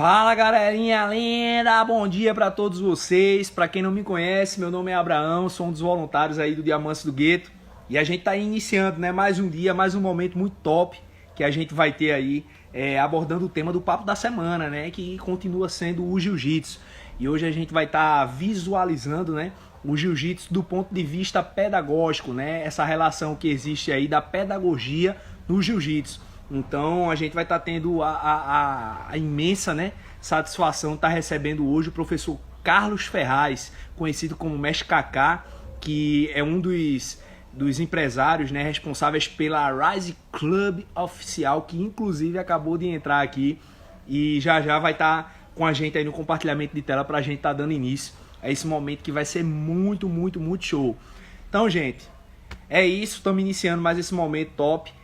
Fala galerinha linda, bom dia pra todos vocês. Pra quem não me conhece, meu nome é Abraão, sou um dos voluntários aí do Diamantes do Gueto e a gente tá iniciando, né, mais um dia, mais um momento muito top que a gente vai ter aí abordando o tema do papo da semana, né, que continua sendo o jiu-jitsu. E hoje a gente vai estar visualizando, né, o jiu-jitsu do ponto de vista pedagógico, né, essa relação que existe aí da pedagogia no jiu-jitsu. Então a gente vai estar tendo a imensa, né, satisfação de estar recebendo hoje o professor Carlos Ferraz, conhecido como Mestre Kaká, que é um dos empresários, né, responsáveis pela Rise Club oficial, que inclusive acabou de entrar aqui e já vai estar com a gente aí no compartilhamento de tela para a gente estar dando início a esse momento que vai ser muito, muito, muito show. Então, gente, é isso, estamos iniciando mais esse momento top.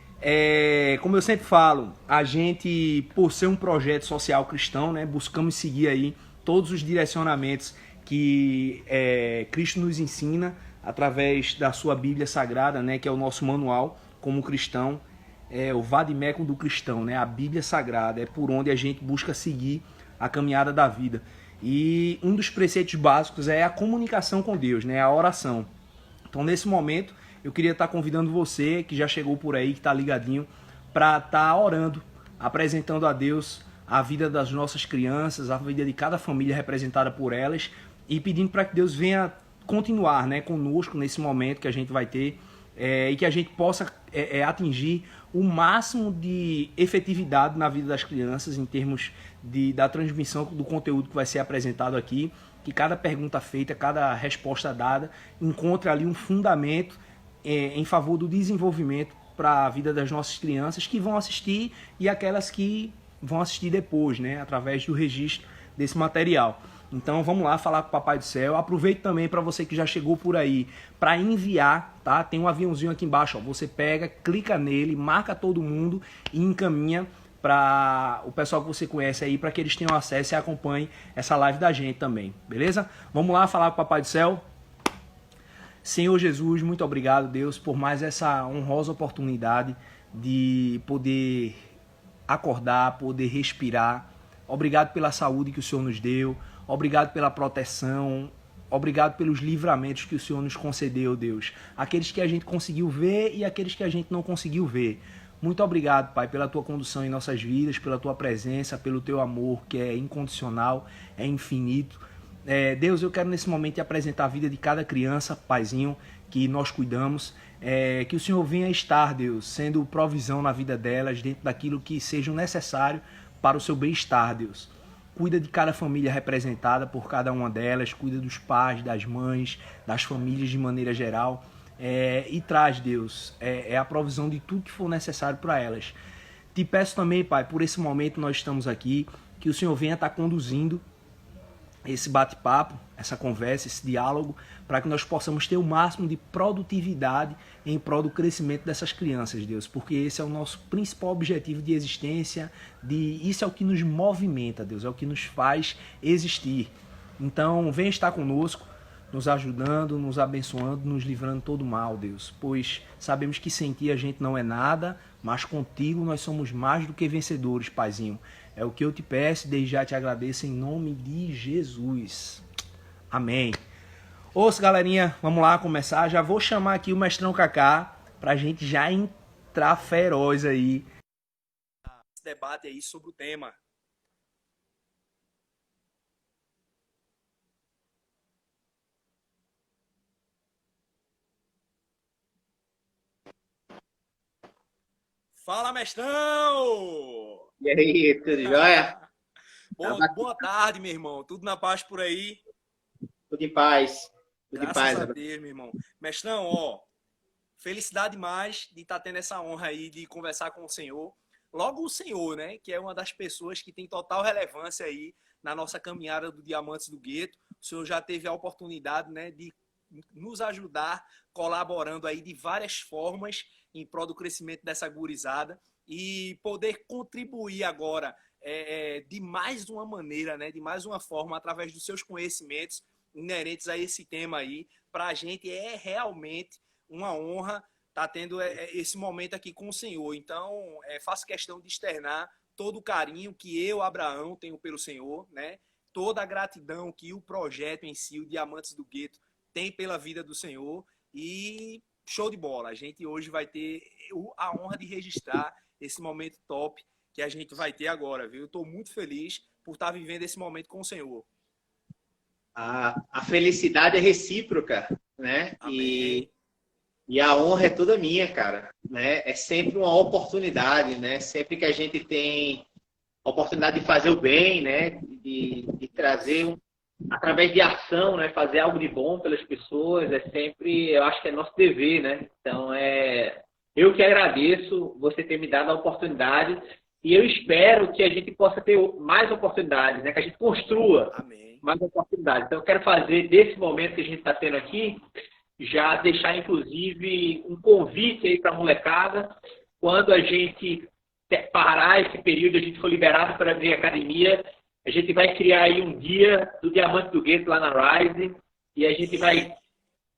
Como eu sempre falo, a gente, por ser um projeto social cristão, né, buscamos seguir aí todos os direcionamentos que Cristo nos ensina através da sua Bíblia Sagrada, né, que é o nosso manual como cristão, o vademecum do cristão, né, a Bíblia Sagrada, é por onde a gente busca seguir a caminhada da vida. E um dos preceitos básicos é a comunicação com Deus, né, a oração. Então, nesse momento, eu queria estar convidando você, que já chegou por aí, que está ligadinho, para estar orando, apresentando a Deus a vida das nossas crianças, a vida de cada família representada por elas, e pedindo para que Deus venha continuar, né, conosco nesse momento que a gente vai ter, e que a gente possa atingir o máximo de efetividade na vida das crianças em termos da transmissão do conteúdo que vai ser apresentado aqui, que cada pergunta feita, cada resposta dada encontre ali um fundamento em favor do desenvolvimento para a vida das nossas crianças que vão assistir e aquelas que vão assistir depois, né, através do registro desse material. Então vamos lá falar com o Papai do Céu. Aproveito também para você que já chegou por aí para enviar, tá? Tem um aviãozinho aqui embaixo, ó. Você pega, clica nele, marca todo mundo e encaminha para o pessoal que você conhece aí, para que eles tenham acesso e acompanhem essa live da gente também, beleza? Vamos lá falar com o Papai do Céu. Senhor Jesus, muito obrigado, Deus, por mais essa honrosa oportunidade de poder acordar, poder respirar. Obrigado pela saúde que o Senhor nos deu. Obrigado pela proteção. Obrigado pelos livramentos que o Senhor nos concedeu, Deus. Aqueles que a gente conseguiu ver e aqueles que a gente não conseguiu ver. Muito obrigado, Pai, pela Tua condução em nossas vidas, pela Tua presença, pelo Teu amor que é incondicional, é infinito. Deus, eu quero nesse momento te apresentar a vida de cada criança, Paizinho, que nós cuidamos. Que o Senhor venha estar, Deus, sendo provisão na vida delas, dentro daquilo que seja necessário para o seu bem-estar, Deus. Cuida de cada família representada por cada uma delas, cuida dos pais, das mães, das famílias de maneira geral. E traz, Deus, a provisão de tudo que for necessário para elas. Te peço também, Pai, por esse momento nós estamos aqui, que o Senhor venha estar conduzindo esse bate-papo, essa conversa, esse diálogo, para que nós possamos ter o máximo de produtividade em prol do crescimento dessas crianças, Deus, porque esse é o nosso principal objetivo de existência, isso é o que nos movimenta, Deus, é o que nos faz existir. Então, venha estar conosco, nos ajudando, nos abençoando, nos livrando de todo mal, Deus, pois sabemos que sem Ti a gente não é nada, mas contigo nós somos mais do que vencedores, Paizinho. É o que eu te peço e desde já te agradeço em nome de Jesus. Amém. Ouça, galerinha, vamos lá começar. Já vou chamar aqui o Mestrão Kaká pra gente já entrar feroz aí nesse debate aí sobre o tema. Fala, mestrão! E aí, tudo jóia? Boa tarde, meu irmão. Tudo na paz por aí? Tudo em paz. Tudo em Graças paz. a Deus, meu irmão. Mestrão, ó, felicidade demais de estar tendo essa honra aí de conversar com o senhor. Logo o senhor, né, que é uma das pessoas que tem total relevância aí na nossa caminhada do Diamantes do Gueto. O senhor já teve a oportunidade, né, de nos ajudar colaborando aí de várias formas em prol do crescimento dessa gurizada e poder contribuir agora de mais uma maneira, né, de mais uma forma, através dos seus conhecimentos inerentes a esse tema aí. Para a gente é realmente uma honra estar tendo esse momento aqui com o senhor. Então, faço questão de externar todo o carinho que eu, Abraão, tenho pelo Senhor, né? Toda a gratidão que o projeto em si, o Diamantes do Gueto, tem pela vida do Senhor. E show de bola. A gente hoje vai ter a honra de registrar esse momento top que a gente vai ter agora, viu? Eu estou muito feliz por estar vivendo esse momento com o Senhor. A felicidade é recíproca, né? Amém. E a honra é toda minha, cara, né? É sempre uma oportunidade, né? Sempre que a gente tem a oportunidade de fazer o bem, né? De trazer, através de ação, né? Fazer algo de bom pelas pessoas, é sempre, eu acho que é nosso dever, né? Então, eu que agradeço você ter me dado a oportunidade e eu espero que a gente possa ter mais oportunidades, né? Que a gente construa Amém. mais oportunidades. Então, eu quero fazer desse momento que a gente está tendo aqui, já deixar, inclusive, um convite aí para a molecada. Quando a gente parar esse período, a gente for liberado para abrir a academia, a gente vai criar aí um dia do Diamante do Gueto lá na Rise e a gente vai...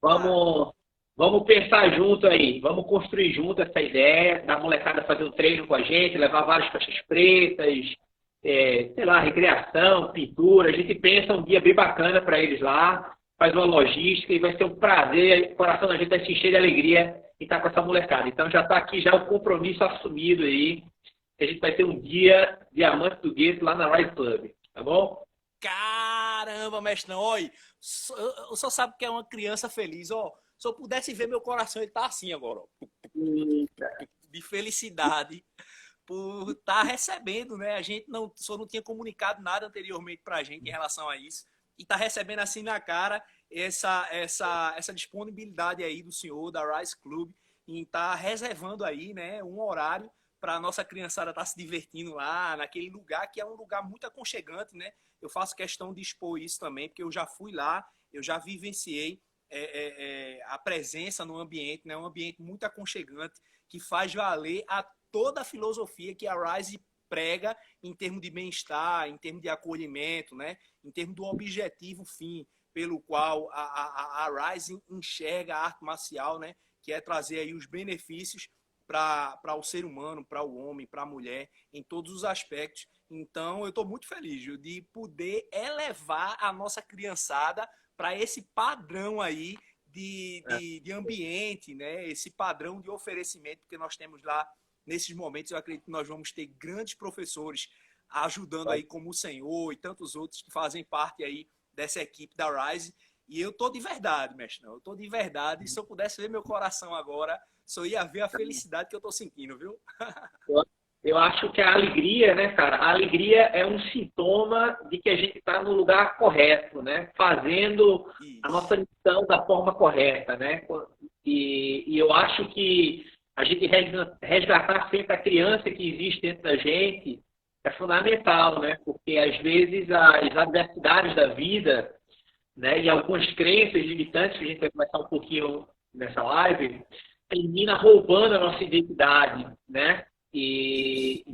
Vamos pensar junto aí, vamos construir junto essa ideia da molecada fazer um treino com a gente, levar várias faixas pretas, sei lá, recreação, pintura. A gente pensa um dia bem bacana para eles lá, faz uma logística e vai ser um prazer, o coração da gente vai se encher de alegria em estar com essa molecada. Então já está aqui já o compromisso assumido aí, que a gente vai ter um dia Diamante do Gueto lá na Rise Club, tá bom? Caramba, mestrão, olha, eu só sabe que é uma criança feliz, ó. Se eu pudesse ver meu coração, ele tá assim agora, ó, de felicidade por estar recebendo, né? A gente só não tinha comunicado nada anteriormente pra gente em relação a isso. E tá recebendo assim na cara essa disponibilidade aí do senhor, da Rise Club, em estar reservando aí, né, um horário para a nossa criançada estar se divertindo lá, naquele lugar que é um lugar muito aconchegante, né? Eu faço questão de expor isso também, porque eu já fui lá, eu já vivenciei a presença no ambiente, né? Um ambiente muito aconchegante, que faz valer a toda a filosofia que a Rise prega em termos de bem-estar, em termos de acolhimento, né? Em termos do objetivo fim pelo qual a Rise enxerga a arte marcial, né? Que é trazer aí os benefícios para o ser humano, para o homem, para a mulher, em todos os aspectos. Então, eu estou muito feliz, Gil, de poder elevar a nossa criançada para esse padrão aí de ambiente, né? Esse padrão de oferecimento que nós temos lá nesses momentos. Eu acredito que nós vamos ter grandes professores ajudando aí, como o senhor e tantos outros que fazem parte aí dessa equipe da Rise. E eu tô de verdade, mestre, não. Eu tô de verdade. E se eu pudesse ver meu coração agora, só ia ver a felicidade que eu tô sentindo, viu? Eu acho que a alegria, né, cara? A alegria é um sintoma de que a gente está no lugar correto, né? Fazendo a nossa missão da forma correta, né? E eu acho que a gente resgatar sempre a criança que existe dentro da gente é fundamental, né? Porque às vezes as adversidades da vida, né, e algumas crenças limitantes, que a gente vai começar um pouquinho nessa live, termina roubando a nossa identidade, né? E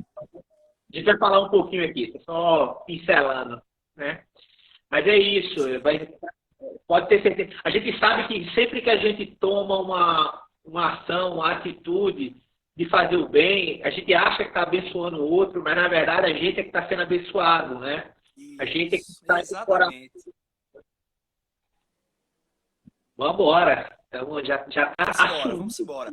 a gente vai falar um pouquinho aqui, só pincelando, né? Mas é isso, pode ter certeza. A gente sabe que sempre que a gente toma uma ação, uma atitude de fazer o bem, a gente acha que está abençoando o outro, mas na verdade a gente é que está sendo abençoado, né? A gente é que está no coração. Vamos embora. Então, já está. Vamos embora.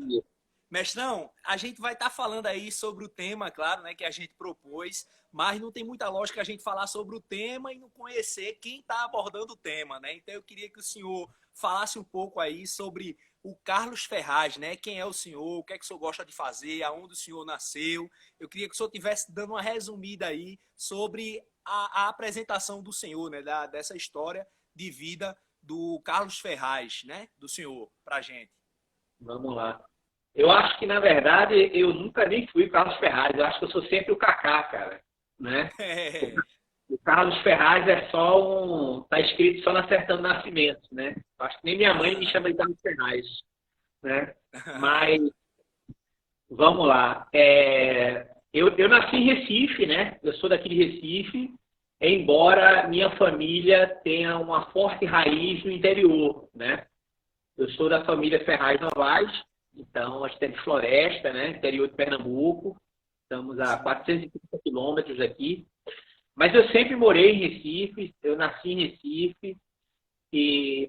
Mestrão, a gente vai estar falando aí sobre o tema, claro, né, que a gente propôs, mas não tem muita lógica a gente falar sobre o tema e não conhecer quem está abordando o tema, né? Então eu queria que o senhor falasse um pouco aí sobre o Carlos Ferraz, né? Quem é o senhor, o que é que o senhor gosta de fazer, aonde o senhor nasceu. Eu queria que o senhor estivesse dando uma resumida aí sobre a apresentação do senhor, né? Dessa história de vida do Carlos Ferraz, né? Do senhor, pra gente. Vamos lá. Eu acho que, na verdade, eu nunca nem fui o Carlos Ferraz. Eu acho que eu sou sempre o Kaká, cara. Né? O Carlos Ferraz é só tá escrito só na certidão de nascimento, né? Eu acho que nem minha mãe me chama de Carlos Ferraz. Né? Mas, vamos lá. Eu nasci em Recife, né? Eu sou daqui de Recife, embora minha família tenha uma forte raiz no interior, né? Eu sou da família Ferraz Novaes. Então, a gente tem floresta, né? Interior de Pernambuco. Estamos a 430 quilômetros daqui. Mas eu sempre morei em Recife, eu nasci em Recife,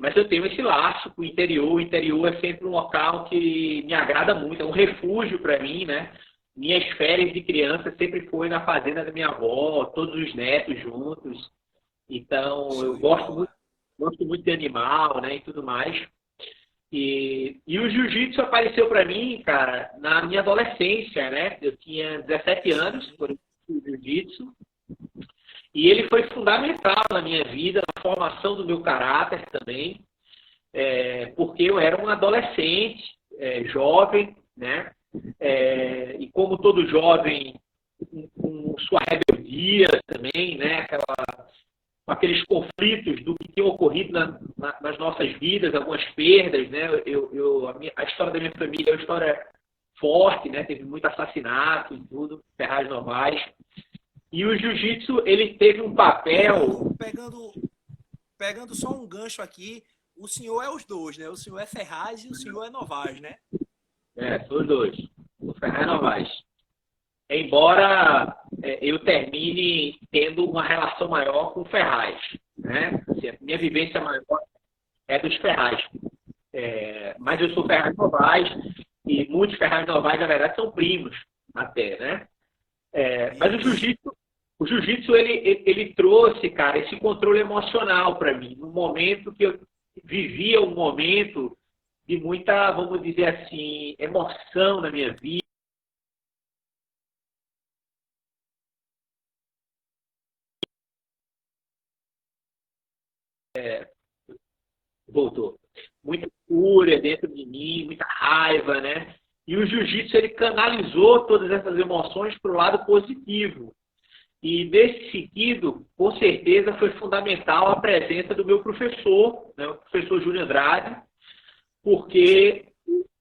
mas eu tenho esse laço com o interior. O interior é sempre um local que me agrada muito, é um refúgio para mim, né? Minhas férias de criança sempre foi na fazenda da minha avó, todos os netos juntos. Então, eu gosto muito de animal, né, e tudo mais. E o jiu-jitsu apareceu para mim, cara, na minha adolescência, né? Eu tinha 17 anos quando eu fiz o jiu-jitsu. E ele foi fundamental na minha vida, na formação do meu caráter também, porque eu era um adolescente, jovem, né? E como todo jovem, com sua rebeldia também, né? Com aqueles conflitos do que tinha ocorrido nas nossas vidas, algumas perdas, né? A história da minha família é uma história forte, né? Teve muito assassinato e tudo, Ferraz Novaes. E o jiu-jitsu, ele teve um papel... Pegando só um gancho aqui, o senhor é os dois, né? O senhor é Ferraz e o senhor é Novaes, né? São os dois. O Ferraz Novaes. Embora eu termine tendo uma relação maior com o Ferraz, né? Assim, a minha vivência maior é dos Ferraz. Mas eu sou Ferraz Novaes e muitos Ferraz Novaes, na verdade, são primos até, né? Mas o jiu-jitsu ele trouxe, cara, esse controle emocional para mim, no momento que eu vivia um momento de muita, vamos dizer assim, emoção na minha vida. Voltou. Muita fúria dentro de mim, muita raiva, né? E o jiu-jitsu, ele canalizou todas essas emoções para o lado positivo. E, nesse sentido, com certeza, foi fundamental a presença do meu professor, né, o professor Júnior Andrade, porque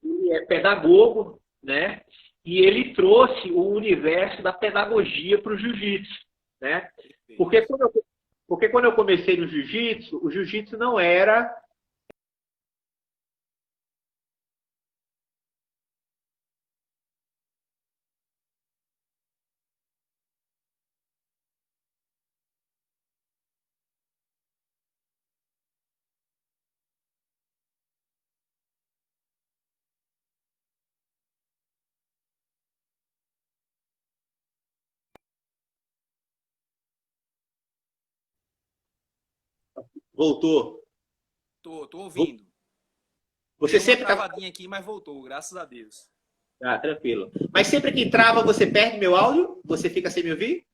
ele é pedagogo, né? E ele trouxe o universo da pedagogia para o jiu-jitsu, né? Porque quando eu comecei no jiu-jitsu, o jiu-jitsu não era... Voltou. Tô ouvindo. Você Deu sempre uma travadinha aqui, mas voltou, graças a Deus. Tranquilo. Mas sempre que trava, você perde meu áudio? Você fica sem me ouvir?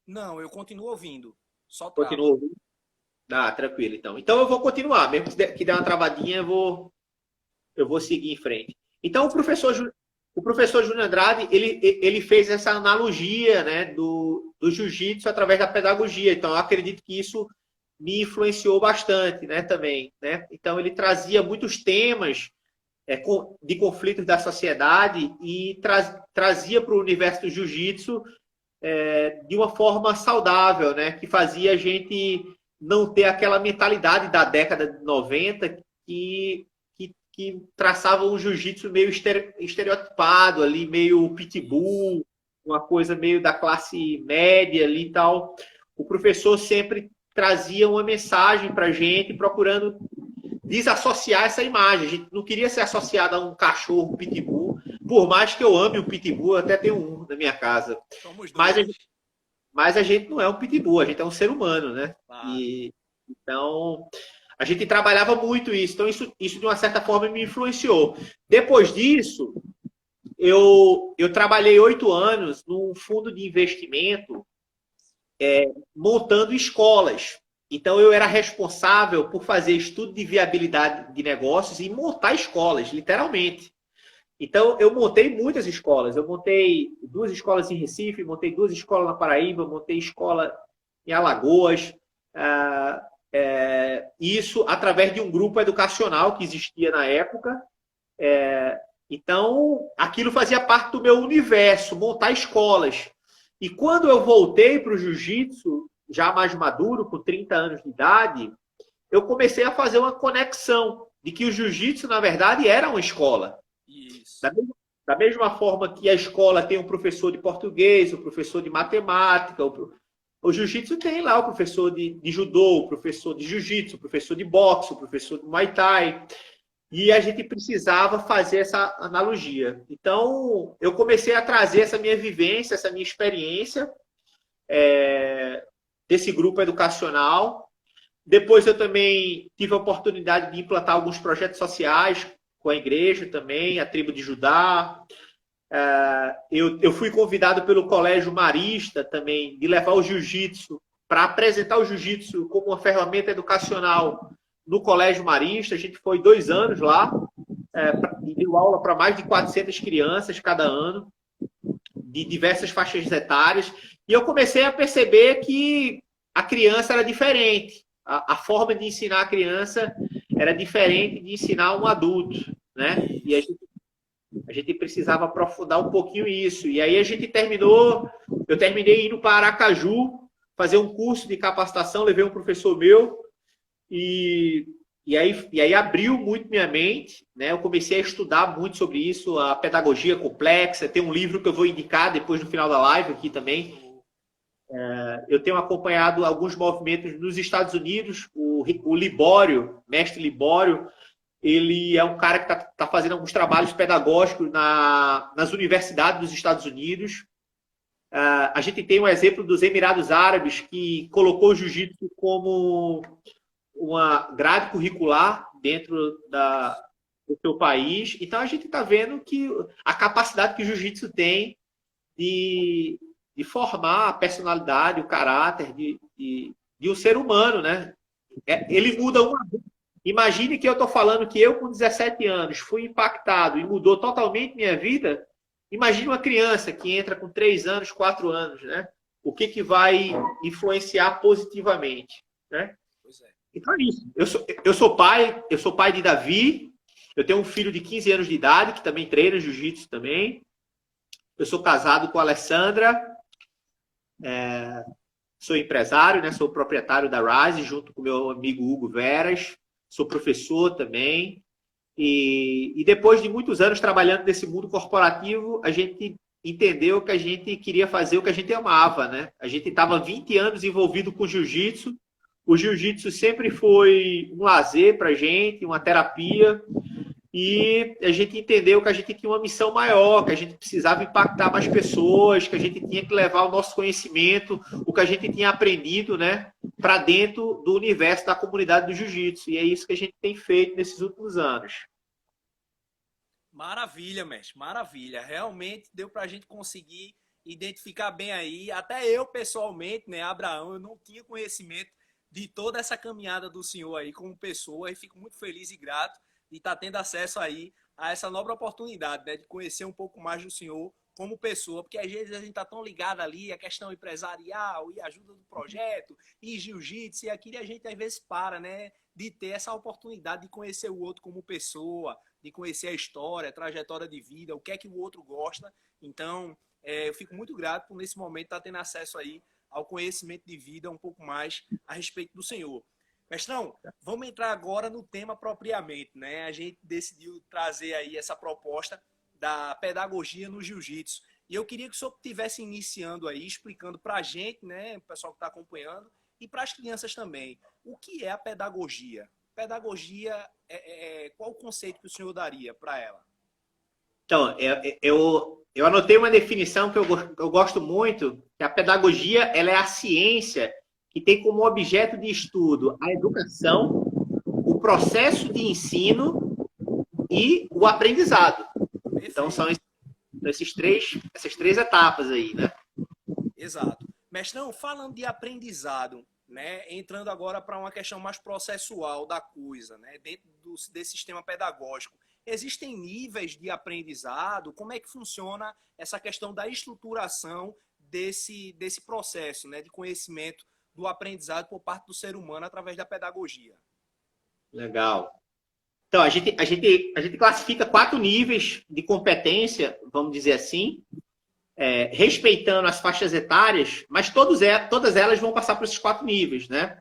Não, eu continuo ouvindo. Só trava. Continua ouvindo? Tranquilo, então. Então eu vou continuar. Mesmo que der uma travadinha, eu vou seguir em frente. Então o professor Júnior Andrade, ele fez essa analogia, né, do jiu-jitsu através da pedagogia. Então eu acredito que isso me influenciou bastante, né, também, né? Então ele trazia muitos temas de conflitos da sociedade e trazia para o universo do jiu-jitsu de uma forma saudável, né? Que fazia a gente não ter aquela mentalidade da década de 90 que traçava um jiu-jitsu meio estereotipado ali, meio pitbull, uma coisa meio da classe média ali e tal. O professor sempre trazia uma mensagem para a gente, procurando desassociar essa imagem. A gente não queria ser associado a um cachorro pitbull, por mais que eu ame o pitbull, eu até tenho um na minha casa. Mas a gente não é um pitbull, a gente é um ser humano, né? Então, a gente trabalhava muito isso. Então, isso de uma certa forma me influenciou. Depois disso, eu trabalhei 8 anos num fundo de investimento montando escolas. Então, eu era responsável por fazer estudo de viabilidade de negócios e montar escolas, literalmente. Então, eu montei muitas escolas. Eu montei 2 escolas em Recife, montei 2 escolas na Paraíba, montei escola em Alagoas. Isso através de um grupo educacional que existia na época. Então, aquilo fazia parte do meu universo, montar escolas. E quando eu voltei para o jiu-jitsu, já mais maduro, com 30 anos de idade, eu comecei a fazer uma conexão de que o jiu-jitsu, na verdade, era uma escola. Isso. Da mesma forma que a escola tem um professor de português, um professor de matemática, o jiu-jitsu tem lá o professor de judô, o professor de jiu-jitsu, o professor de boxe, o professor de muay thai. E a gente precisava fazer essa analogia. Então, eu comecei a trazer essa minha vivência, essa minha experiência desse grupo educacional. Depois eu também tive a oportunidade de implantar alguns projetos sociais com a igreja também, a tribo de Judá. Eu fui convidado pelo Colégio Marista também de levar o jiu-jitsu, para apresentar o jiu-jitsu como uma ferramenta educacional no Colégio Marista. A gente foi 2 anos lá, e deu aula para mais de 400 crianças cada ano, de diversas faixas etárias. E eu comecei a perceber que a criança era diferente. A forma de ensinar a criança era diferente de ensinar um adulto, né? E a gente precisava aprofundar um pouquinho isso. E aí eu terminei indo para Aracaju, fazer um curso de capacitação, levei um professor meu, e aí abriu muito minha mente, né? Eu comecei a estudar muito sobre isso, a pedagogia complexa. Tem um livro que eu vou indicar depois no final da live aqui também. Eu tenho acompanhado alguns movimentos nos Estados Unidos. O Libório, mestre Libório, ele é um cara que está fazendo alguns trabalhos pedagógicos nas universidades dos Estados Unidos. A gente tem um exemplo dos Emirados Árabes, que colocou o jiu-jitsu como uma grade curricular dentro do seu país. Então, a gente está vendo que a capacidade que o jiu-jitsu tem de formar a personalidade, o caráter de um ser humano, né? Ele muda uma... Imagine que eu estou falando que eu, com 17 anos, fui impactado e mudou totalmente minha vida. Imagine uma criança que entra com 3 anos, 4 anos, né? O que vai influenciar positivamente, né? Pois é. Então é isso. Eu sou pai de Davi. Eu tenho um filho de 15 anos de idade que também treina jiu-jitsu também. Eu sou casado com a Alessandra. Sou empresário, né? Sou proprietário da Rise, junto com meu amigo Hugo Veras. Sou professor também. E depois de muitos anos trabalhando nesse mundo corporativo, a gente entendeu que a gente queria fazer o que a gente amava, né? A gente estava 20 anos envolvido com jiu-jitsu. O jiu-jitsu sempre foi um lazer para a gente, uma terapia. E a gente entendeu que a gente tinha uma missão maior, que a gente precisava impactar mais pessoas, que a gente tinha que levar o nosso conhecimento, o que a gente tinha aprendido, né, para dentro do universo da comunidade do jiu-jitsu. E é isso que a gente tem feito nesses últimos anos. Maravilha, mestre, maravilha. Realmente deu para a gente conseguir identificar bem aí. Até eu, pessoalmente, né, Abraão, eu não tinha conhecimento de toda essa caminhada do senhor aí como pessoa, e fico muito feliz e grato de estar tendo acesso aí a essa nobre oportunidade, né, de conhecer um pouco mais do senhor como pessoa, porque às vezes a gente está tão ligado ali a questão empresarial e ajuda do projeto e jiu-jitsu e aquilo, e a gente às vezes para, né, de ter essa oportunidade de conhecer o outro como pessoa, de conhecer a história, a trajetória de vida, o que é que o outro gosta. Então, eu fico muito grato por nesse momento estar tendo acesso aí ao conhecimento de vida um pouco mais a respeito do senhor. Mestrão, vamos entrar agora no tema propriamente, né? A gente decidiu trazer aí essa proposta da pedagogia no jiu-jitsu. E eu queria que o senhor estivesse iniciando aí, explicando para a gente, né, o pessoal que está acompanhando, e para as crianças também, o que é a pedagogia? Pedagogia, qual o conceito que o senhor daria para ela? Então, eu anotei uma definição que eu gosto muito, que a pedagogia ela é a ciência que tem como objeto de estudo a educação, o processo de ensino e o aprendizado. Perfeito. Então, são essas três etapas aí, né? Exato. Mestrão, falando de aprendizado, né, entrando agora para uma questão mais processual da coisa, né, dentro desse sistema pedagógico, existem níveis de aprendizado? Como é que funciona essa questão da estruturação desse processo, né, de conhecimento do aprendizado por parte do ser humano através da pedagogia? Legal. Então, a gente classifica 4 níveis de competência, vamos dizer assim, respeitando as faixas etárias, mas todas elas vão passar por esses 4 níveis, né?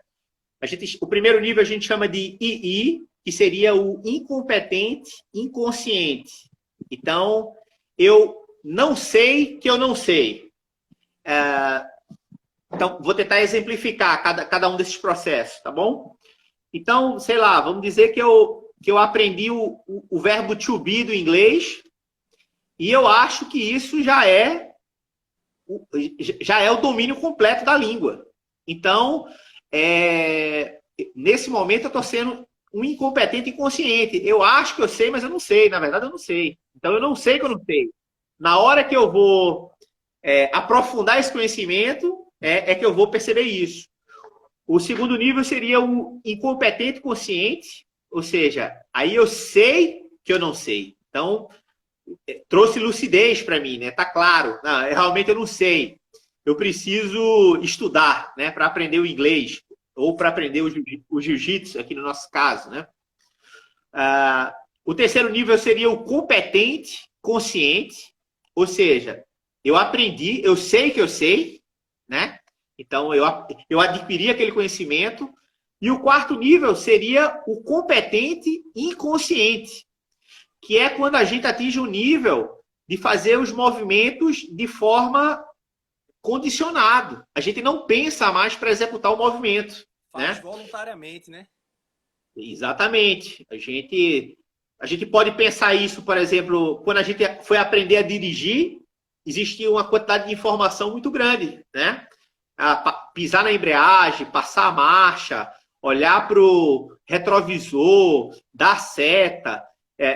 O primeiro nível a gente chama de II, que seria o incompetente inconsciente. Então, eu não sei que eu não sei. Então, vou tentar exemplificar cada um desses processos, tá bom? Então, sei lá, vamos dizer que eu aprendi o verbo to be do inglês e eu acho que isso já é o domínio completo da língua. Então, nesse momento eu estou sendo um incompetente inconsciente. Eu acho que eu sei, mas eu não sei. Na verdade, eu não sei. Então, eu não sei que eu não sei. Na hora que eu vou aprofundar esse conhecimento, que eu vou perceber isso. O segundo nível seria o incompetente consciente, ou seja, aí eu sei que eu não sei. Então, trouxe lucidez para mim, né? Tá claro. Não, realmente eu não sei. Eu preciso estudar, né, para aprender o inglês ou para aprender o jiu-jitsu, aqui no nosso caso, né? O terceiro nível seria o competente consciente, ou seja, eu aprendi, eu sei que eu sei, né? Então, eu adquiri aquele conhecimento. E o quarto nível seria o competente inconsciente, que é quando a gente atinge o nível de fazer os movimentos de forma condicionado. A gente não pensa mais para executar o movimento. Faz né? voluntariamente, né? Exatamente. A gente pode pensar isso, por exemplo, quando a gente foi aprender a dirigir, existia uma quantidade de informação muito grande, né? Pisar na embreagem, passar a marcha, olhar para o retrovisor, dar seta.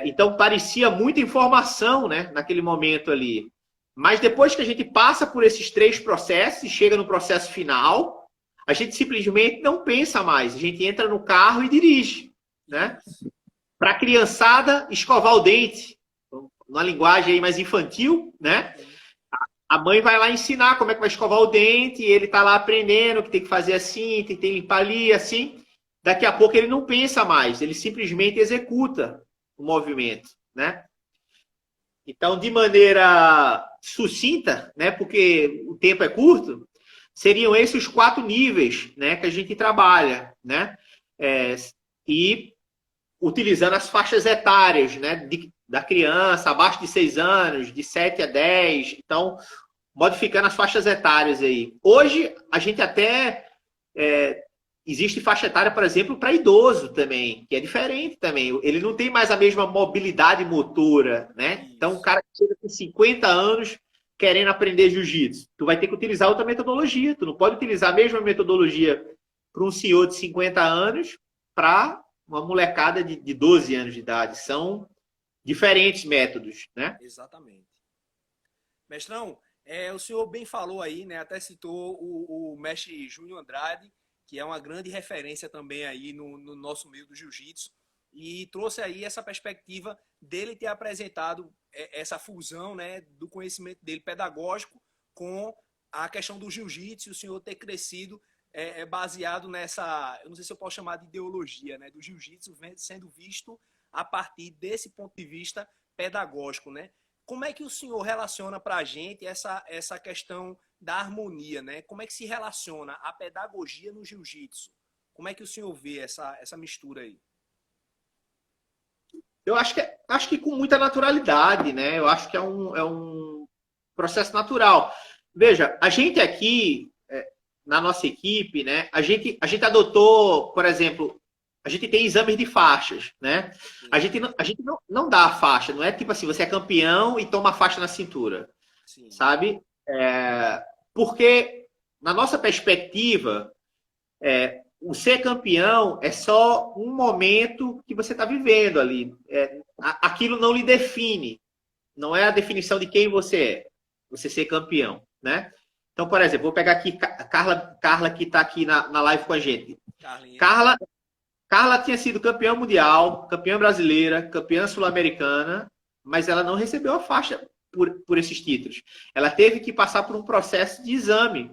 Então, parecia muita informação, né, naquele momento ali. Mas depois que a gente passa por esses 3 processos e chega no processo final, a gente simplesmente não pensa mais. A gente entra no carro e dirige, né? Para a criançada, escovar o dente, numa linguagem aí mais infantil, né? A mãe vai lá ensinar como é que vai escovar o dente, e ele está lá aprendendo que tem que fazer assim, tem que limpar ali, assim. Daqui a pouco ele não pensa mais, ele simplesmente executa o movimento, né? Então, de maneira sucinta, né, porque o tempo é curto, seriam esses os 4 níveis, né, que a gente trabalha, né? E utilizando as faixas etárias, né, da criança, abaixo de 6 anos, de 7 a 10. Então, modificando as faixas etárias aí. Hoje, a gente até... existe faixa etária, por exemplo, para idoso também, que é diferente também. Ele não tem mais a mesma mobilidade motora, né? Então, um cara que chega com 50 anos querendo aprender jiu-jitsu, tu vai ter que utilizar outra metodologia. Tu não pode utilizar a mesma metodologia para um senhor de 50 anos para uma molecada de 12 anos de idade. São diferentes métodos, né? Exatamente. Mestrão, o senhor bem falou aí, né? Até citou o mestre Júnior Andrade, que é uma grande referência também aí no nosso meio do jiu-jitsu, e trouxe aí essa perspectiva dele ter apresentado essa fusão, né, do conhecimento dele pedagógico com a questão do jiu-jitsu, o senhor ter crescido baseado nessa, eu não sei se eu posso chamar de ideologia, né, do jiu-jitsu sendo visto a partir desse ponto de vista pedagógico, né? Como é que o senhor relaciona para a gente essa questão da harmonia, né? Como é que se relaciona a pedagogia no jiu-jitsu? Como é que o senhor vê essa mistura aí? Eu acho que com muita naturalidade, né? Eu acho que é um processo natural. Veja, a gente aqui, na nossa equipe, né? A gente adotou, por exemplo, a gente tem exames de faixas, né? A gente não dá a faixa, não é tipo assim, você é campeão e toma a faixa na cintura. Sim. Sabe? Porque, na nossa perspectiva, o ser campeão é só um momento que você está vivendo ali. Aquilo não lhe define. Não é a definição de quem você é. Você ser campeão, né? Então, por exemplo, vou pegar aqui a Carla que está aqui na live com a gente. Carla tinha sido campeã mundial, campeã brasileira, campeã sul-americana, mas ela não recebeu a faixa por esses títulos. Ela teve que passar por um processo de exame.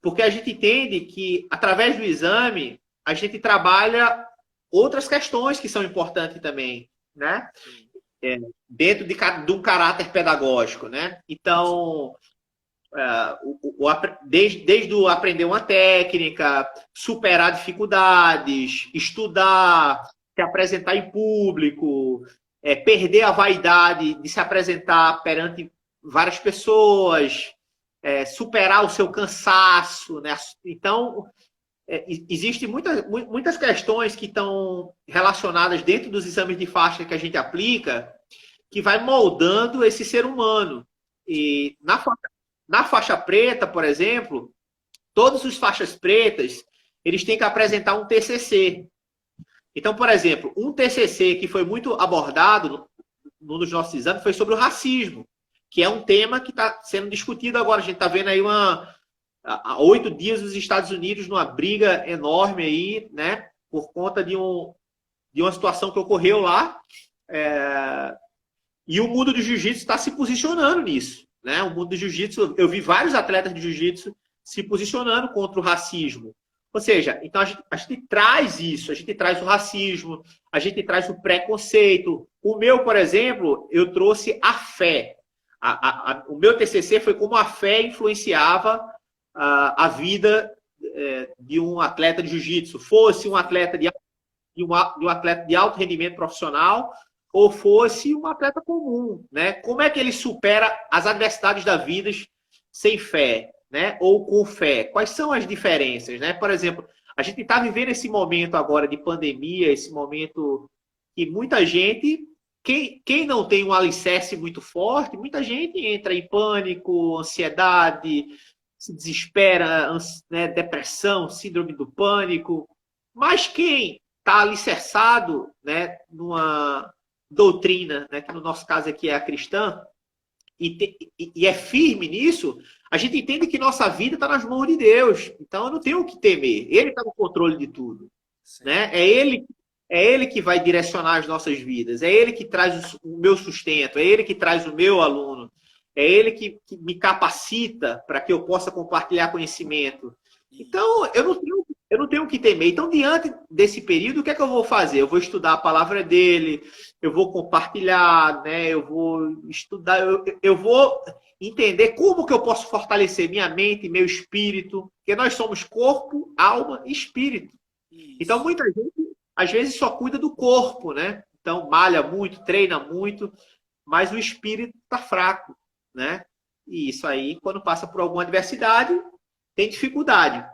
Porque a gente entende que, através do exame, a gente trabalha outras questões que são importantes também, né? Dentro de um caráter pedagógico, né? Então, desde o aprender uma técnica, superar dificuldades, estudar, se apresentar em público, perder a vaidade de se apresentar perante várias pessoas, superar o seu cansaço, né? Então, existem muitas questões que estão relacionadas dentro dos exames de faixa que a gente aplica, que vai moldando esse ser humano. E na faixa preta, por exemplo, todos os faixas pretas, eles têm que apresentar um TCC. Então, por exemplo, um TCC que foi muito abordado num dos nossos exames foi sobre o racismo, que é um tema que está sendo discutido agora. A gente está vendo aí há 8 dias os Estados Unidos numa briga enorme aí, né, por conta de uma situação que ocorreu lá. E o mundo do jiu-jitsu está se posicionando nisso, né? O mundo do jiu-jitsu, eu vi vários atletas de jiu-jitsu se posicionando contra o racismo. Ou seja, então a gente traz isso, a gente traz o racismo, a gente traz o preconceito. O meu, por exemplo, eu trouxe a fé. O meu TCC foi como a fé influenciava a vida de um atleta de jiu-jitsu, fosse um atleta de um atleta de alto rendimento profissional ou fosse um atleta comum, né? Como é que ele supera as adversidades da vida sem fé, né? Ou com fé? Quais são as diferenças, né? Por exemplo, a gente está vivendo esse momento agora de pandemia, esse momento que muita gente, quem não tem um alicerce muito forte, muita gente entra em pânico, ansiedade, se desespera, né? Depressão, síndrome do pânico. Mas quem está alicerçado, né, numa doutrina, né, que no nosso caso aqui é a cristã, e é firme nisso, a gente entende que nossa vida está nas mãos de Deus. Então eu não tenho o que temer. Ele está no controle de tudo. Né? É ele que vai direcionar as nossas vidas. É ele que traz o meu sustento. É ele que traz o meu aluno. É ele que me capacita para que eu possa compartilhar conhecimento. Então eu não tenho o que temer. Então, diante desse período, o que é que eu vou fazer? Eu vou estudar a palavra dele, eu vou compartilhar, né? Eu vou estudar, eu vou entender como que eu posso fortalecer minha mente, meu espírito, porque nós somos corpo, alma e espírito. Isso. Então, muita gente, às vezes, só cuida do corpo, né? Então, malha muito, treina muito, mas o espírito está fraco, né? E isso aí, quando passa por alguma adversidade, tem dificuldade.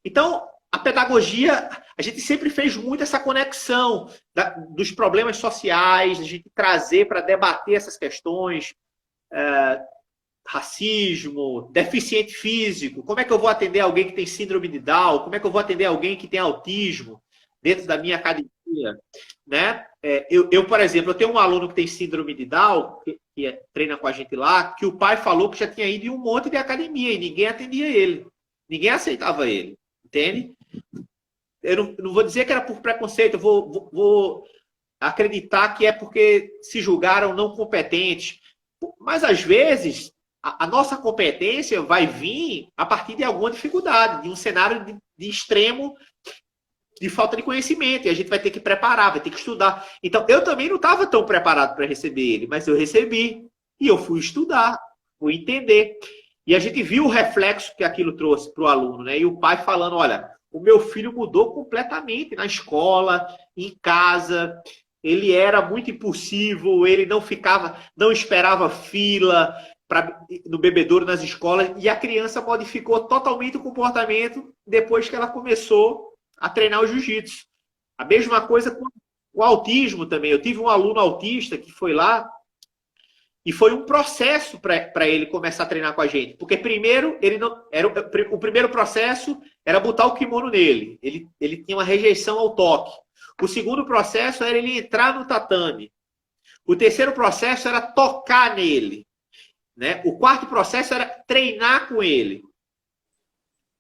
Então, a pedagogia, a gente sempre fez muito essa conexão dos problemas sociais, a gente trazer para debater essas questões, racismo, deficiente físico, como é que eu vou atender alguém que tem síndrome de Down, como é que eu vou atender alguém que tem autismo dentro da minha academia, né? Eu, por exemplo, eu tenho um aluno que tem síndrome de Down, que treina com a gente lá, que o pai falou que já tinha ido em um monte de academia e ninguém atendia ele, ninguém aceitava ele, entende? Eu não vou dizer que era por preconceito, eu vou acreditar que é porque se julgaram não competentes. Mas, às vezes, a nossa competência vai vir a partir de alguma dificuldade, de um cenário de extremo de falta de conhecimento. E a gente vai ter que preparar, vai ter que estudar. Então, eu também não estava tão preparado para receber ele, mas eu recebi. E eu fui estudar, fui entender. E a gente viu o reflexo que aquilo trouxe para o aluno, né? E o pai falando, olha, o meu filho mudou completamente na escola, em casa. Ele era muito impulsivo, ele não esperava fila no bebedouro nas escolas, e a criança modificou totalmente o comportamento depois que ela começou a treinar o jiu-jitsu. A mesma coisa com o autismo também. Eu tive um aluno autista que foi lá e foi um processo para ele começar a treinar com a gente. Porque primeiro, o primeiro processo era botar o kimono nele. Ele tinha uma rejeição ao toque. O segundo processo era ele entrar no tatame. O terceiro processo era tocar nele. Né? O quarto processo era treinar com ele.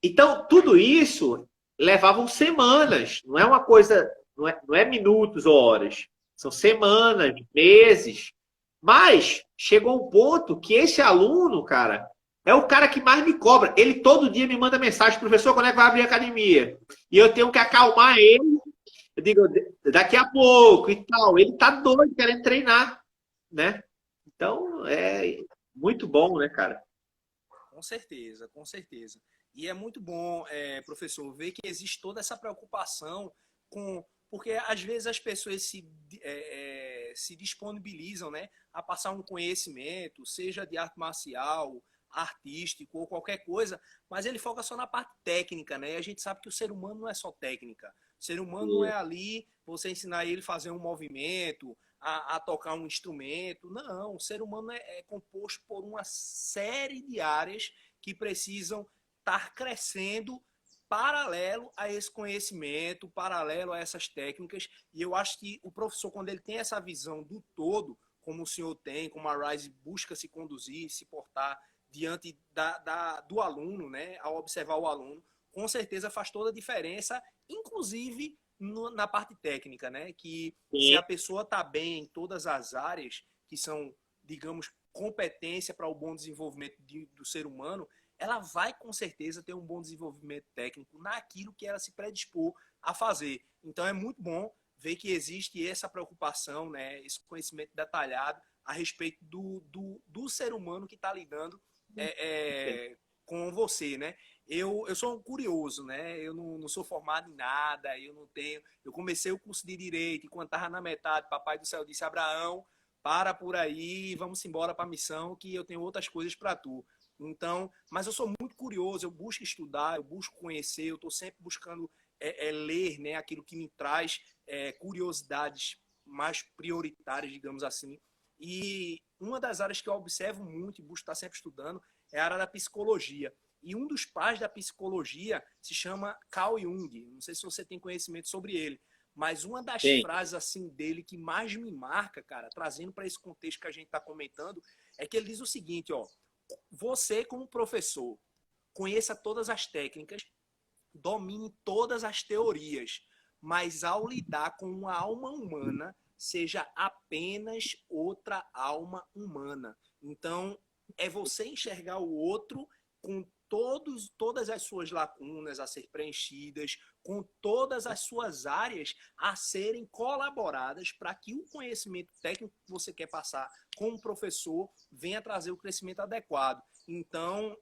Então, tudo isso levavam semanas. Não é uma coisa, não é minutos ou horas. São semanas, meses. Mas chegou um ponto que esse aluno, cara, é o cara que mais me cobra. Ele todo dia me manda mensagem, professor, quando é que vai abrir a academia? E eu tenho que acalmar ele. Eu digo, daqui a pouco e tal. Ele tá doido, querendo treinar, né? Então, é muito bom, né, cara? Com certeza, com certeza. E é muito bom, professor, ver que existe toda essa preocupação com... Porque, às vezes, as pessoas se disponibilizam, né, a passar um conhecimento, seja de arte marcial, artístico ou qualquer coisa, mas ele foca só na parte técnica, né? E a gente sabe que o ser humano não é só técnica. O ser humano não é ali você ensinar ele a fazer um movimento, a tocar um instrumento. Não, o ser humano é composto por uma série de áreas que precisam estar crescendo paralelo a esse conhecimento, paralelo a essas técnicas. E eu acho que o professor, quando ele tem essa visão do todo, como o senhor tem, como a Rise busca se conduzir, se portar diante do aluno, né, ao observar o aluno, com certeza faz toda a diferença, inclusive na parte técnica, né, que se a pessoa está bem em todas as áreas que são, digamos, competência para o bom desenvolvimento do ser humano, ela vai com certeza ter um bom desenvolvimento técnico naquilo que ela se predispor a fazer. Então é muito bom ver que existe essa preocupação, né, esse conhecimento detalhado a respeito do ser humano que está lidando com você, né? Eu sou um curioso, né? Eu não sou formado em nada, eu comecei o curso de Direito, e quando estava na metade, Papai do Céu disse: Abraão, para por aí, vamos embora para a missão, que eu tenho outras coisas para tu. Então, mas eu sou muito curioso, eu busco estudar, eu busco conhecer, eu estou sempre buscando ler, né, aquilo que me traz curiosidades mais prioritárias, digamos assim. E uma das áreas que eu observo muito e busco estar sempre estudando é a área da psicologia. E um dos pais da psicologia se chama Carl Jung. Não sei se você tem conhecimento sobre ele, mas uma das frases assim dele que mais me marca, cara, trazendo para esse contexto que a gente está comentando, é que ele diz o seguinte, ó: você como professor conheça todas as técnicas, domine todas as teorias, mas ao lidar com uma alma humana, seja apenas outra alma humana. Então, é você enxergar o outro com todas as suas lacunas a ser preenchidas, com todas as suas áreas a serem colaboradas para que o conhecimento técnico que você quer passar como professor venha trazer o crescimento adequado. Então,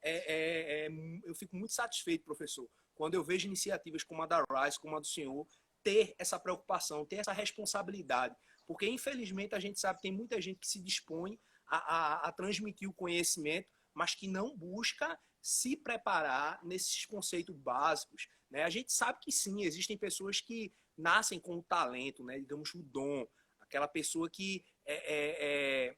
eu fico muito satisfeito, professor, quando eu vejo iniciativas como a da Rise, como a do senhor, ter essa preocupação, ter essa responsabilidade. Porque, infelizmente, a gente sabe que tem muita gente que se dispõe a transmitir o conhecimento, mas que não busca se preparar nesses conceitos básicos, né? A gente sabe que sim, existem pessoas que nascem com o talento, né? Digamos, o dom. Aquela pessoa que,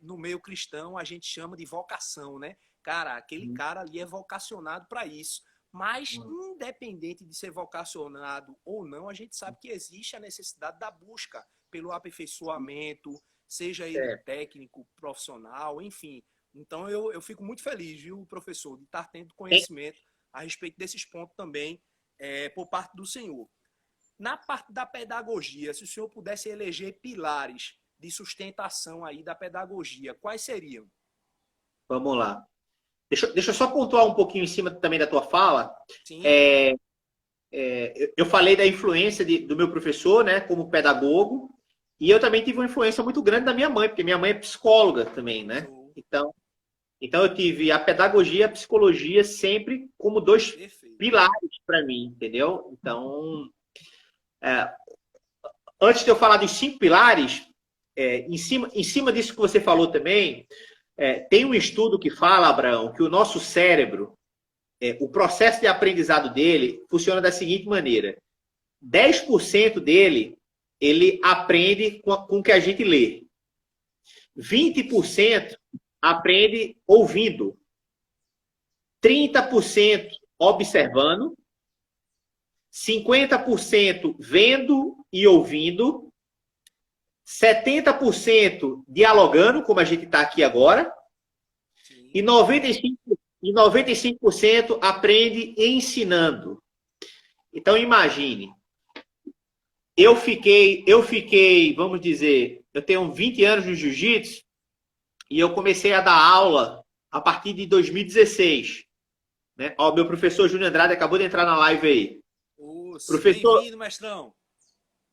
no meio cristão, a gente chama de vocação, né? Cara, aquele cara ali é vocacionado para isso. Mas, independente de ser vocacionado ou não, a gente sabe que existe a necessidade da busca pelo aperfeiçoamento, seja ele técnico, profissional, enfim. Então, eu fico muito feliz, viu, professor, de estar tendo conhecimento a respeito desses pontos também por parte do senhor. Na parte da pedagogia, se o senhor pudesse eleger pilares de sustentação aí da pedagogia, quais seriam? Vamos lá. Deixa eu só pontuar um pouquinho em cima também da tua fala. Sim. Eu falei da influência do meu professor, né, como pedagogo, e eu também tive uma influência muito grande da minha mãe, porque minha mãe é psicóloga também, né? Então eu tive a pedagogia e a psicologia sempre como dois pilares para mim, entendeu? Então, antes de eu falar dos 5 pilares, em cima disso que você falou também, tem um estudo que fala, Abraão, que o nosso cérebro, o processo de aprendizado dele funciona da seguinte maneira: 10% dele, ele aprende com o que a gente lê. 20% aprende ouvindo. 30% observando. 50% vendo e ouvindo. 70% dialogando, como a gente está aqui agora. Sim. E 95% aprende ensinando. Então, imagine. Eu fiquei, vamos dizer, eu tenho 20 anos no jiu-jitsu e eu comecei a dar aula a partir de 2016. Né? Ó, meu professor Júnior Andrade acabou de entrar na live aí. Professor, bem-vindo, mestrão.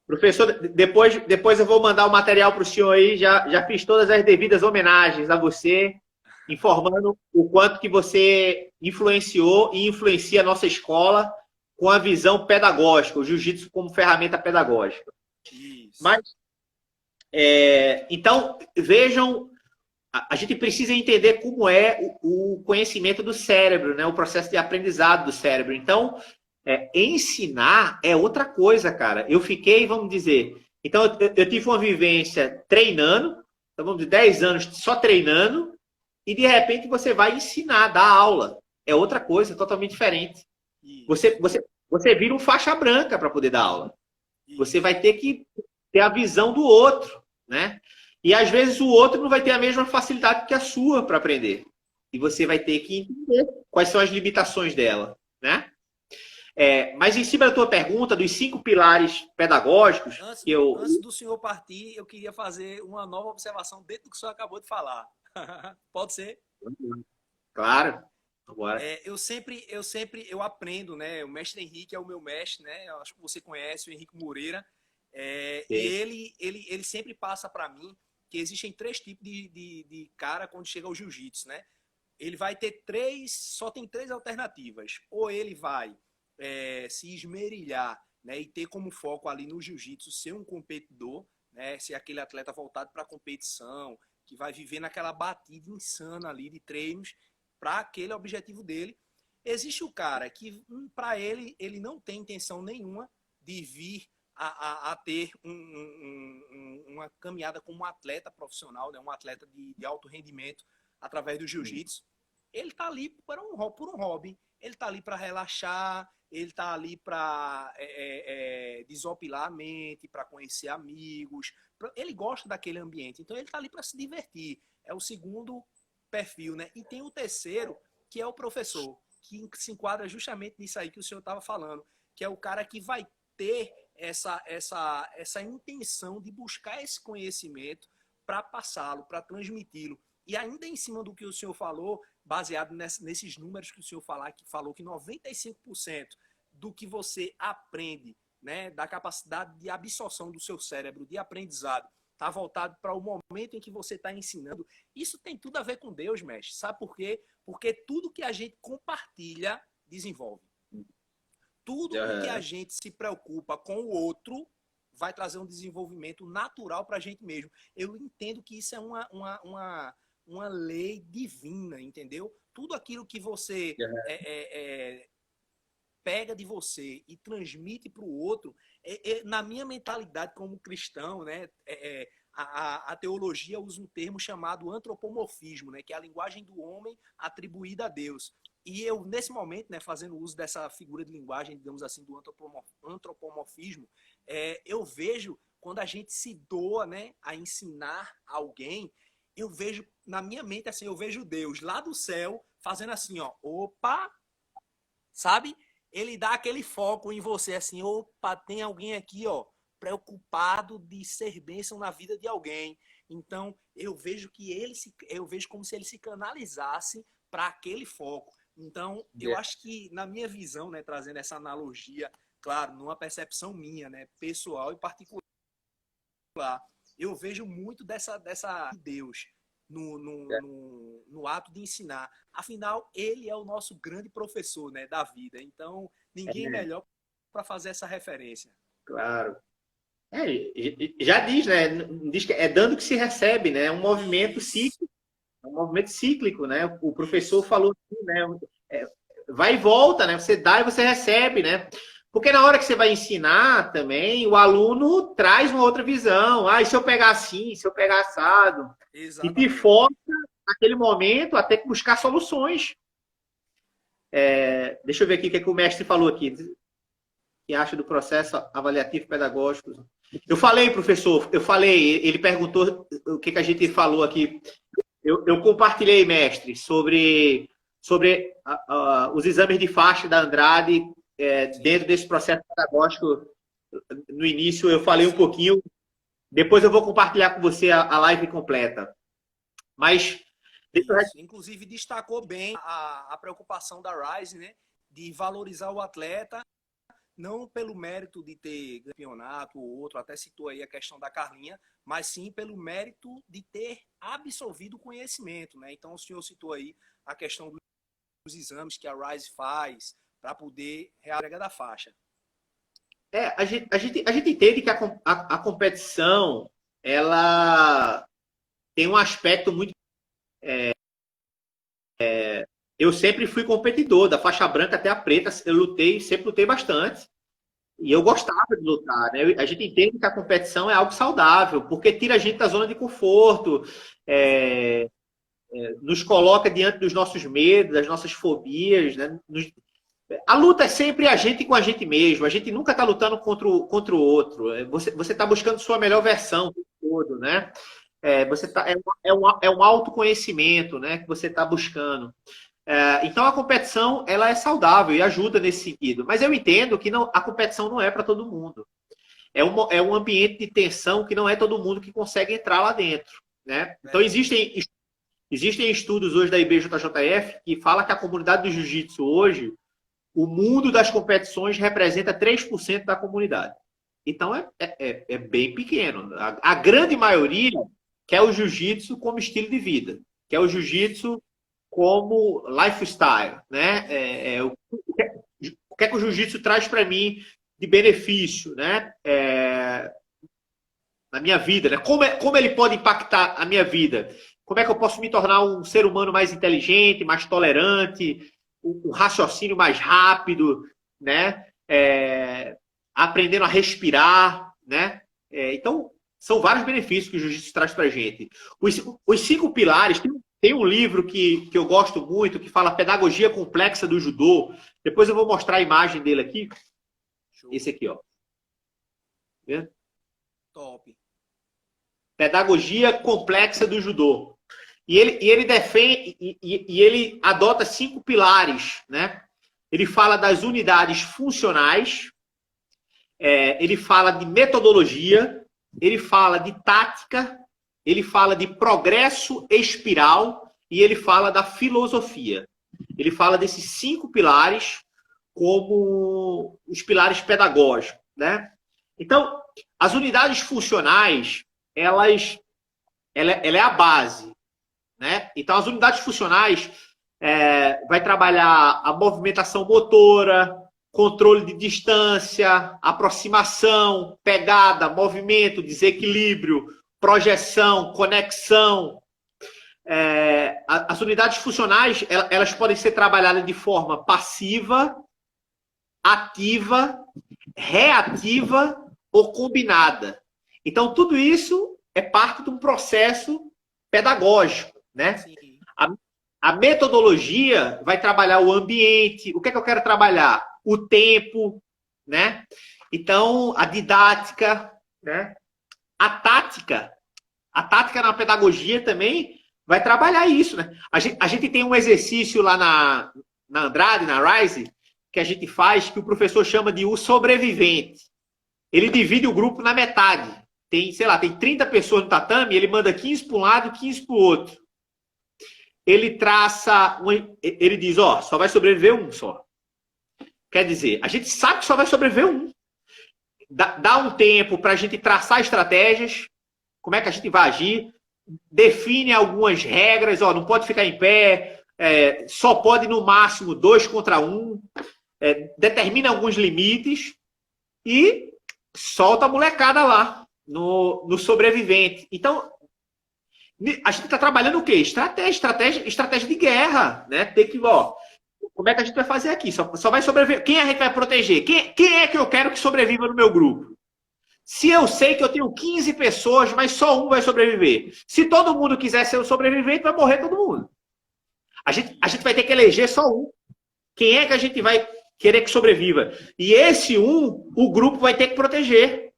Professor, depois eu vou mandar o material para o senhor aí. Já fiz todas as devidas homenagens a você, informando o quanto que você influenciou e influencia a nossa escola com a visão pedagógica, o jiu-jitsu como ferramenta pedagógica. Isso. Mas Então, vejam, a gente precisa entender como é o conhecimento do cérebro, né? O processo de aprendizado do cérebro. Então, ensinar é outra coisa, cara. Eu fiquei, vamos dizer... Então, eu tive uma vivência treinando, então vamos dizer, 10 anos só treinando, e de repente você vai ensinar, dar aula. É outra coisa, totalmente diferente. Você vira um faixa branca para poder dar aula. Você vai ter que ter a visão do outro, né? E às vezes o outro não vai ter a mesma facilidade que a sua para aprender. E você vai ter que entender quais são as limitações dela, né? Mas em cima da tua pergunta, dos 5 pilares pedagógicos... Antes do senhor partir, eu queria fazer uma nova observação dentro do que o senhor acabou de falar. Pode ser? Claro. Agora. Eu aprendo, né? O mestre Henrique é o meu mestre, né? Eu acho que você conhece o Henrique Moreira. E ele sempre passa para mim que existem 3 tipos de cara quando chega ao jiu-jitsu, né? Ele vai ter só tem 3 alternativas. Ou ele vai se esmerilhar, né, e ter como foco ali no jiu-jitsu ser um competidor, né, ser aquele atleta voltado para a competição, que vai viver naquela batida insana ali de treinos para aquele objetivo dele. Existe o cara que, para ele não tem intenção nenhuma de vir a ter uma caminhada como um atleta profissional, né, um atleta de alto rendimento através do jiu-jitsu. Ele está ali por um hobby, ele está ali para relaxar, ele está ali para desopilar a mente, para conhecer amigos. Ele gosta daquele ambiente, então ele está ali para se divertir. É o segundo perfil, né? E tem o terceiro, que é o professor, que se enquadra justamente nisso aí que o senhor estava falando, que é o cara que vai ter essa intenção de buscar esse conhecimento para passá-lo, para transmiti-lo. E ainda em cima do que o senhor falou, baseado nesses números que o senhor falou que 95% do que você aprende, né, da capacidade de absorção do seu cérebro, de aprendizado, está voltado para o momento em que você está ensinando. Isso tem tudo a ver com Deus, mestre. Sabe por quê? Porque tudo que a gente compartilha, desenvolve. Tudo que a gente se preocupa com o outro vai trazer um desenvolvimento natural para a gente mesmo. Eu entendo que isso é uma lei divina, entendeu? Tudo aquilo que você pega de você e transmite para o outro, na minha mentalidade como cristão, né, a teologia usa um termo chamado antropomorfismo, né, que é a linguagem do homem atribuída a Deus. E eu, nesse momento, né, fazendo uso dessa figura de linguagem, digamos assim, do antropomorfismo, eu vejo, quando a gente se doa, né, a ensinar alguém, eu vejo, na minha mente, assim, eu vejo Deus lá do céu, fazendo assim, ó, opa, sabe? Ele dá aquele foco em você, assim, opa, tem alguém aqui, ó, preocupado de ser bênção na vida de alguém. Então, eu vejo como se ele se canalizasse para aquele foco. Então, eu acho que, na minha visão, né, trazendo essa analogia, claro, numa percepção minha, né, pessoal e particular, eu vejo muito dessa Deus no ato de ensinar. Afinal, ele é o nosso grande professor, né, da vida. Então, ninguém melhor para fazer essa referência. Claro. Já diz, né? Diz que é dando que se recebe, né? É um movimento cíclico. É um movimento cíclico, né? O professor falou assim, né? Vai e volta, né? Você dá e você recebe, né? Porque na hora que você vai ensinar também, o aluno traz uma outra visão. E se eu pegar assim, se eu pegar assado? Exatamente. E te força, naquele momento, a ter que buscar soluções. Deixa eu ver aqui o que o mestre falou aqui. O que acha do processo avaliativo pedagógico? Eu falei, professor, ele perguntou o que a gente falou aqui. Eu compartilhei, mestre, sobre os exames de faixa da Andrade dentro desse processo pedagógico. No início eu falei um pouquinho, depois eu vou compartilhar com você a live completa. Mas... Inclusive, destacou bem a preocupação da Rise, né, de valorizar o atleta, não pelo mérito de ter campeonato ou outro, até citou aí a questão da Carlinha, mas sim pelo mérito de ter absorvido o conhecimento, né? Então, o senhor citou aí a questão dos exames que a Rise faz para poder realizar da faixa. A gente entende que a competição ela tem um aspecto muito... Eu sempre fui competidor, da faixa branca até a preta, eu sempre lutei bastante. E eu gostava de lutar, né? A gente entende que a competição é algo saudável, porque tira a gente da zona de conforto, nos coloca diante dos nossos medos, das nossas fobias, né? A luta é sempre a gente com a gente mesmo. A gente nunca está lutando contra o outro. Você está buscando sua melhor versão o tempo todo, né? É um autoconhecimento, né, que você está buscando. Então a competição ela é saudável e ajuda nesse sentido. Mas eu entendo que a competição não é para todo mundo. É um ambiente de tensão que não é todo mundo que consegue entrar lá dentro, né? Então existem estudos hoje da IBJJF que falam que a comunidade do jiu-jitsu hoje, o mundo das competições representa 3% da comunidade. Então é bem pequeno. A grande maioria quer o jiu-jitsu como estilo de vida, quer o jiu-jitsu como lifestyle, né? O que é que o jiu-jitsu traz para mim de benefício, né? Na minha vida, né? Como ele pode impactar a minha vida? Como é que eu posso me tornar um ser humano mais inteligente, mais tolerante, um raciocínio mais rápido, né? Aprendendo a respirar, né? Então, são vários benefícios que o jiu-jitsu traz para a gente. Os 5 pilares, tem um livro que eu gosto muito, que fala Pedagogia Complexa do Judô. Depois eu vou mostrar a imagem dele aqui. Esse aqui, ó. Vê? Top. Pedagogia Complexa do Judô. E ele defende, e ele adota 5 pilares, né? Ele fala das unidades funcionais, ele fala de metodologia, ele fala de tática, ele fala de progresso espiral e ele fala da filosofia. Ele fala desses 5 pilares como os pilares pedagógicos, né? Então, as unidades funcionais, ela é a base, né? Então, as unidades funcionais vai trabalhar a movimentação motora, controle de distância, aproximação, pegada, movimento, desequilíbrio, projeção, conexão. As unidades funcionais, elas podem ser trabalhadas de forma passiva, ativa, reativa ou combinada. Então, tudo isso é parte de um processo pedagógico, né? A metodologia vai trabalhar o ambiente. O que é que eu quero trabalhar? O tempo, né? Então, a didática, né? A tática na pedagogia também vai trabalhar isso, né? A gente tem um exercício lá na Andrade, na Rise, que a gente faz, que o professor chama de o sobrevivente. Ele divide o grupo na metade. Tem 30 pessoas no tatame, ele manda 15 para um lado e 15 para o outro. Ele ele diz, só vai sobreviver um só. Quer dizer, a gente sabe que só vai sobreviver um. Dá um tempo para a gente traçar estratégias, como é que a gente vai agir, define algumas regras, não pode ficar em pé, só pode no máximo 2 contra 1, determina alguns limites e solta a molecada lá no sobrevivente. Então, a gente está trabalhando o quê? Estratégia de guerra, né? Tem que, como é que a gente vai fazer aqui? Só vai sobreviver. Quem a gente vai proteger? Quem é que eu quero que sobreviva no meu grupo? Se eu sei que eu tenho 15 pessoas, mas só um vai sobreviver. Se todo mundo quiser ser o sobrevivente, vai morrer todo mundo. A gente vai ter que eleger só um. Quem é que a gente vai querer que sobreviva? E esse um, o grupo vai ter que proteger.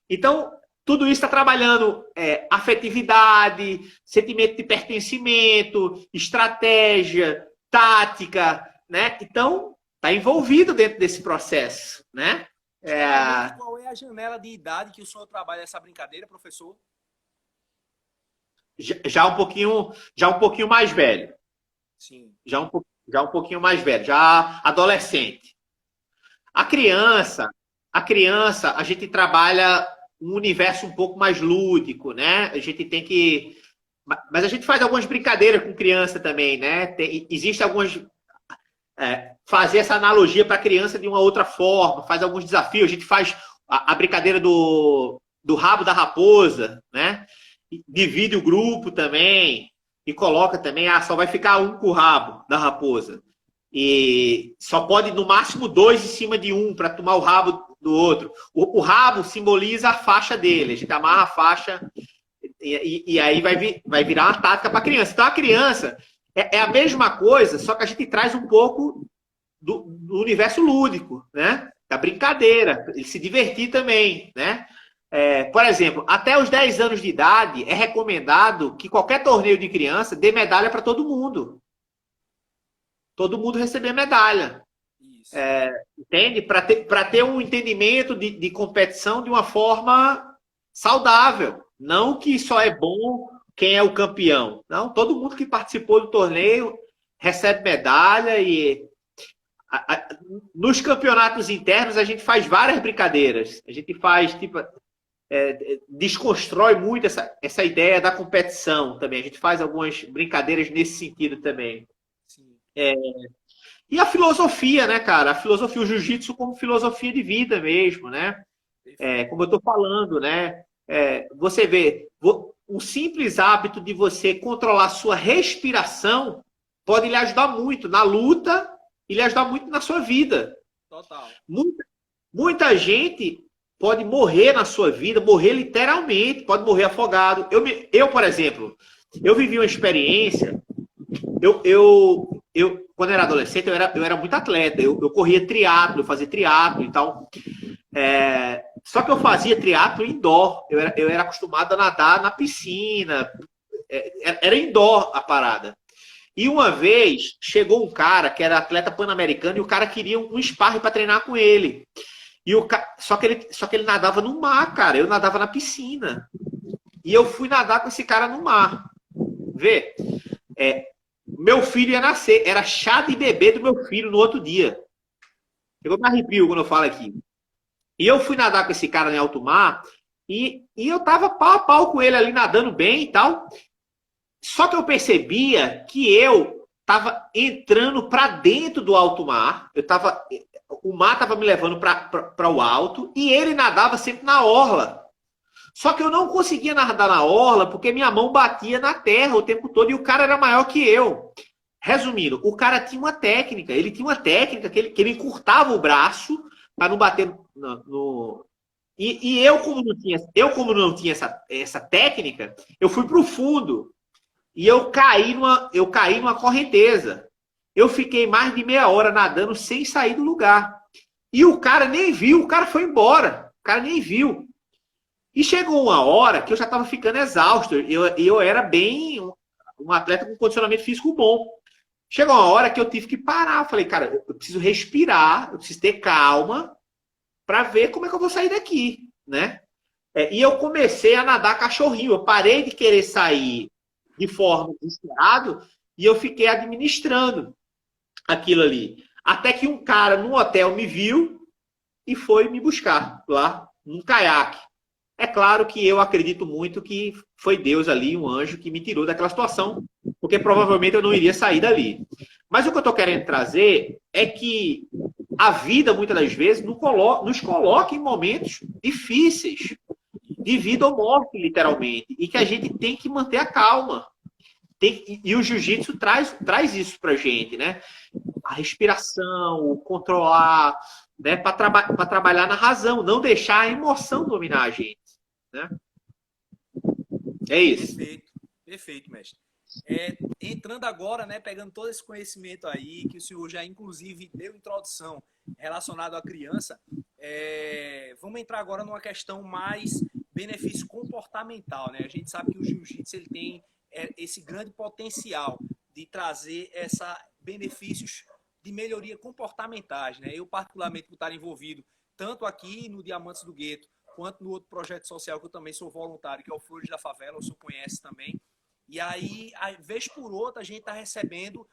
Então, tudo isso está trabalhando afetividade, sentimento de pertencimento, estratégia, tática, né? Então, está envolvido dentro desse processo, né? Qual é a janela de idade que o senhor trabalha essa brincadeira, professor? Já um pouquinho mais velho. Sim. Já um pouquinho mais velho, já adolescente. A criança, a gente trabalha um universo um pouco mais lúdico, né? A gente tem que... Mas a gente faz algumas brincadeiras com criança também, né? Existe algumas... fazer essa analogia para a criança de uma outra forma, faz alguns desafios. A gente faz a brincadeira do do rabo da raposa, né? Divide o grupo também e coloca também, só vai ficar um com o rabo da raposa. E só pode, no máximo, 2 em cima de um para tomar o rabo do outro. O rabo simboliza a faixa dele. A gente amarra a faixa e aí vai virar uma tática para a criança. Então, a criança é a mesma coisa, só que a gente traz um pouco do universo lúdico, né? Da brincadeira, ele se divertir também, né? Por exemplo, até os 10 anos de idade é recomendado que qualquer torneio de criança dê medalha para todo mundo. Todo mundo receber medalha. Isso. Entende? Para ter um entendimento de competição de uma forma saudável. Não que só é bom quem é o campeão. Não, todo mundo que participou do torneio recebe medalha e nos campeonatos internos a gente faz várias brincadeiras. A gente faz, tipo, desconstrói muito essa ideia da competição também. A gente faz algumas brincadeiras nesse sentido também. Sim. E a filosofia, né, cara? A filosofia, o jiu-jitsu como filosofia de vida mesmo, né? Como eu tô falando, né? Você vê, o simples hábito de você controlar sua respiração pode lhe ajudar muito na luta e lhe ajudar muito na sua vida. Total. Muita gente pode morrer na sua vida, morrer literalmente, pode morrer afogado. Eu, por exemplo, eu vivi uma experiência. Quando eu era adolescente, eu era muito atleta. Eu corria triatlo, eu fazia triatlo e tal. Só que eu fazia triatlo indoor. Eu era acostumado a nadar na piscina. Era indoor a parada. E uma vez chegou um cara que era atleta pan-americano e o cara queria um sparring para treinar com ele. Só que ele nadava no mar, cara. Eu nadava na piscina. E eu fui nadar com esse cara no mar. Vê? Meu filho ia nascer. Era chá de bebê do meu filho no outro dia. Eu me arrepio quando eu falo aqui. E eu fui nadar com esse cara em alto mar. E eu tava pau a pau com ele ali, nadando bem e tal. Só que eu percebia que eu tava entrando para dentro do alto mar. O mar tava me levando para o alto. E ele nadava sempre na orla. Só que eu não conseguia nadar na orla porque minha mão batia na terra o tempo todo e o cara era maior que eu. Resumindo, o cara tinha uma técnica. Ele tinha uma técnica que ele encurtava o braço para não bater no... E eu, como não tinha essa técnica, eu fui para o fundo e eu caí numa correnteza. Eu fiquei mais de meia hora nadando sem sair do lugar. E o cara nem viu, o cara foi embora. O cara nem viu. E chegou uma hora que eu já estava ficando exausto. Eu era bem um atleta com condicionamento físico bom. Chegou uma hora que eu tive que parar. Eu falei, cara, eu preciso respirar, eu preciso ter calma para ver como é que eu vou sair daqui, né? E eu comecei a nadar cachorrinho. Eu parei de querer sair de forma desesperada e eu fiquei administrando aquilo ali. Até que um cara no hotel me viu e foi me buscar lá num caiaque. É claro que eu acredito muito que foi Deus ali, um anjo, que me tirou daquela situação, porque provavelmente eu não iria sair dali. Mas o que eu estou querendo trazer é que a vida, muitas das vezes, nos coloca em momentos difíceis, de vida ou morte, literalmente, e que a gente tem que manter a calma. E o jiu-jitsu traz isso pra gente, né? A respiração, o controlar, né? Para trabalhar na razão, não deixar a emoção dominar a gente, né? É isso. Perfeito, perfeito, mestre. Entrando agora, né, pegando todo esse conhecimento aí, que o senhor já inclusive deu introdução relacionado à criança, vamos entrar agora numa questão mais benefício comportamental, né? A gente sabe que o jiu-jitsu ele tem esse grande potencial de trazer benefícios de melhoria comportamentais, né? Eu, particularmente, por estar envolvido tanto aqui no Diamantes do Gueto, quanto no outro projeto social que eu também sou voluntário, que é o Flores da Favela, o senhor conhece também. E aí, vez por outra, a gente está recebendo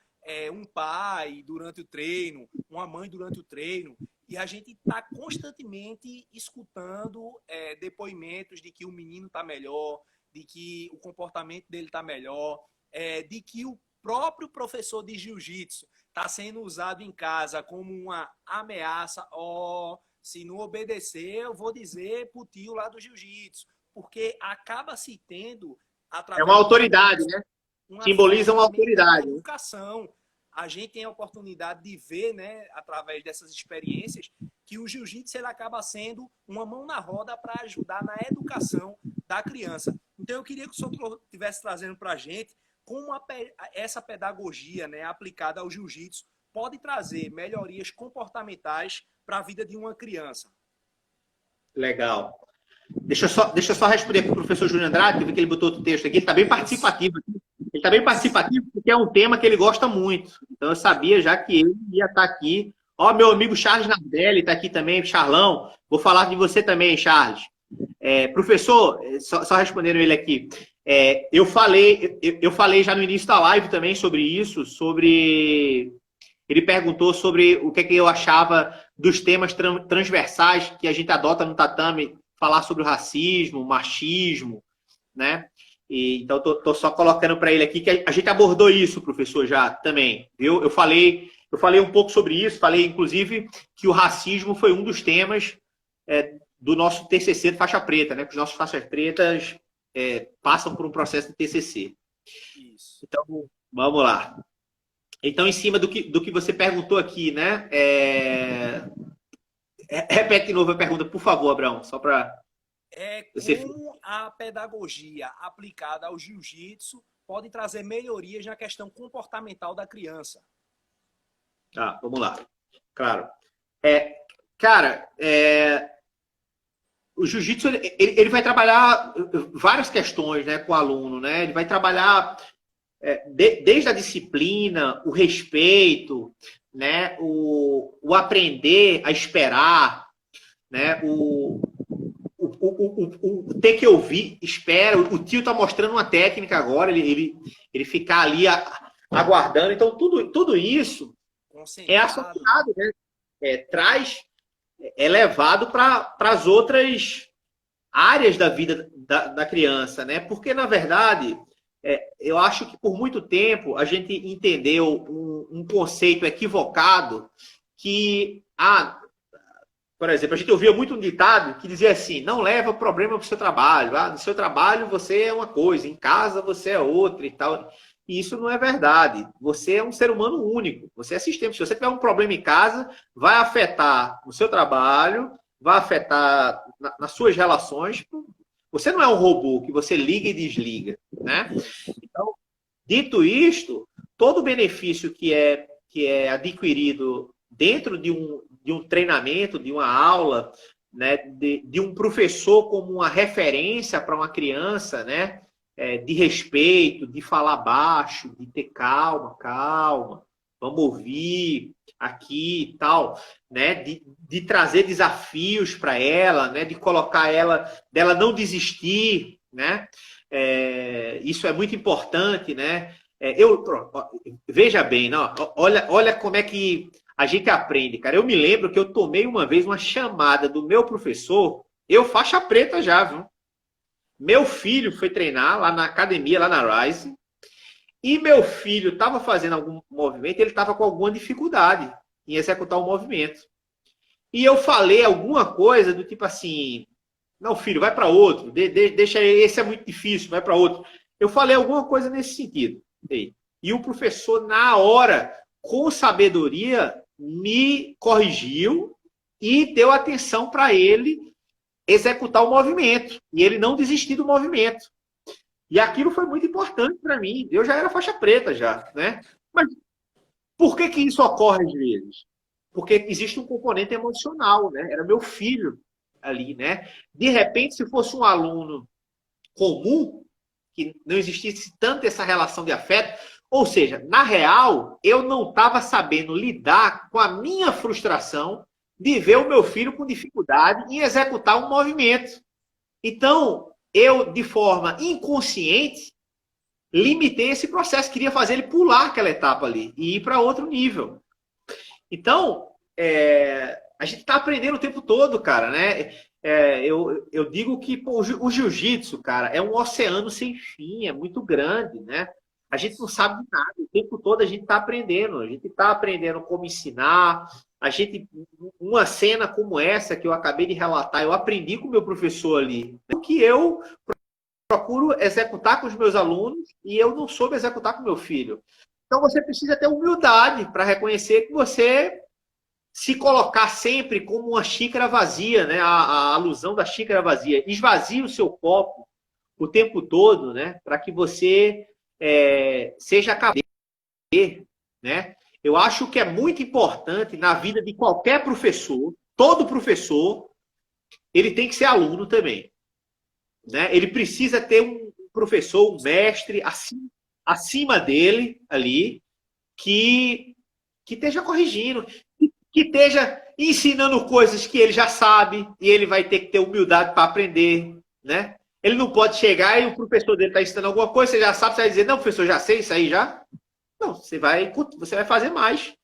um pai durante o treino, uma mãe durante o treino, e a gente está constantemente escutando depoimentos de que o menino está melhor, de que o comportamento dele está melhor, de que o próprio professor de jiu-jitsu está sendo usado em casa como uma ameaça. Se não obedecer, eu vou dizer pro tio lá do jiu-jitsu. Porque acaba se tendo, É através uma autoridade, né? uma Simboliza uma ferramenta da autoridade. educação. A gente tem a oportunidade de ver, né, através dessas experiências, que o jiu-jitsu ele acaba sendo uma mão na roda para ajudar na educação da criança. Então, eu queria que o senhor estivesse trazendo para a gente como essa pedagogia, né, aplicada ao jiu-jitsu pode trazer melhorias comportamentais para a vida de uma criança. Legal. Deixa eu só responder para o professor Júnior Andrade, que eu vi que ele botou outro texto aqui, ele está bem participativo. Ele está bem participativo porque é um tema que ele gosta muito. Então eu sabia já que ele ia estar aqui. Ó, meu amigo Charles Nardelli está aqui também, Charlão. Vou falar de você também, Charles. Professor, só respondendo ele aqui. Eu falei já no início da live também sobre isso, sobre... Ele perguntou sobre o que eu achava dos temas transversais que a gente adota no tatame, falar sobre o racismo, o machismo, né? Então, estou só colocando para ele aqui que a gente abordou isso, professor, já também, viu? Eu falei um pouco sobre isso, falei, inclusive, que o racismo foi um dos temas do nosso TCC de faixa preta, né? Que os nossos faixas pretas passam por um processo de TCC. Isso. Então, vamos lá. Então, em cima do que você perguntou aqui, né? Repete de novo a pergunta, por favor, Abraão, só para... Como a pedagogia aplicada ao jiu-jitsu pode trazer melhorias na questão comportamental da criança? Tá, vamos lá. Claro. Cara, o jiu-jitsu ele vai trabalhar várias questões, né, com o aluno, né? Ele vai trabalhar desde a disciplina, o respeito, né, o aprender a esperar, né, o ter que ouvir, espera. O tio está mostrando uma técnica agora, ele ficar ali aguardando. Então, tudo isso é associado, né? É levado para as outras áreas da vida da criança, né? Porque, na verdade, eu acho que por muito tempo a gente entendeu um conceito equivocado que, por exemplo, a gente ouvia muito um ditado que dizia assim: não leva problema para o seu trabalho. No seu trabalho você é uma coisa, em casa você é outra e tal. E isso não é verdade. Você é um ser humano único. Você é sistema. Se você tiver um problema em casa, vai afetar no seu trabalho, vai afetar nas suas relações. Você não é um robô que você liga e desliga, né? Então, dito isto, todo benefício que é adquirido dentro de um treinamento, de uma aula, né, de um professor como uma referência para uma criança, né, de respeito, de falar baixo, de ter calma, vamos ouvir aqui e tal, né, de trazer desafios para ela, né, de colocar dela não desistir, né, isso é muito importante, né. Veja bem, não, olha como é que a gente aprende, cara. Eu me lembro que eu tomei uma vez uma chamada do meu professor, eu faixa preta já, viu? Meu filho foi treinar lá na academia, lá na Rise, e meu filho estava fazendo algum movimento, ele estava com alguma dificuldade em executar o movimento. E eu falei alguma coisa do tipo assim: não, filho, vai para outro, deixa, esse é muito difícil, vai para outro. Eu falei alguma coisa nesse sentido. E o professor, na hora, com sabedoria, me corrigiu e deu atenção para ele executar o movimento. E ele não desistir do movimento. E aquilo foi muito importante para mim. Eu já era faixa preta, já, né? Mas por que isso ocorre às vezes? Porque existe um componente emocional, né? Era meu filho ali, né? De repente, se fosse um aluno comum, que não existisse tanto essa relação de afeto, ou seja, na real, eu não estava sabendo lidar com a minha frustração de ver o meu filho com dificuldade em executar um movimento. Então, eu, de forma inconsciente, limitei esse processo, queria fazer ele pular aquela etapa ali e ir para outro nível. Então, a gente está aprendendo o tempo todo, cara, né? Eu digo que o jiu-jitsu, cara, é um oceano sem fim, é muito grande, né? A gente não sabe de nada, o tempo todo a gente está aprendendo como ensinar, uma cena como essa que eu acabei de relatar, eu aprendi com o meu professor ali, que eu procuro executar com os meus alunos e eu não soube executar com meu filho. Então você precisa ter humildade para reconhecer que você se colocar sempre como uma xícara vazia, né? A alusão da xícara vazia. Esvazie o seu copo o tempo todo, né? Para que você seja capaz de, né? Eu acho que é muito importante na vida de qualquer professor, todo professor, ele tem que ser aluno também, né? Ele precisa ter um professor, um mestre acima dele ali, que esteja corrigindo, que esteja ensinando coisas que ele já sabe e ele vai ter que ter humildade para aprender, né? Ele não pode chegar e o professor dele está ensinando alguma coisa, você já sabe, você vai dizer, não, professor, já sei isso aí já? Não, você vai fazer mais.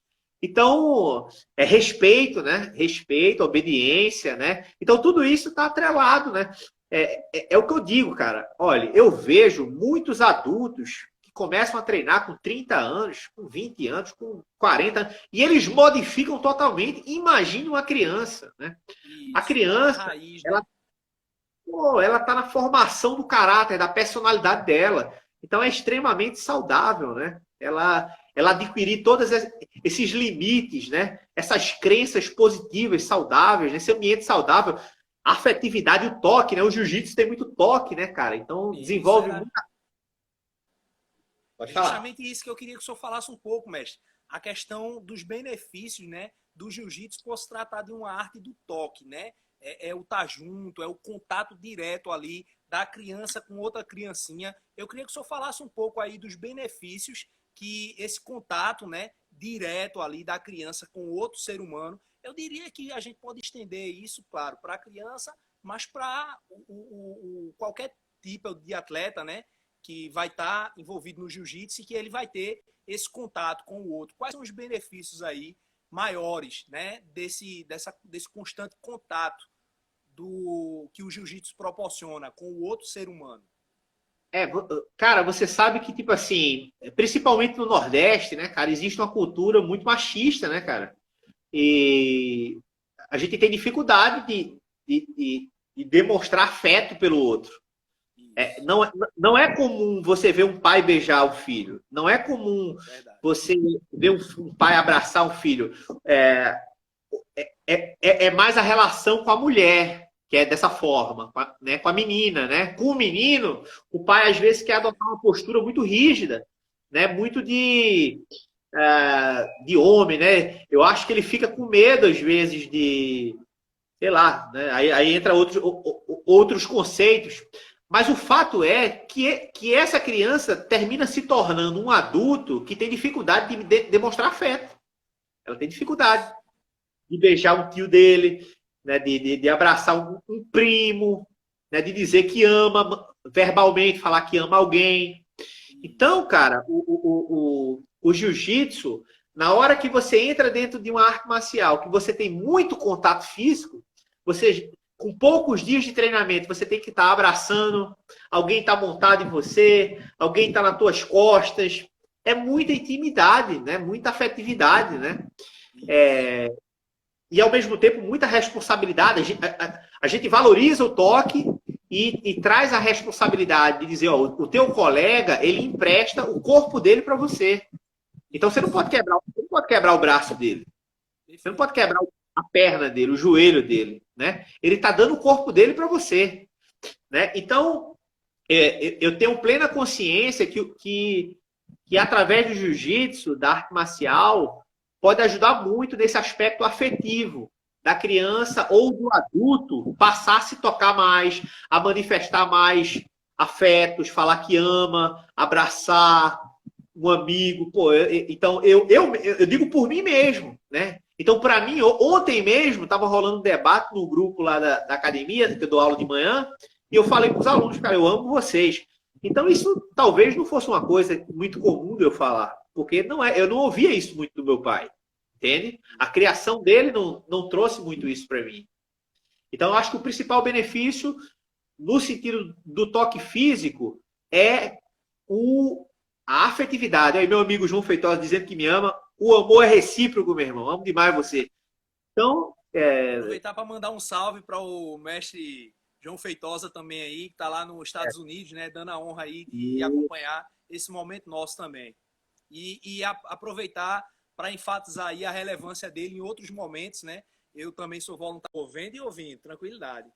Então, é respeito, né? Respeito, obediência, né? Então, tudo isso está atrelado, né? É o que eu digo, cara. Olha, eu vejo muitos adultos que começam a treinar com 30 anos, com 20 anos, com 40 anos, e eles modificam totalmente. Imagine uma criança, né? Isso, a criança, raiz, né? ela está na formação do caráter, da personalidade dela. Então, é extremamente saudável, né? Ela adquirir todos esses limites, né? Essas crenças positivas, saudáveis, esse ambiente saudável, a afetividade, o toque, né? O jiu-jitsu tem muito toque, né, cara? Então, desenvolve muita... Pode falar. Justamente isso que eu queria que o senhor falasse um pouco, mestre. A questão dos benefícios, né, do jiu-jitsu por se tratar de uma arte do toque, né? É o estar junto, é o contato direto ali da criança com outra criancinha. Eu queria que o senhor falasse um pouco aí dos benefícios que esse contato, né, direto ali da criança com outro ser humano, eu diria que a gente pode estender isso, claro, para a criança, mas para qualquer tipo de atleta, né, que vai estar envolvido no jiu-jitsu e que ele vai ter esse contato com o outro. Quais são os benefícios aí maiores, né, desse constante contato que o jiu-jitsu proporciona com o outro ser humano? Cara, você sabe que, tipo assim, principalmente no Nordeste, né, cara, existe uma cultura muito machista, né, cara? E a gente tem dificuldade de demonstrar afeto pelo outro. Não é comum você ver um pai beijar o filho. Não é comum você ver um pai abraçar um filho. É mais a relação com a mulher, que é dessa forma, né? Com a menina, né? Com o menino, o pai às vezes quer adotar uma postura muito rígida, né? Muito de homem, né? Eu acho que ele fica com medo às vezes de, sei lá, né? Aí entra outros conceitos. Mas o fato é que essa criança termina se tornando um adulto que tem dificuldade de demonstrar afeto. Ela tem dificuldade de beijar um tio dele, né, de abraçar um primo, né, de dizer que ama verbalmente, falar que ama alguém. Então, cara, o jiu-jitsu, na hora que você entra dentro de uma arte marcial, que você tem muito contato físico, você, com poucos dias de treinamento, você tem que estar abraçando, alguém está montado em você, alguém está nas tuas costas. É muita intimidade, né? Muita afetividade, né? E, ao mesmo tempo, muita responsabilidade. A gente valoriza o toque e traz a responsabilidade de dizer, ó, o teu colega, ele empresta o corpo dele para você. Então, você não pode quebrar o braço dele. Você não pode quebrar a perna dele, o joelho dele, né? Ele está dando o corpo dele para você, né? Então, eu tenho plena consciência que através do jiu-jitsu, da arte marcial, pode ajudar muito nesse aspecto afetivo da criança ou do adulto passar a se tocar mais, a manifestar mais afetos, falar que ama, abraçar um amigo. Pô, então, eu digo por mim mesmo, né? Então, para mim, ontem mesmo, estava rolando um debate no grupo lá da academia, que eu dou aula de manhã, e eu falei para os alunos, cara, eu amo vocês. Então, isso talvez não fosse uma coisa muito comum de eu falar, porque eu não ouvia isso muito do meu pai, entende? A criação dele não trouxe muito isso para mim. Então, eu acho que o principal benefício, no sentido do toque físico, é a afetividade. Aí, meu amigo João Feitosa dizendo que me ama. O amor é recíproco, meu irmão. Amo demais você. Então, Aproveitar para mandar um salve para o mestre João Feitosa também aí, que está lá nos Estados Unidos, né, dando a honra aí de acompanhar esse momento nosso também. E aproveitar para enfatizar aí a relevância dele em outros momentos, né? Eu também sou voluntário vendo e ouvindo, tranquilidade.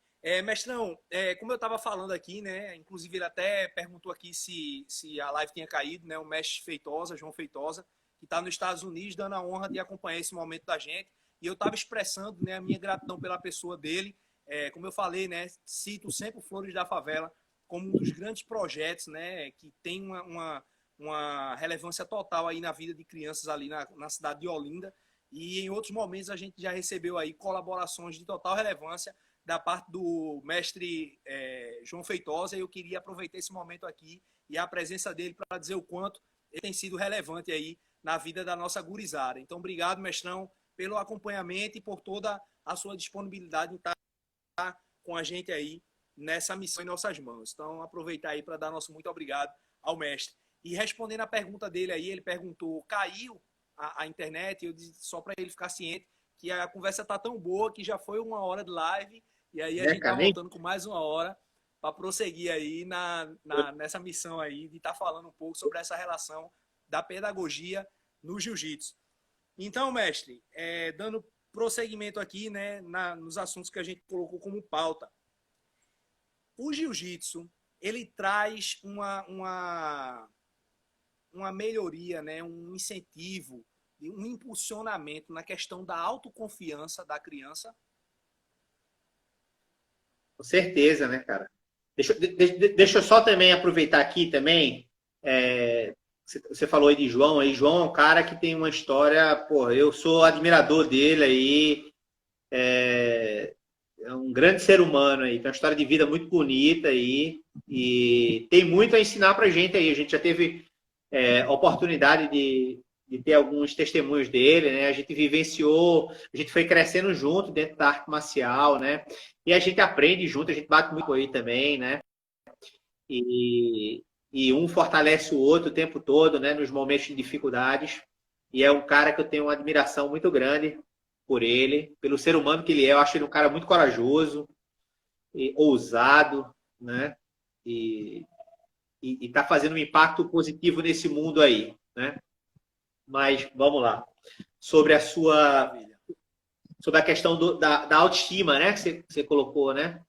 Mestrão, como eu estava falando aqui, né? Inclusive ele até perguntou aqui se a live tinha caído, né? O mestre Feitosa, João Feitosa, que está nos Estados Unidos, dando a honra de acompanhar esse momento da gente. E eu estava expressando, né, a minha gratidão pela pessoa dele. Como eu falei, né? Cito sempre o Flores da Favela como um dos grandes projetos, né? Que tem uma relevância total aí na vida de crianças ali na cidade de Olinda. E em outros momentos a gente já recebeu aí colaborações de total relevância da parte do mestre João Feitosa. E eu queria aproveitar esse momento aqui e a presença dele para dizer o quanto ele tem sido relevante aí na vida da nossa gurizada. Então, obrigado, mestrão, pelo acompanhamento e por toda a sua disponibilidade em estar com a gente aí nessa missão em nossas mãos. Então, aproveitar aí para dar nosso muito obrigado ao mestre. E respondendo a pergunta dele aí, ele perguntou, caiu a internet? Eu disse só para ele ficar ciente que a conversa tá tão boa que já foi 1 hora de live e aí a gente tá voltando com mais 1 hora para prosseguir aí nessa missão aí de estar falando um pouco sobre essa relação da pedagogia no jiu-jitsu. Então, mestre, dando prosseguimento aqui, né, nos assuntos que a gente colocou como pauta. O jiu-jitsu, ele traz uma melhoria, né, um incentivo, um impulsionamento na questão da autoconfiança da criança? Com certeza, né, cara? Deixa eu só também aproveitar aqui também. Você falou aí de João. Aí João é um cara que tem uma história. Pô, eu sou admirador dele aí. É um grande ser humano aí. Tem uma história de vida muito bonita aí. E tem muito a ensinar pra gente aí. A gente já teve a oportunidade de ter alguns testemunhos dele, né? A gente vivenciou, a gente foi crescendo junto dentro da arte marcial, né? E a gente aprende junto, a gente bate muito aí também, né? E um fortalece o outro o tempo todo, né? Nos momentos de dificuldades. E é um cara que eu tenho uma admiração muito grande por ele, pelo ser humano que ele é. Eu acho ele um cara muito corajoso, e ousado, né? E está fazendo um impacto positivo nesse mundo aí, né? Mas vamos lá. Sobre a questão da autoestima, né? Que você colocou, né?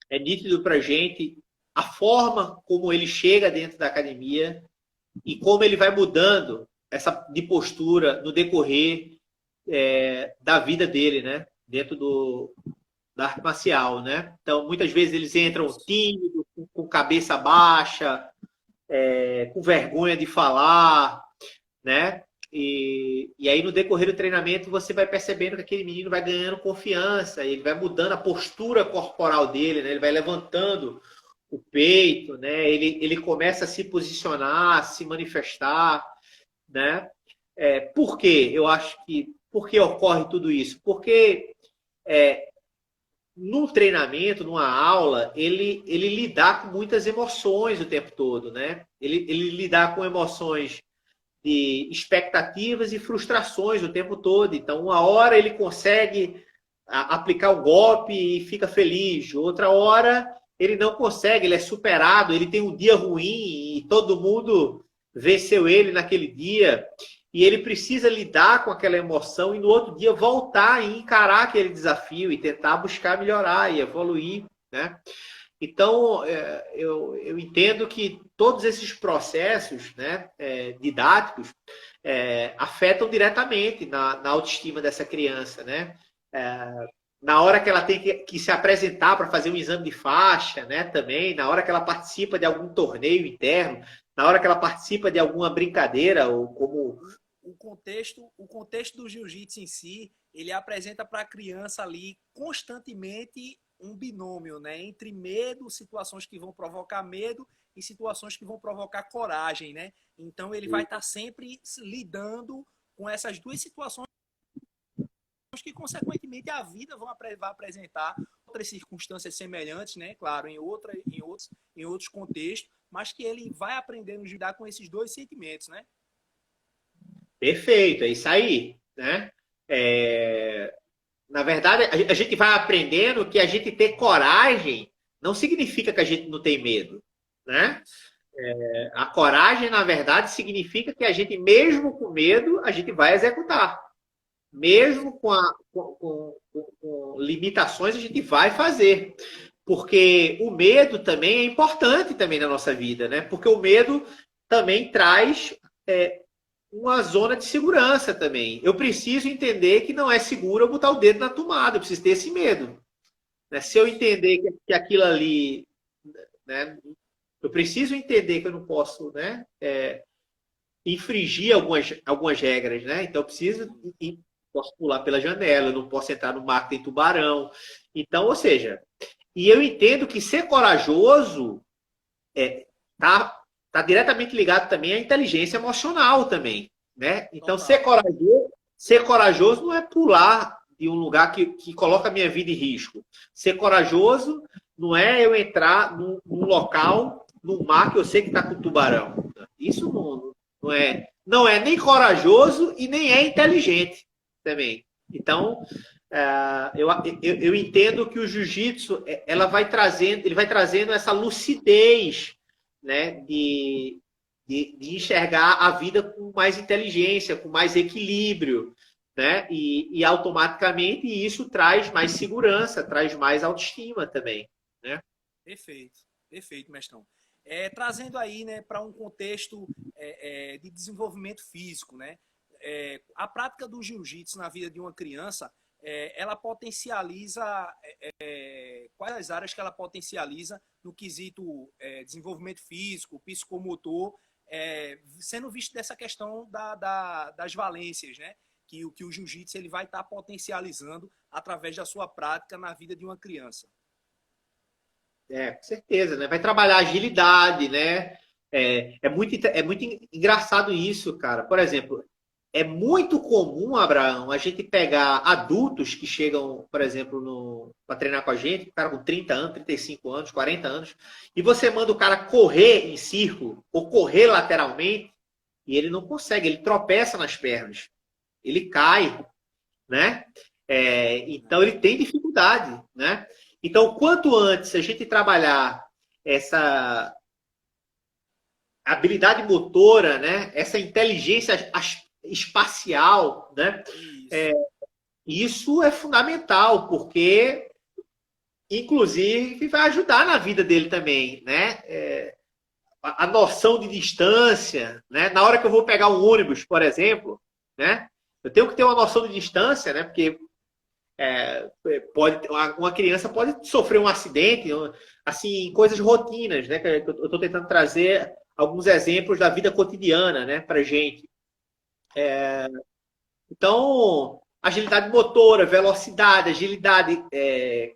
É nítido pra gente a forma como ele chega dentro da academia e como ele vai mudando de postura no decorrer da vida dele, né? Dentro da arte marcial, né? Então, muitas vezes eles entram tímidos, com cabeça baixa, com vergonha de falar, né? E aí, no decorrer do treinamento, você vai percebendo que aquele menino vai ganhando confiança, ele vai mudando a postura corporal dele, né? Ele vai levantando o peito, né? Ele começa a se posicionar, a se manifestar, né? Por quê? Eu acho que por que ocorre tudo isso? Porque no treinamento, numa aula, ele lidar com muitas emoções o tempo todo, né? Ele lidar com emoções de expectativas e frustrações o tempo todo. Então, uma hora ele consegue aplicar o golpe e fica feliz, outra hora ele não consegue, ele é superado, ele tem um dia ruim e todo mundo venceu ele naquele dia e ele precisa lidar com aquela emoção e no outro dia voltar e encarar aquele desafio e tentar buscar melhorar e evoluir, né? Então, eu entendo que todos esses processos, né, didáticos afetam diretamente na autoestima dessa criança, né? Na hora que ela tem que se apresentar para fazer um exame de faixa, né, também, na hora que ela participa de algum torneio interno, na hora que ela participa de alguma brincadeira, ou como... O contexto do jiu-jitsu em si, ele apresenta para a criança ali constantemente um binômio, né, entre medo, situações que vão provocar medo e situações que vão provocar coragem, né? Então ele vai estar sempre lidando com essas duas situações que, consequentemente, a vida vai apresentar outras circunstâncias semelhantes, né? Claro, em outros contextos, mas que ele vai aprendendo a lidar com esses dois sentimentos, né? Perfeito, é isso aí, né? Na verdade, a gente vai aprendendo que a gente ter coragem não significa que a gente não tem medo, né? A coragem, na verdade, significa que a gente, mesmo com medo, a gente vai executar. Mesmo com limitações, a gente vai fazer. Porque o medo também é importante também na nossa vida, né? Porque o medo também traz uma zona de segurança também. Eu preciso entender que não é seguro eu botar o dedo na tomada, eu preciso ter esse medo. Né? Se eu entender que aquilo ali, né, eu preciso entender que eu não posso, né, infringir algumas regras, né? Então eu preciso posso pular pela janela, eu não posso entrar no mar que tem tubarão. Então, ou seja, e eu entendo que ser corajoso tá diretamente ligado também à inteligência emocional também, né? Então, ser corajoso não é pular de um lugar que coloca a minha vida em risco. Ser corajoso não é eu entrar num local, num mar que eu sei que está com tubarão. Isso não é nem corajoso e nem é inteligente também. Então, eu entendo que o jiu-jitsu ele vai trazendo essa lucidez, né, de enxergar a vida com mais inteligência, com mais equilíbrio, né, e automaticamente isso traz mais segurança, traz mais autoestima também, né? Perfeito, mestrão. Trazendo aí, né, para um contexto de desenvolvimento físico, né, a prática do jiu-jitsu na vida de uma criança, ela potencializa quais as áreas que ela potencializa no quesito desenvolvimento físico, psicomotor, sendo visto dessa questão das valências, né? Que o jiu-jitsu ele vai estar potencializando através da sua prática na vida de uma criança. Com certeza, né? Vai trabalhar agilidade, né? É muito engraçado isso, cara. Por exemplo, é muito comum, Abraão, a gente pegar adultos que chegam, por exemplo, para treinar com a gente, cara com 30 anos, 35 anos, 40 anos, e você manda o cara correr em círculo ou correr lateralmente, e ele não consegue, ele tropeça nas pernas, ele cai, né? Então ele tem dificuldade, né? Então, quanto antes a gente trabalhar essa habilidade motora, né? Essa inteligência espacial, né? Isso é fundamental, porque, inclusive, vai ajudar na vida dele também, né? A noção de distância, né? Na hora que eu vou pegar um ônibus, por exemplo, né? Eu tenho que ter uma noção de distância, né? Porque uma criança pode sofrer um acidente, assim, coisas rotinas, né? Que eu estou tentando trazer alguns exemplos da vida cotidiana, né? Para gente. Então, agilidade motora, velocidade, agilidade,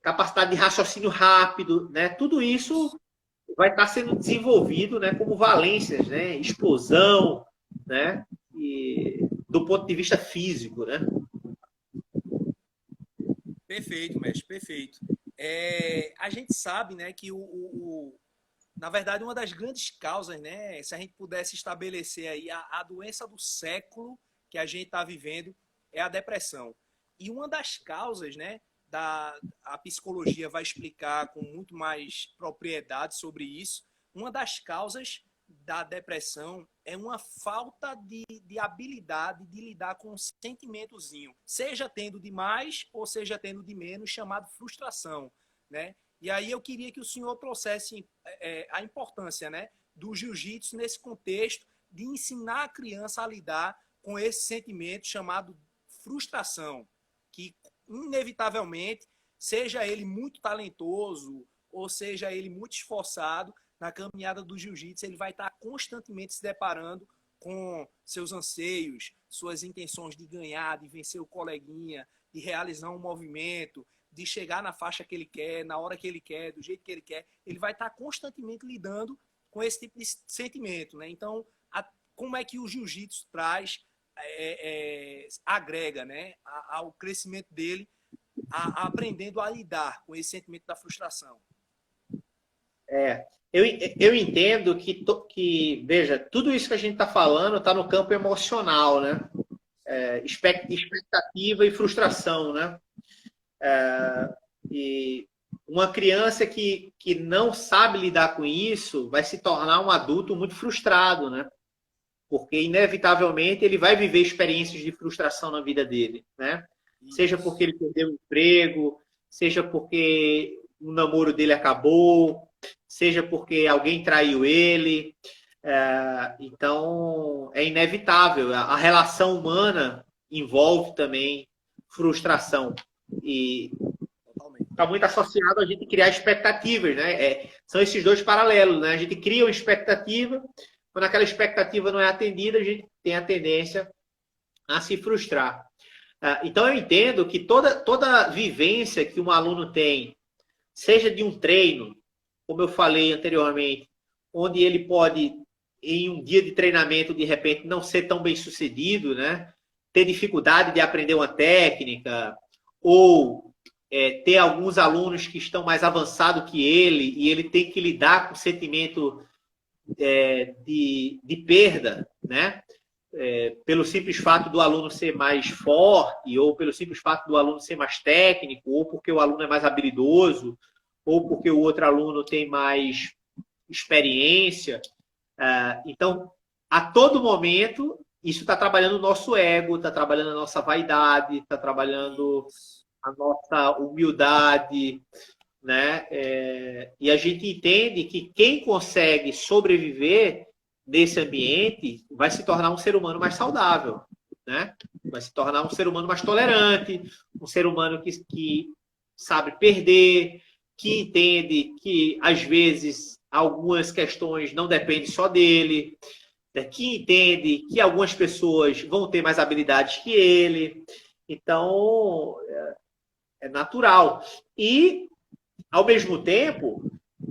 capacidade de raciocínio rápido, né? Tudo isso vai estar sendo desenvolvido, né, como valências, né? Explosão, né? E do ponto de vista físico, né? Perfeito, mestre, perfeito. A gente sabe, né, que na verdade, uma das grandes causas, né, se a gente pudesse estabelecer aí a doença do século que a gente está vivendo é a depressão. E uma das causas, né, a psicologia vai explicar com muito mais propriedade sobre isso, uma das causas da depressão é uma falta de habilidade de lidar com um sentimentozinho, seja tendo de mais ou seja tendo de menos, chamado frustração, né? E aí eu queria que o senhor trouxesse a importância, né, do jiu-jitsu nesse contexto de ensinar a criança a lidar com esse sentimento chamado frustração, que inevitavelmente, seja ele muito talentoso ou seja ele muito esforçado, na caminhada do jiu-jitsu ele vai estar constantemente se deparando com seus anseios, suas intenções de ganhar, de vencer o coleguinha, de realizar um movimento, de chegar na faixa que ele quer, na hora que ele quer, do jeito que ele quer. Ele vai estar constantemente lidando com esse tipo de sentimento, né? Então, como é que o jiu-jitsu traz agrega, né, ao crescimento dele, aprendendo a lidar com esse sentimento da frustração. Eu entendo que, veja, tudo isso que a gente está falando está no campo emocional, né? Expectativa e frustração, né? E uma criança que não sabe lidar com isso vai se tornar um adulto muito frustrado, né? Porque, inevitavelmente, ele vai viver experiências de frustração na vida dele, né? Seja porque ele perdeu o emprego, seja porque o namoro dele acabou, seja porque alguém traiu ele. Então, é inevitável. A relação humana envolve também frustração. E está muito associado a gente criar expectativas, né? São esses dois paralelos, né? A gente cria uma expectativa, quando aquela expectativa não é atendida, a gente tem a tendência a se frustrar. Então, eu entendo que toda vivência que um aluno tem, seja de um treino, como eu falei anteriormente, onde ele pode, em um dia de treinamento, de repente, não ser tão bem sucedido, né? Ter dificuldade de aprender uma técnica, ou ter alguns alunos que estão mais avançados que ele, e ele tem que lidar com o sentimento de perda, né? Pelo simples fato do aluno ser mais forte, ou pelo simples fato do aluno ser mais técnico, ou porque o aluno é mais habilidoso, ou porque o outro aluno tem mais experiência. Então, a todo momento, isso está trabalhando o nosso ego, está trabalhando a nossa vaidade, está trabalhando a nossa humildade, né? E a gente entende que quem consegue sobreviver nesse ambiente vai se tornar um ser humano mais saudável, né? Vai se tornar um ser humano mais tolerante, um ser humano que sabe perder, que entende que, às vezes, algumas questões não dependem só dele, né? Que entende que algumas pessoas vão ter mais habilidades que ele. Então, é natural. E, ao mesmo tempo,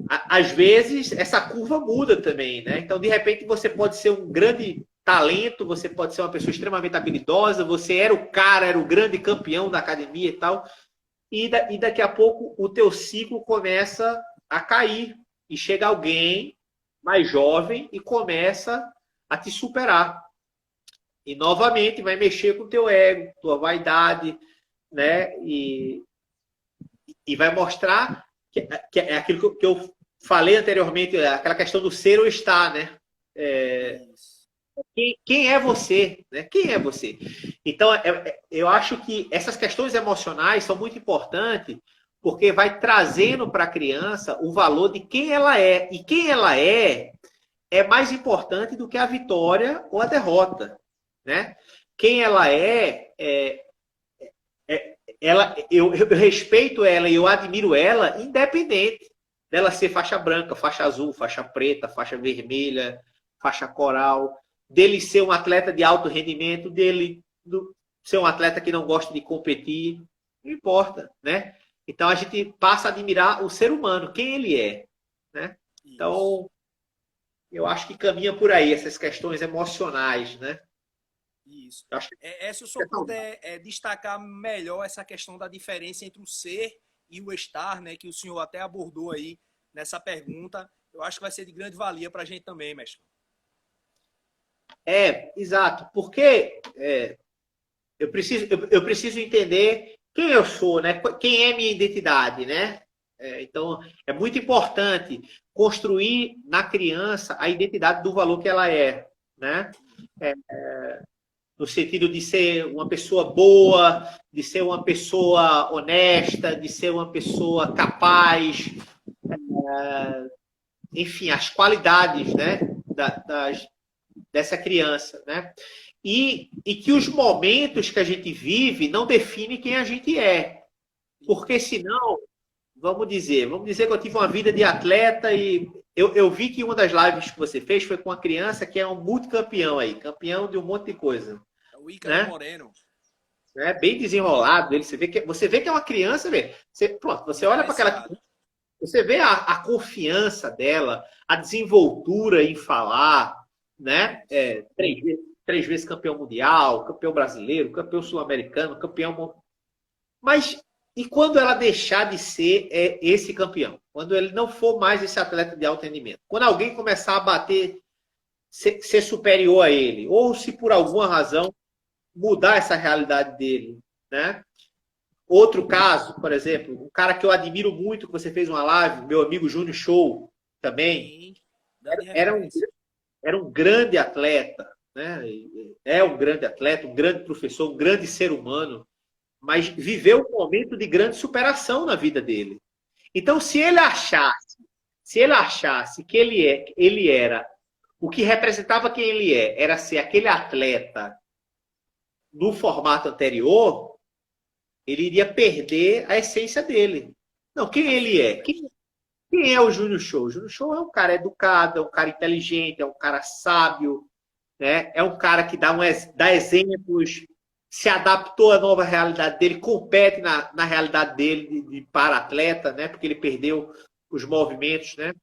às vezes, essa curva muda também, né? Então, de repente, você pode ser um grande talento, você pode ser uma pessoa extremamente habilidosa, você era o cara, era o grande campeão da academia e tal, e daqui a pouco o teu ciclo começa a cair, e chega alguém mais jovem e começa a te superar. E, novamente, vai mexer com o teu ego, tua vaidade, né? E vai mostrar que é aquilo que eu falei anteriormente, aquela questão do ser ou estar, né? Quem é você, né? Quem é você? Então, eu acho que essas questões emocionais são muito importantes, porque vai trazendo para a criança o valor de quem ela é. E quem ela é mais importante do que a vitória ou a derrota, né? Quem ela eu respeito ela e eu admiro ela, independente dela ser faixa branca, faixa azul, faixa preta, faixa vermelha, faixa coral, dele ser um atleta de alto rendimento, dele ser um atleta que não gosta de competir, não importa, né? Então a gente passa a admirar o ser humano, quem ele é, né? Então, eu acho que caminha por aí essas questões emocionais, né? Isso. Se o senhor puder destacar melhor essa questão da diferença entre o ser e o estar, né, que o senhor até abordou aí nessa pergunta, eu acho que vai ser de grande valia para a gente também, mestre. Exato. Porque eu preciso entender quem eu sou, né? Quem é minha identidade, né? Então, é muito importante construir na criança a identidade do valor que ela é, né? No sentido de ser uma pessoa boa, de ser uma pessoa honesta, de ser uma pessoa capaz, enfim, as qualidades, né, dessa criança, né? E que os momentos que a gente vive não definem quem a gente é. Porque senão, vamos dizer que eu tive uma vida de atleta e eu vi que uma das lives que você fez foi com uma criança que é um multicampeão aí, campeão de um monte de coisa. O Ícaro Moreno. Bem desenrolado ele. Você vê que é uma criança, você olha para aquela criança, você vê a confiança dela, a desenvoltura em falar, né? 3 vezes campeão mundial, campeão brasileiro, campeão sul-americano, Mas e quando ela deixar de ser esse campeão? Quando ele não for mais esse atleta de alto rendimento? Quando alguém começar a bater, ser superior a ele? Ou se por alguma razão mudar essa realidade dele, né? Outro caso, por exemplo, um cara que eu admiro muito, que você fez uma live, meu amigo Júnior Show, também, era um grande atleta, né? É um grande atleta, um grande professor, um grande ser humano, mas viveu um momento de grande superação na vida dele. Então, se ele achasse que ele era o que representava quem ele era ser aquele atleta no formato anterior, ele iria perder a essência dele. Não, quem ele é? Quem é o Júnior Show? O Júnior Show é um cara educado, é um cara inteligente, é um cara sábio, né? É um cara que dá exemplos, se adaptou à nova realidade dele, compete na realidade dele de para-atleta, né? Porque ele perdeu os movimentos, né?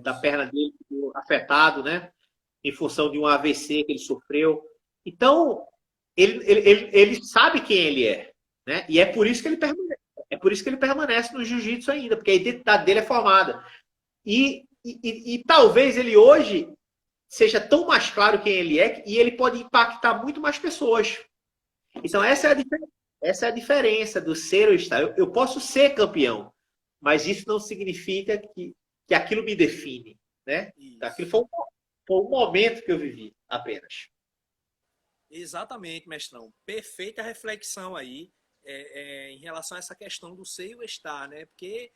Da perna dele afetado, né? Em função de um AVC que ele sofreu. Então, ele sabe quem ele é, né? E é por isso que ele permanece. É por isso que ele permanece no jiu-jitsu ainda, porque a identidade dele é formada. E talvez ele hoje seja tão mais claro quem ele é e ele pode impactar muito mais pessoas. Então, essa é a diferença do ser ou estar. Eu posso ser campeão, mas isso não significa que aquilo me define, né? Aquilo foi um momento que eu vivi apenas. Exatamente, mestrão. Perfeita reflexão aí em relação a essa questão do ser e o estar, né? Porque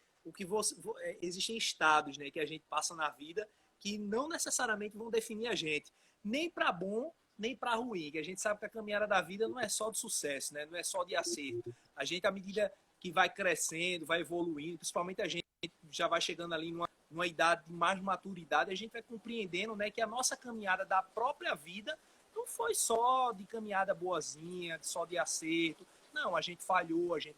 existem estados, né, que a gente passa na vida que não necessariamente vão definir a gente, nem para bom, nem para ruim. Que a gente sabe que a caminhada da vida não é só de sucesso, né? Não é só de acerto. A gente, à medida que vai crescendo, vai evoluindo, principalmente a gente já vai chegando ali numa idade de mais maturidade, a gente vai compreendendo, né, que a nossa caminhada da própria vida não foi só de caminhada boazinha, só de acerto. Não, a gente falhou, a gente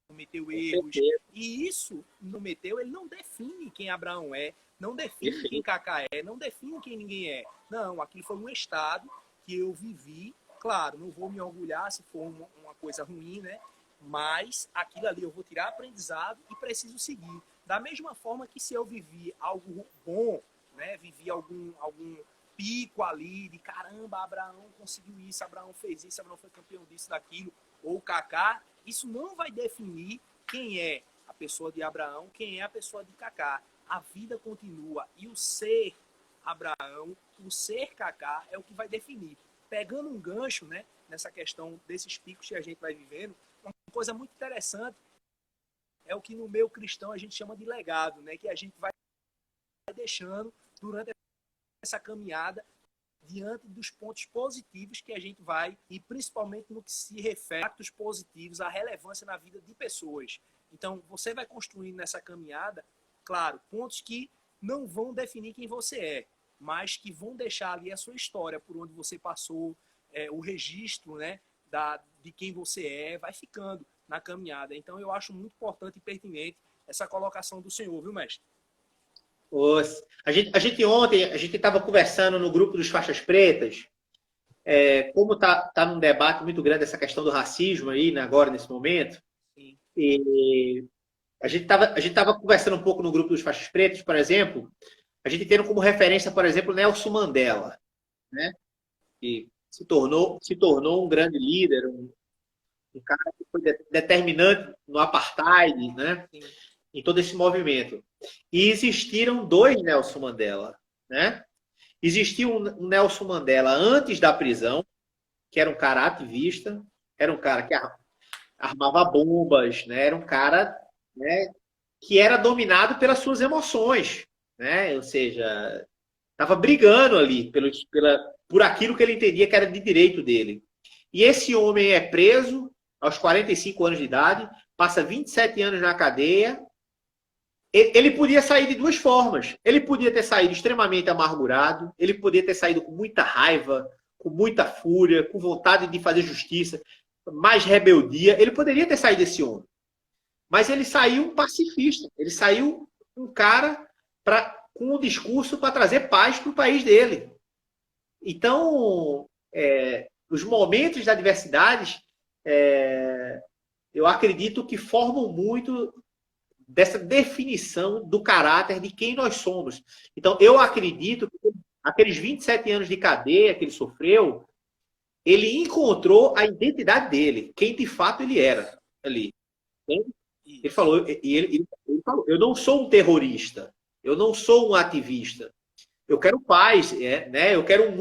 cometeu erros. E isso, ele não define quem Abraão é, não define quem Kaká é, não define quem ninguém é. Não, aquilo foi um estado que eu vivi. Claro, não vou me orgulhar se for uma coisa ruim, né? Mas aquilo ali eu vou tirar aprendizado e preciso seguir. Da mesma forma que se eu vivi algo bom, né? Vivi algum pico ali de caramba, Abraão conseguiu isso, Abraão fez isso, Abraão foi campeão disso, daquilo, ou Kaká, isso não vai definir quem é a pessoa de Abraão, quem é a pessoa de Kaká. A vida continua e o ser Abraão, o ser Kaká é o que vai definir. Pegando um gancho, né, nessa questão desses picos que a gente vai vivendo, uma coisa muito interessante é o que no meio cristão a gente chama de legado, né, que a gente vai deixando durante essa caminhada diante dos pontos positivos que a gente vai, e principalmente no que se refere a atos positivos, a relevância na vida de pessoas. Então, você vai construindo nessa caminhada, claro, pontos que não vão definir quem você é, mas que vão deixar ali a sua história, por onde você passou, o registro, né, de quem você vai ficando na caminhada. Então, eu acho muito importante e pertinente essa colocação do senhor, viu, mestre? A gente ontem, a gente estava conversando no grupo dos faixas pretas, como tá num debate muito grande essa questão do racismo aí, né, agora, nesse momento. Sim. E a gente tava conversando um pouco no grupo dos faixas pretas, por exemplo, a gente tendo como referência, por exemplo, Nelson Mandela, né? Que se tornou um grande líder, um cara que foi determinante no apartheid, né? Sim. Em todo esse movimento. E existiram 2 Nelson Mandela, né? Existiu um Nelson Mandela antes da prisão, que era um cara ativista, era um cara que armava bombas, né? Era um cara, né, que era dominado pelas suas emoções, né? Ou seja, estava brigando ali por aquilo que ele entendia que era de direito dele. E esse homem é preso aos 45 anos de idade, passa 27 anos na cadeia. Ele podia sair de 2 formas. Ele podia ter saído extremamente amargurado, ele podia ter saído com muita raiva, com muita fúria, com vontade de fazer justiça, mais rebeldia. Ele poderia ter saído desse homem. Mas ele saiu um pacifista. Ele saiu um cara com um discurso para trazer paz para o país dele. Então, os momentos da adversidade, eu acredito que formam muito dessa definição do caráter de quem nós somos. Então, eu acredito que aqueles 27 anos de cadeia que ele sofreu, ele encontrou a identidade dele, quem de fato ele era ali. Ele falou, ele falou, eu não sou um terrorista, eu não sou um ativista, eu quero paz, né? Eu quero um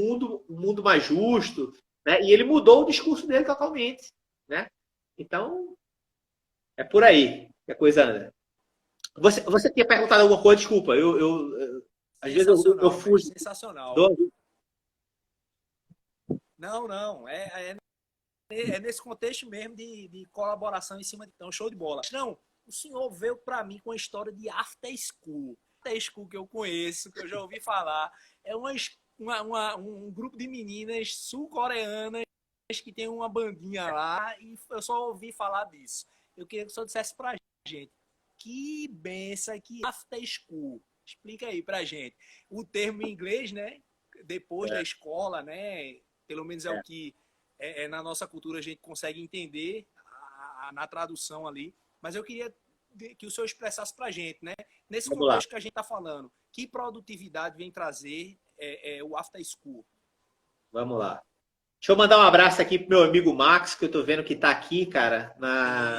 mundo mais justo, né? E ele mudou o discurso dele totalmente, né? Então, é por aí que a coisa anda. Você tinha perguntado alguma coisa? Desculpa, às vezes eu fujo. Sensacional. Não. É nesse contexto mesmo de colaboração em cima de... Então, show de bola. Não, o senhor veio para mim com a história de After School. After School que eu conheço, que eu já ouvi falar. É um grupo de meninas sul-coreanas que tem uma bandinha lá e eu só ouvi falar disso. Eu queria que o senhor dissesse pra gente que benção, que After School. Explica aí pra gente. O termo em inglês, né? Depois da escola, né? Pelo menos é o que na nossa cultura a gente consegue entender na tradução ali. Mas eu queria que o senhor expressasse para a gente, né? Nesse contexto que a gente está falando, que produtividade vem trazer o After School? Vamos lá. Deixa eu mandar um abraço aqui pro meu amigo Max, que eu tô vendo que tá aqui, cara.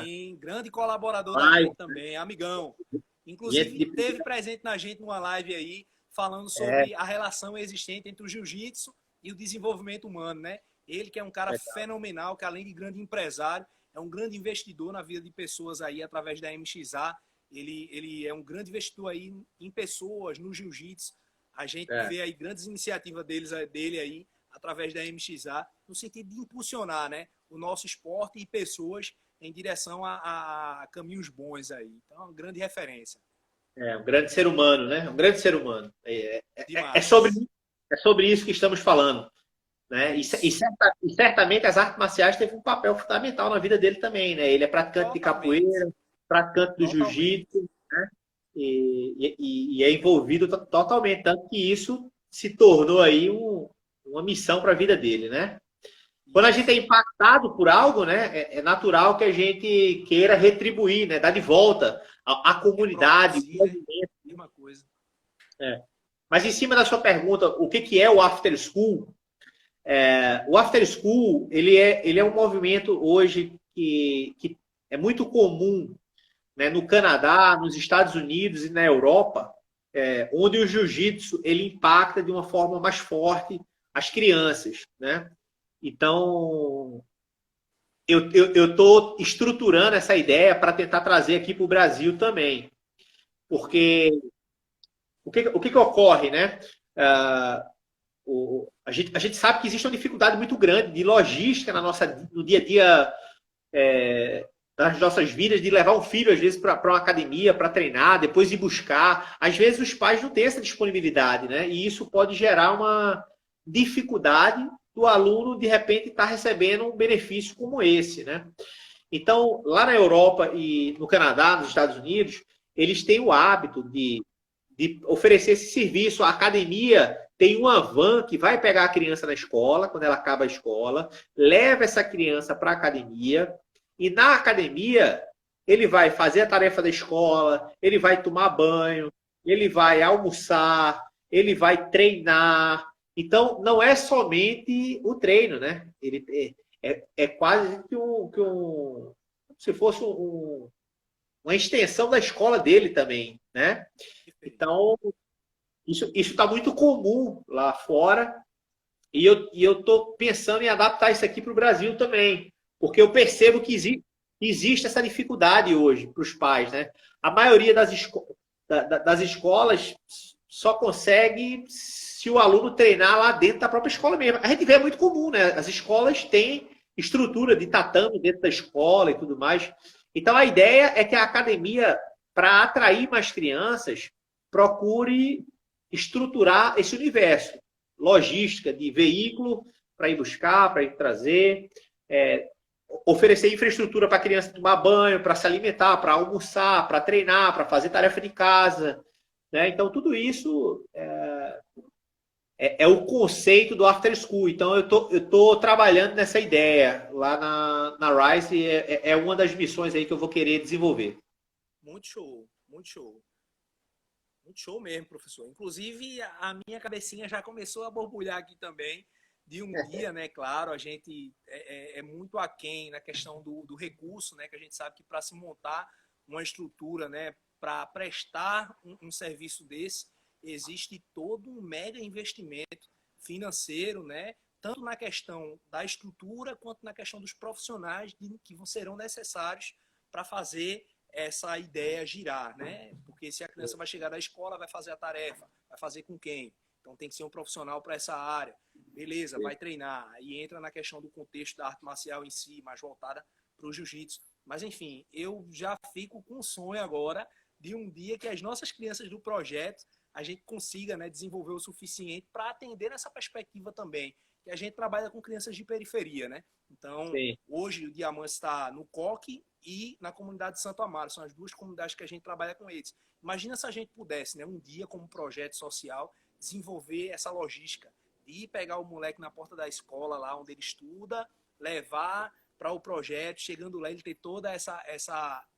Sim, grande colaborador da gente também, amigão. Inclusive, teve presente na gente numa live aí, falando sobre a relação existente entre o jiu-jitsu e o desenvolvimento humano, né? Ele que é um cara fenomenal, que além de grande empresário, é um grande investidor na vida de pessoas aí através da MXA. Ele é um grande investidor aí em pessoas, no jiu-jitsu. A gente vê aí grandes iniciativas dele aí através da MXA, no sentido de impulsionar, né, o nosso esporte e pessoas em direção a caminhos bons aí. Então, é uma grande referência. Um grande ser humano, né? Um grande ser humano. É sobre isso que estamos falando. Né? E certamente as artes marciais teve um papel fundamental na vida dele também, né? Ele é praticante de capoeira, praticante do jiu-jitsu, né? E é envolvido totalmente, tanto que isso se tornou aí uma missão para a vida dele, né? Quando a gente é impactado por algo, né, é natural que a gente queira retribuir, né, dar de volta à comunidade, mesma coisa. Mas em cima da sua pergunta, o que é o After School? O After School, ele é um movimento hoje que é muito comum, né, no Canadá, nos Estados Unidos e na Europa, onde o jiu-jitsu ele impacta de uma forma mais forte as crianças, né? Então, eu estou estruturando essa ideia para tentar trazer aqui para o Brasil também. Porque o que ocorre, né? A gente sabe que existe uma dificuldade muito grande de logística no dia a dia das nossas vidas, de levar um filho, às vezes, para uma academia, para treinar, depois ir buscar. Às vezes, os pais não têm essa disponibilidade, né? E isso pode gerar uma dificuldade do aluno, de repente, estar recebendo um benefício como esse, né? Então, lá na Europa e no Canadá, nos Estados Unidos, eles têm o hábito de oferecer esse serviço. A academia tem uma van que vai pegar a criança na escola, quando ela acaba a escola, leva essa criança para a academia, e na academia ele vai fazer a tarefa da escola, ele vai tomar banho, ele vai almoçar, ele vai treinar. Então, não é somente o treino, né? Ele é quase que se fosse uma extensão da escola dele também, né? Então, isso está muito comum lá fora, e eu estou pensando em adaptar isso aqui para o Brasil também, porque eu percebo que existe essa dificuldade hoje para os pais, né? A maioria das escolas só consegue se o aluno treinar lá dentro da própria escola mesmo. A gente vê, é muito comum, né? As escolas têm estrutura de tatame dentro da escola e tudo mais. Então, a ideia é que a academia, para atrair mais crianças, procure estruturar esse universo. Logística de veículo para ir buscar, para ir trazer, oferecer infraestrutura para a criança tomar banho, para se alimentar, para almoçar, para treinar, para fazer tarefa de casa, né? Então, tudo isso é o conceito do after school. Então, eu tô trabalhando nessa ideia lá na Rise. É uma das missões aí que eu vou querer desenvolver. Muito show, muito show. Muito show mesmo, professor. Inclusive, a minha cabecinha já começou a borbulhar aqui também, de um dia, né? Claro, a gente é muito aquém na questão do recurso, né? Que a gente sabe que para se montar uma estrutura, né? Para prestar um serviço desse, existe todo um mega investimento financeiro, né? Tanto na questão da estrutura, quanto na questão dos profissionais que serão necessários para fazer essa ideia girar, né? Porque se a criança vai chegar da escola, vai fazer a tarefa, vai fazer com quem? Então tem que ser um profissional para essa área. Beleza, vai treinar. Aí entra na questão do contexto da arte marcial em si, mais voltada para o jiu-jitsu. Mas enfim, eu já fico com o sonho agora de um dia que as nossas crianças do projeto a gente consiga, né, desenvolver o suficiente para atender nessa perspectiva também, que a gente trabalha com crianças de periferia, né? Então, Sim. hoje o Diamante está no COC e na comunidade de Santo Amaro, são as duas comunidades que a gente trabalha com eles. Imagina se a gente pudesse, né, um dia como projeto social, desenvolver essa logística de ir pegar o moleque na porta da escola lá onde ele estuda, levar para o projeto, chegando lá ele ter toda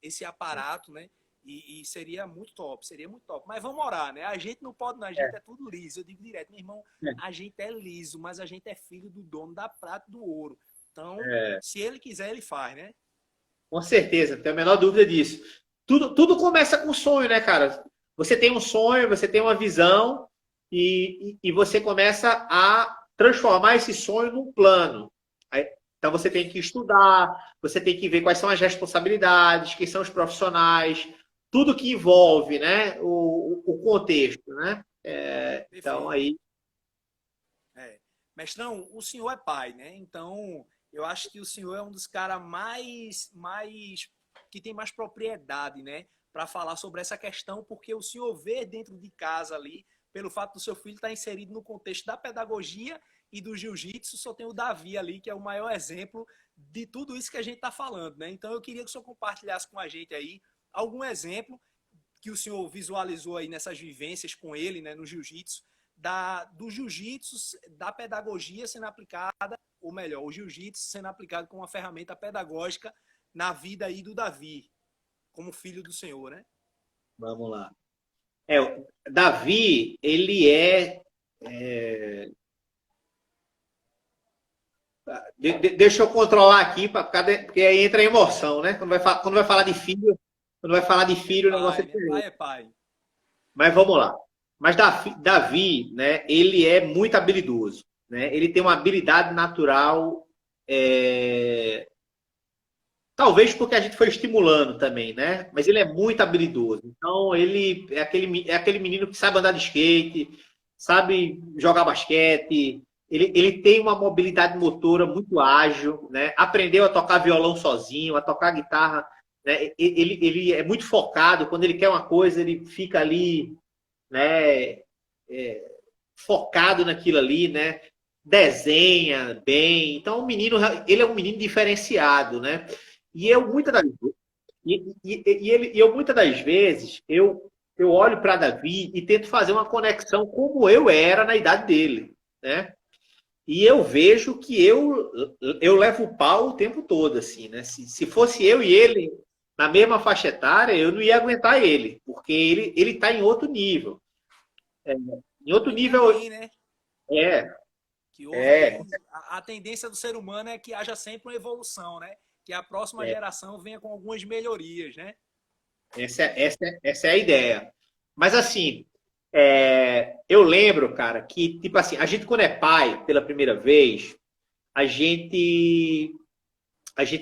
esse aparato, né? E seria muito top, seria muito top. Mas vamos orar, né? A gente não pode, a gente é tudo liso. Eu digo direto, meu irmão, a gente é liso, mas a gente é filho do dono da prata e do ouro. Então, se ele quiser, ele faz, né? Com certeza, não tenho a menor dúvida disso. Tudo começa com sonho, né, cara? Você tem um sonho, você tem uma visão e você começa a transformar esse sonho num plano. Então você tem que estudar, você tem que ver quais são as responsabilidades, quem são os profissionais, tudo que envolve, né, o contexto, né? Então aí... Mestrão, o senhor é pai, né? Então, eu acho que o senhor é um dos caras mais que tem mais propriedade, né, para falar sobre essa questão, porque o senhor vê dentro de casa ali, pelo fato do seu filho estar inserido no contexto da pedagogia e do jiu-jitsu, só tem o Davi ali, que é o maior exemplo de tudo isso que a gente está falando, né? Então, eu queria que o senhor compartilhasse com a gente aí algum exemplo que o senhor visualizou aí nessas vivências com ele, né, no jiu-jitsu, do jiu-jitsu, da pedagogia sendo aplicada, ou melhor, o jiu-jitsu sendo aplicado como uma ferramenta pedagógica na vida aí do Davi, como filho do Senhor, né? Vamos lá. O Davi, ele deixa eu controlar aqui, porque aí entra a emoção, né? Quando vai falar de filho, o negócio é pai, pai é pai. Mas vamos lá. Mas Davi, né, ele é muito habilidoso, né? Ele tem uma habilidade natural, talvez porque a gente foi estimulando também, né? Mas ele é muito habilidoso. Então, ele é aquele menino que sabe andar de skate, sabe jogar basquete, ele tem uma mobilidade motora muito ágil, né? Aprendeu a tocar violão sozinho, a tocar guitarra, né? Ele é muito focado. Quando ele quer uma coisa, ele fica ali, né? Focado naquilo ali, né? Desenha bem. Então, ele é um menino diferenciado, né? E eu muitas das vezes eu olho para Davi e tento fazer uma conexão como eu era na idade dele, né? E eu vejo que eu levo o pau o tempo todo, assim, né? Se fosse eu e ele na mesma faixa etária, eu não ia aguentar ele, porque ele está em outro nível. Em outro nível. Também, né? Que a tendência do ser humano é que haja sempre uma evolução, né? Que a próxima geração venha com algumas melhorias, né? Essa é a ideia. Mas assim, eu lembro, cara, que tipo assim, a gente quando é pai pela primeira vez, a gente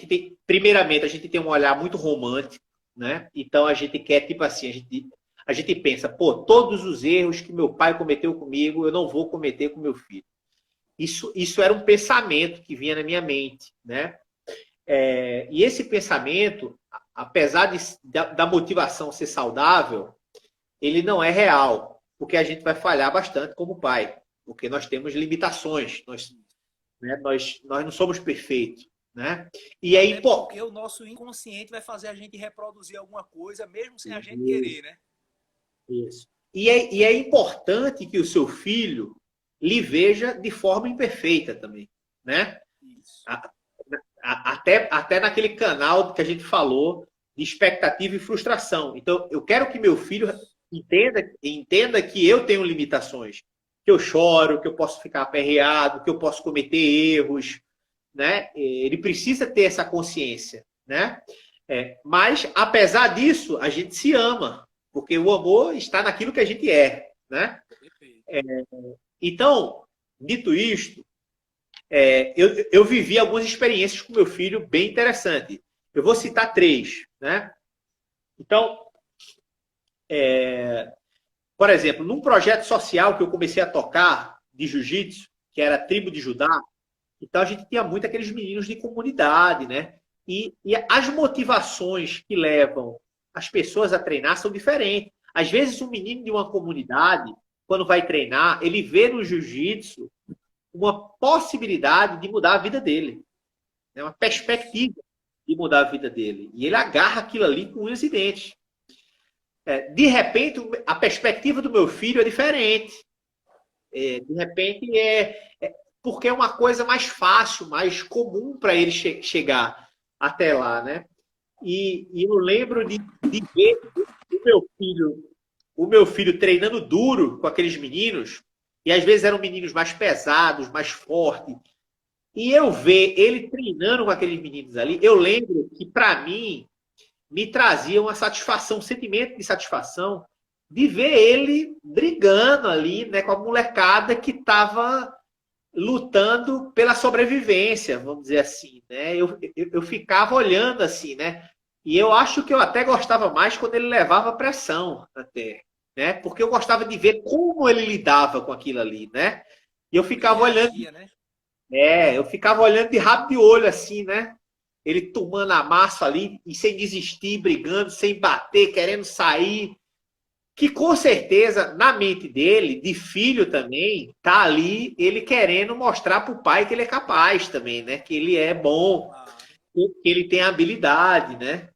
tem, primeiramente, a gente tem um olhar muito romântico, né? Então a gente quer, tipo assim, a gente pensa, pô, todos os erros que meu pai cometeu comigo, eu não vou cometer com meu filho. Isso era um pensamento que vinha na minha mente, né? E esse pensamento, apesar da motivação ser saudável, ele não é real, porque a gente vai falhar bastante como pai, porque nós temos limitações, nós não somos perfeitos, né? E aí, porque o nosso inconsciente vai fazer a gente reproduzir alguma coisa, mesmo sem a gente querer, né? Isso. E é importante que o seu filho lhe veja de forma imperfeita também, né? Isso. Até naquele canal que a gente falou de expectativa e frustração. Então, eu quero que meu filho entenda que eu tenho limitações, que eu choro, que eu posso ficar aperreado, que eu posso cometer erros, né? Ele precisa ter essa consciência, né? Mas, apesar disso, a gente se ama, porque o amor está naquilo que a gente é, né? Então, dito isto, eu vivi algumas experiências com meu filho bem interessantes. Eu vou citar 3, né? Então, por exemplo, num projeto social que eu comecei a tocar de jiu-jitsu, que era a tribo de Judá, então a gente tinha muito aqueles meninos de comunidade, né? E as motivações que levam as pessoas a treinar são diferentes. Às vezes, um menino de uma comunidade, quando vai treinar, ele vê no jiu-jitsu uma possibilidade de mudar a vida dele, né? Uma perspectiva de mudar a vida dele. E ele agarra aquilo ali com unhas e dentes. De repente, a perspectiva do meu filho é diferente. De repente, porque é uma coisa mais fácil, mais comum para ele chegar até lá, né? E eu lembro de ver o meu filho treinando duro com aqueles meninos, e às vezes eram meninos mais pesados, mais fortes, e eu ver ele treinando com aqueles meninos ali, eu lembro que, para mim, me trazia uma satisfação, um sentimento de satisfação de ver ele brigando ali, né, com a molecada que estava lutando pela sobrevivência, vamos dizer assim, né? Eu ficava olhando assim, né? E eu acho que eu até gostava mais quando ele levava pressão, até, né? Porque eu gostava de ver como ele lidava com aquilo ali, né? E eu ficava olhando, eu ficava olhando de rabo de olho assim, né? Ele tomando amasso ali e sem desistir, brigando, sem bater, querendo sair. Que com certeza, na mente dele, de filho também, tá ali ele querendo mostrar para o pai que ele é capaz também, né? Que ele é bom, que ele tem habilidade, né?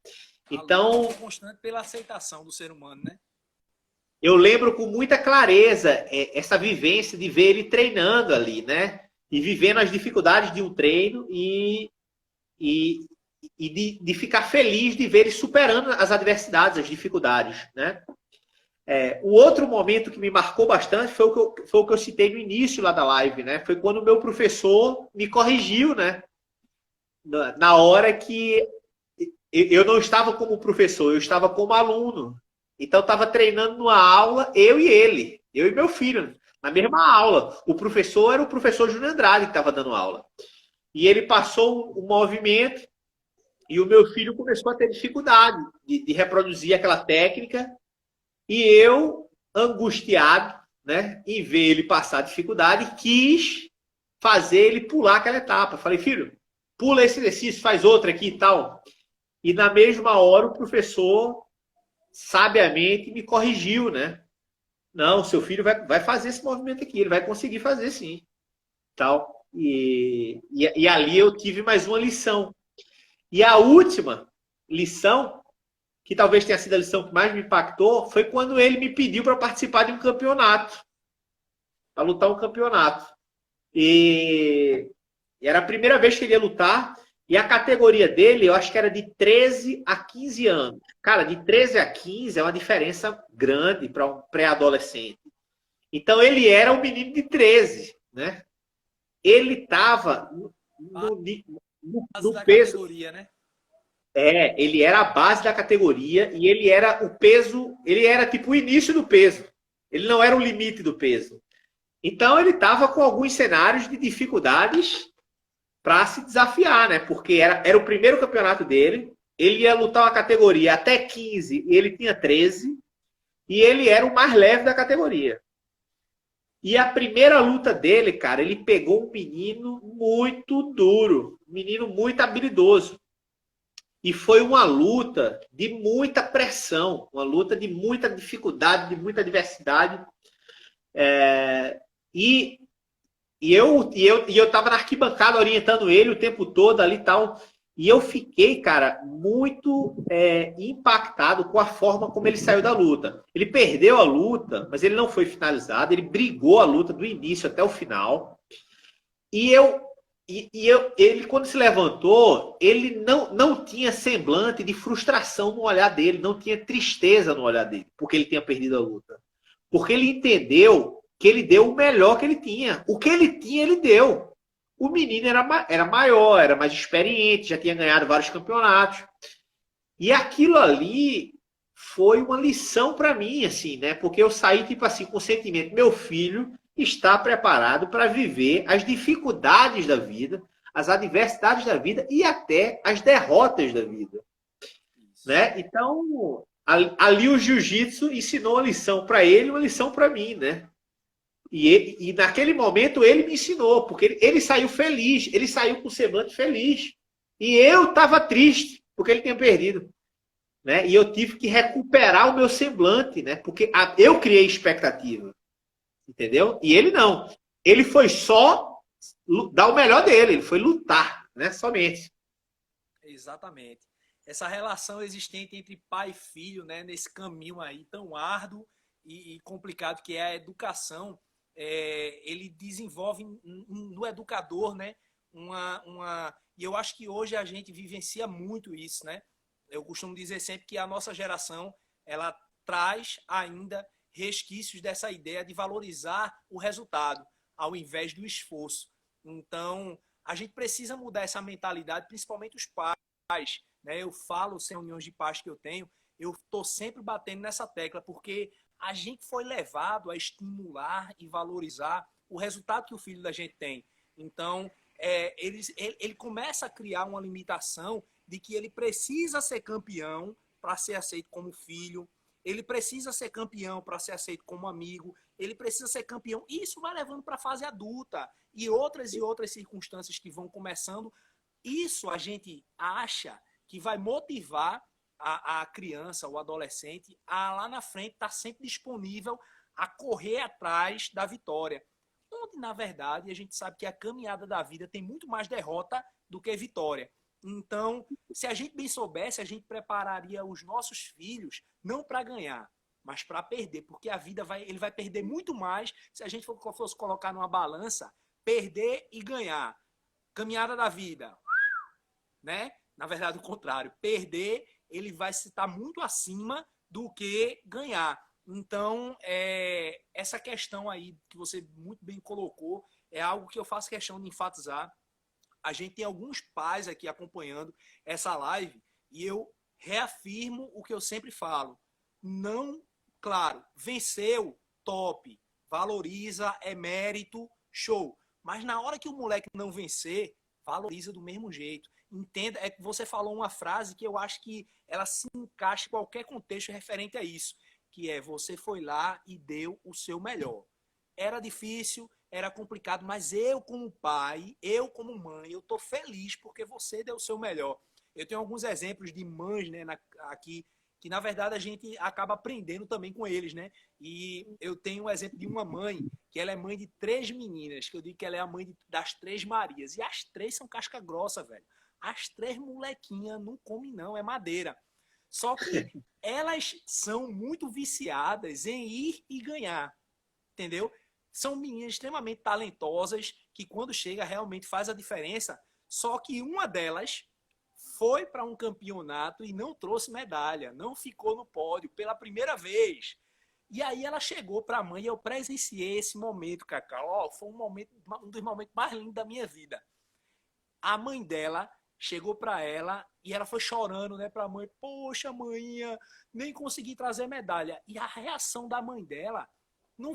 Então, constante pela aceitação do ser humano, né? eu lembro com muita clareza essa vivência de ver ele treinando ali, né? E vivendo as dificuldades de um treino e de ficar feliz de ver ele superando as adversidades, as dificuldades, né? O outro momento que me marcou bastante foi o que eu citei no início lá da live, né? Foi quando o meu professor me corrigiu, né? Na hora que eu não estava como professor, eu estava como aluno. Então, eu estava treinando numa aula, eu e meu filho, na mesma aula. O professor era o professor Júnior Andrade que estava dando aula. E ele passou um movimento e o meu filho começou a ter dificuldade de reproduzir aquela técnica. E eu, angustiado, né, em ver ele passar dificuldade, quis fazer ele pular aquela etapa. Falei, filho, pula esse exercício, faz outra aqui e tal. E na mesma hora o professor, sabiamente, me corrigiu, né? Não, seu filho vai fazer esse movimento aqui, ele vai conseguir fazer sim. Tal. E ali eu tive mais uma lição. E a última lição, que talvez tenha sido a lição que mais me impactou, foi quando ele me pediu para participar de um campeonato, para lutar um campeonato. E era a primeira vez que ele ia lutar, e a categoria dele, eu acho que era de 13 a 15 anos. Cara, de 13 a 15 é uma diferença grande para um pré-adolescente. Então, ele era um menino de 13, né? Ele estava no peso... categoria, né? Ele era a base da categoria e ele era o peso, ele era tipo o início do peso. Ele não era o limite do peso. Então ele estava com alguns cenários de dificuldades para se desafiar, né? Porque era o primeiro campeonato dele, ele ia lutar uma categoria até 15 e ele tinha 13, e ele era o mais leve da categoria. E a primeira luta dele, cara, ele pegou um menino muito duro, um menino muito habilidoso. E foi uma luta de muita pressão, uma luta de muita dificuldade, de muita adversidade. E eu estava na arquibancada orientando ele o tempo todo ali e tal. E eu fiquei, cara, muito impactado com a forma como ele saiu da luta. Ele perdeu a luta, mas ele não foi finalizado. Ele brigou a luta do início até o final. Ele, quando se levantou, ele não tinha semblante de frustração no olhar dele, não tinha tristeza no olhar dele, porque ele tinha perdido a luta. Porque ele entendeu que ele deu o melhor que ele tinha. O que ele tinha, ele deu. O menino era maior, era mais experiente, já tinha ganhado vários campeonatos. E aquilo ali foi uma lição para mim, assim, né? Porque eu saí, tipo assim, com o sentimento, meu filho está preparado para viver as dificuldades da vida, as adversidades da vida e até as derrotas da vida. Né? Então, ali o jiu-jitsu ensinou uma lição para ele, uma lição para mim, né? E naquele momento ele me ensinou, porque ele saiu feliz, ele saiu com o semblante feliz. E eu estava triste, porque ele tinha perdido. Né? E eu tive que recuperar o meu semblante, né? Porque eu criei expectativa. Entendeu? E ele não. Ele foi só dar o melhor dele, ele foi lutar, né? Somente. Exatamente. Essa relação existente entre pai e filho, né? Nesse caminho aí tão árduo e complicado que é a educação, ele desenvolve no educador, né? E eu acho que hoje a gente vivencia muito isso, né? Eu costumo dizer sempre que a nossa geração, ela traz ainda resquícios dessa ideia de valorizar o resultado, ao invés do esforço. Então, a gente precisa mudar essa mentalidade, principalmente os pais. Né? Eu falo, sem reuniões de pais que eu tenho, eu estou sempre batendo nessa tecla, porque a gente foi levado a estimular e valorizar o resultado que o filho da gente tem. Então, ele começa a criar uma limitação de que ele precisa ser campeão para ser aceito como filho, ele precisa ser campeão para ser aceito como amigo, ele precisa ser campeão. Isso vai levando para a fase adulta e outras circunstâncias que vão começando. Isso a gente acha que vai motivar a criança, o adolescente, a lá na frente estar sempre disponível a correr atrás da vitória. Onde, na verdade, a gente sabe que a caminhada da vida tem muito mais derrota do que vitória. Então, se a gente bem soubesse, a gente prepararia os nossos filhos não para ganhar, mas para perder, porque a vida ele vai perder muito mais se a gente fosse colocar numa balança, perder e ganhar. Caminhada da vida, né? Na verdade, o contrário. Perder, ele vai estar muito acima do que ganhar. Então, essa questão aí que você muito bem colocou é algo que eu faço questão de enfatizar. A gente tem alguns pais aqui acompanhando essa live e eu reafirmo o que eu sempre falo. Não, claro, venceu, top, valoriza, é mérito, show. Mas na hora que o moleque não vencer, valoriza do mesmo jeito. Entenda, é que você falou uma frase que eu acho que ela se encaixa em qualquer contexto referente a isso, que é você foi lá e deu o seu melhor. Era difícil, era complicado, mas eu como pai, eu como mãe, eu tô feliz porque você deu o seu melhor. Eu tenho alguns exemplos de mães, né, aqui, que na verdade a gente acaba aprendendo também com eles, né? E eu tenho um exemplo de uma mãe, que ela é mãe de 3 meninas, que eu digo que ela é a mãe das 3 Marias, e as 3 são casca grossa, velho. As 3 molequinhas não comem não, é madeira. Só que elas são muito viciadas em ir e ganhar, entendeu? São meninas extremamente talentosas que quando chega realmente faz a diferença. Só que uma delas foi para um campeonato e não trouxe medalha, não ficou no pódio pela primeira vez. E aí ela chegou para a mãe e eu presenciei esse momento, Cacau. Foi um dos momentos mais lindos da minha vida. A mãe dela chegou para ela e ela foi chorando, né, para a mãe. Poxa, mãinha, nem consegui trazer medalha. E a reação da mãe dela não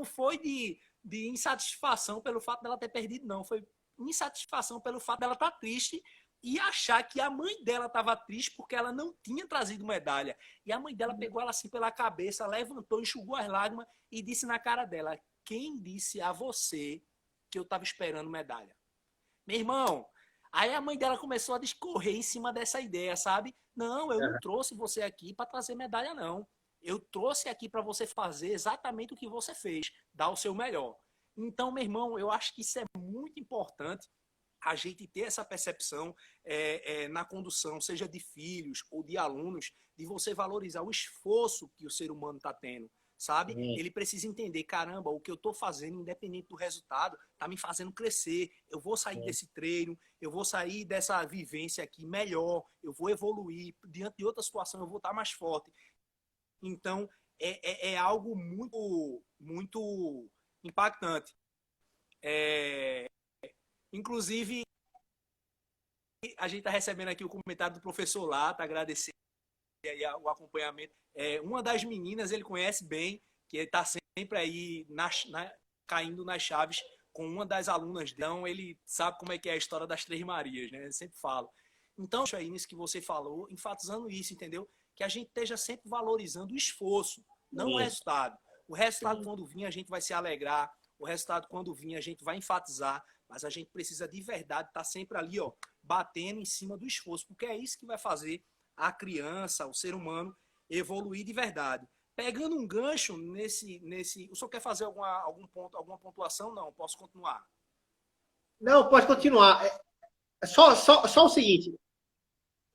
foi de insatisfação pelo fato dela ter perdido, não. Foi insatisfação pelo fato dela estar triste e achar que a mãe dela estava triste porque ela não tinha trazido medalha. E a mãe dela pegou ela assim pela cabeça, levantou, enxugou as lágrimas e disse na cara dela: quem disse a você que eu estava esperando medalha? Meu irmão, aí a mãe dela começou a discorrer em cima dessa ideia, sabe? Não, eu não trouxe você aqui para trazer medalha, não. Eu trouxe aqui para você fazer exatamente o que você fez, dar o seu melhor. Então, meu irmão, eu acho que isso é muito importante a gente ter essa percepção na condução, seja de filhos ou de alunos, de você valorizar o esforço que o ser humano está tendo, sabe? Ele precisa entender, caramba, o que eu estou fazendo, independente do resultado, está me fazendo crescer. Eu vou sair desse treino, eu vou sair dessa vivência aqui melhor, eu vou evoluir, diante de outra situação eu vou estar mais forte. Então, é algo muito, muito impactante. Inclusive, a gente está recebendo aqui o comentário do professor Lata, agradecendo aí o acompanhamento. Uma das meninas ele conhece bem, que ele está sempre aí caindo nas chaves com uma das alunas. Então, ele sabe como é que é a história das Três Marias, né? Eu sempre falo. Então, aí nisso que você falou, enfatizando isso, entendeu? Que a gente esteja sempre valorizando o esforço, não o resultado. O resultado, quando vir, a gente vai se alegrar. O resultado, quando vir, a gente vai enfatizar. Mas a gente precisa de verdade estar sempre ali, ó, batendo em cima do esforço, porque é isso que vai fazer a criança, o ser humano, evoluir de verdade. Pegando um gancho nesse... O senhor quer fazer alguma pontuação? Não, posso continuar. Não, pode continuar. Só o seguinte,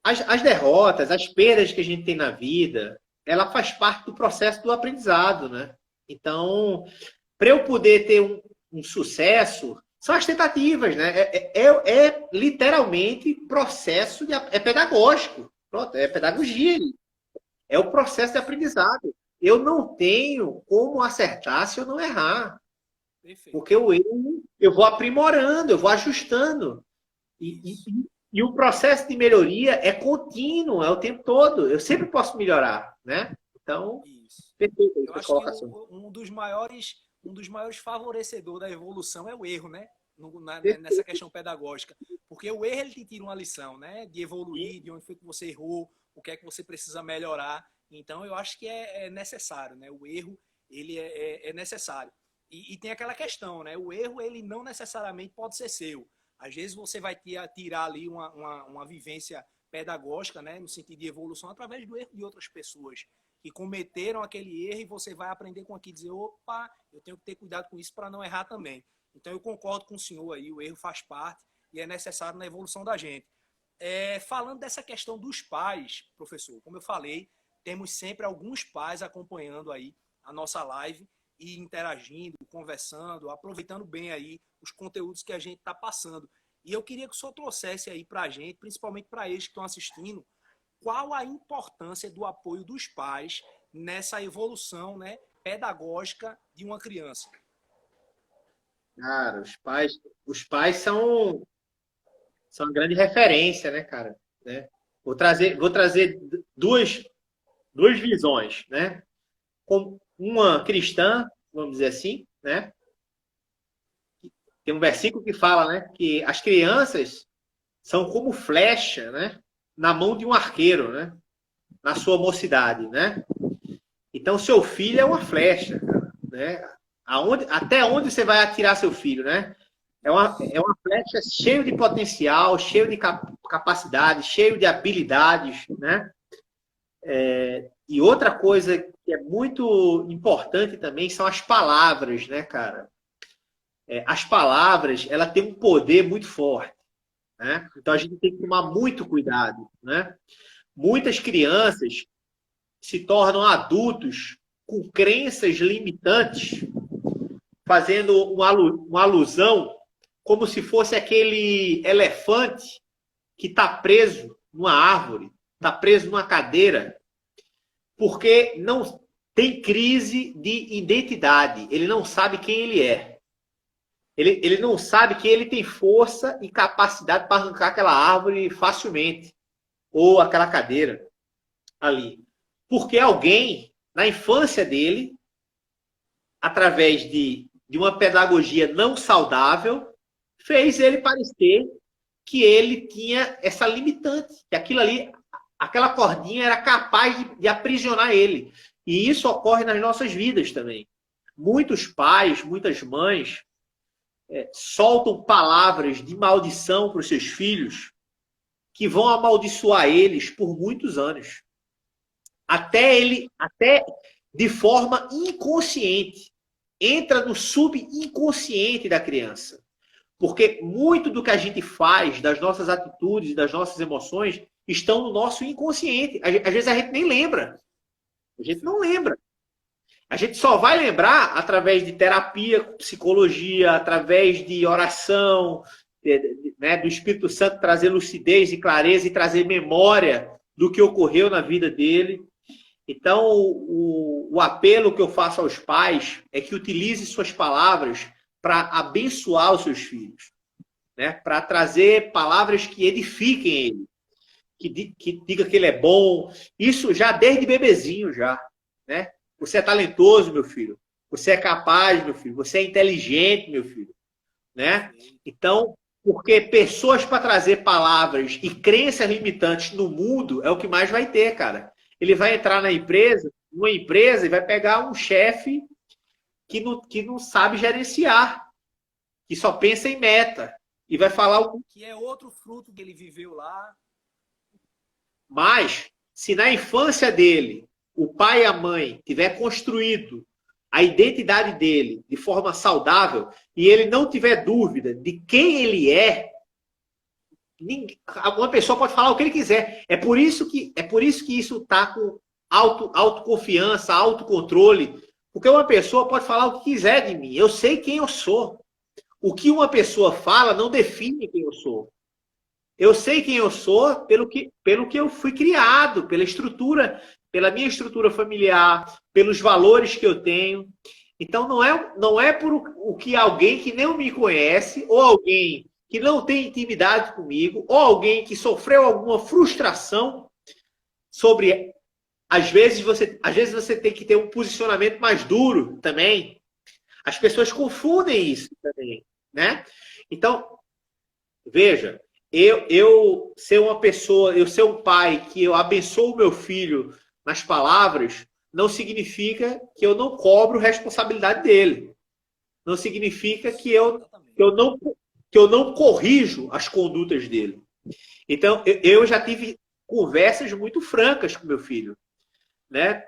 as derrotas, as perdas que a gente tem na vida, ela faz parte do processo do aprendizado, né? Então, para eu poder ter um sucesso, são as tentativas, né? É literalmente processo é pedagógico. Pronto, é pedagogia. É o processo de aprendizado. Eu não tenho como acertar se eu não errar. Perfeito. Porque o erro, eu vou aprimorando, eu vou ajustando. E o processo de melhoria é contínuo, é o tempo todo. Eu sempre posso melhorar, né? Então, perfeito. Eu acho que um dos maiores favorecedores da evolução é o erro, né? Nessa questão pedagógica. Porque o erro, ele te tira uma lição, né? De evoluir, de onde foi que você errou, o que é que você precisa melhorar. Então, eu acho que é necessário, né? O erro, ele é necessário. E tem aquela questão, né? O erro, ele não necessariamente pode ser seu. Às vezes, você vai tirar ali uma vivência pedagógica, né? No sentido de evolução, através do erro de outras pessoas que cometeram aquele erro, e você vai aprender com aquilo, dizer, opa, eu tenho que ter cuidado com isso para não errar também. Então, eu concordo com o senhor aí, o erro faz parte e é necessário na evolução da gente. Falando dessa questão dos pais, professor, como eu falei, temos sempre alguns pais acompanhando aí a nossa live e interagindo, conversando, aproveitando bem aí os conteúdos que a gente está passando. E eu queria que o senhor trouxesse aí para a gente, principalmente para eles que estão assistindo, qual a importância do apoio dos pais nessa evolução, né, pedagógica de uma criança. Cara, os pais são uma grande referência, né, cara? Né? Vou trazer duas visões, né? Uma cristã, vamos dizer assim, né? Tem um versículo que fala, né, que as crianças são como flecha, né, na mão de um arqueiro, né, na sua mocidade, né? Então, seu filho é uma flecha, cara, né? Até onde você vai atirar seu filho, né? É uma flecha cheia de potencial, cheio de capacidade, cheio de habilidades, né? E outra coisa que é muito importante também são as palavras, né, cara? As palavras, ela tem um poder muito forte, né? Então, a gente tem que tomar muito cuidado, né? Muitas crianças se tornam adultos com crenças limitantes, fazendo uma alusão como se fosse aquele elefante que está preso numa árvore, está preso numa cadeira, porque não tem crise de identidade. Ele não sabe quem ele é. Ele não sabe que ele tem força e capacidade para arrancar aquela árvore facilmente, ou aquela cadeira ali. Porque alguém, na infância dele, através de uma pedagogia não saudável, fez ele parecer que ele tinha essa limitante, que aquilo ali, aquela cordinha era capaz de aprisionar ele. E isso ocorre nas nossas vidas também. Muitos pais, muitas mães soltam palavras de maldição para os seus filhos que vão amaldiçoar eles por muitos anos. Até de forma inconsciente. Entra no subinconsciente da criança. Porque muito do que a gente faz, das nossas atitudes, das nossas emoções, estão no nosso inconsciente. Às vezes a gente nem lembra. A gente não lembra. A gente só vai lembrar através de terapia, psicologia, através de oração, né, do Espírito Santo trazer lucidez e clareza e trazer memória do que ocorreu na vida dele. Então, o apelo que eu faço aos pais é que utilize suas palavras para abençoar os seus filhos, né? Para trazer palavras que edifiquem ele, que diga que ele é bom. Isso já desde bebezinho, já, né? Você é talentoso, meu filho. Você é capaz, meu filho. Você é inteligente, meu filho, né? Então, porque pessoas para trazer palavras e crenças limitantes no mundo é o que mais vai ter, cara. Ele vai entrar na empresa, numa empresa, e vai pegar um chefe que não sabe gerenciar, que só pensa em meta. E vai falar o que é outro fruto que ele viveu lá. Mas, se na infância dele, o pai e a mãe tiver construído a identidade dele de forma saudável e ele não tiver dúvida de quem ele é, uma pessoa pode falar o que ele quiser. É por isso que isso está com autoconfiança, autocontrole. Porque uma pessoa pode falar o que quiser de mim. Eu sei quem eu sou. O que uma pessoa fala não define quem eu sou. Eu sei quem eu sou pelo que eu fui criado, pela estrutura, pela minha estrutura familiar, pelos valores que eu tenho. Então, não é por o que alguém que não me conhece, ou alguém que não tem intimidade comigo, ou alguém que sofreu alguma frustração sobre... Às vezes você tem que ter um posicionamento mais duro também. As pessoas confundem isso também, né? Então, veja, eu ser uma pessoa, eu ser um pai que eu abençoo o meu filho nas palavras, não significa que eu não cobro responsabilidade dele. Não significa que eu não corrijo as condutas dele. Então, eu já tive conversas muito francas com meu filho, né?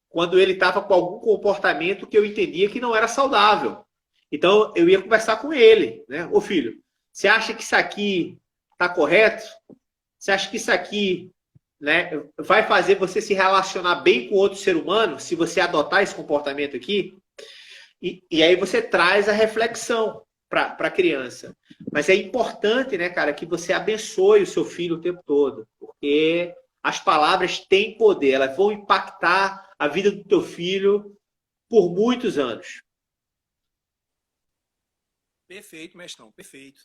Quando ele estava com algum comportamento que eu entendia que não era saudável. Então, eu ia conversar com ele, né? Ô filho, você acha que isso aqui está correto? Você acha que isso aqui, né, vai fazer você se relacionar bem com outro ser humano se você adotar esse comportamento aqui? E aí você traz a reflexão para a criança. Mas é importante, né, cara, que você abençoe o seu filho o tempo todo, porque as palavras têm poder, elas vão impactar a vida do teu filho por muitos anos. Perfeito, mestrão, perfeito.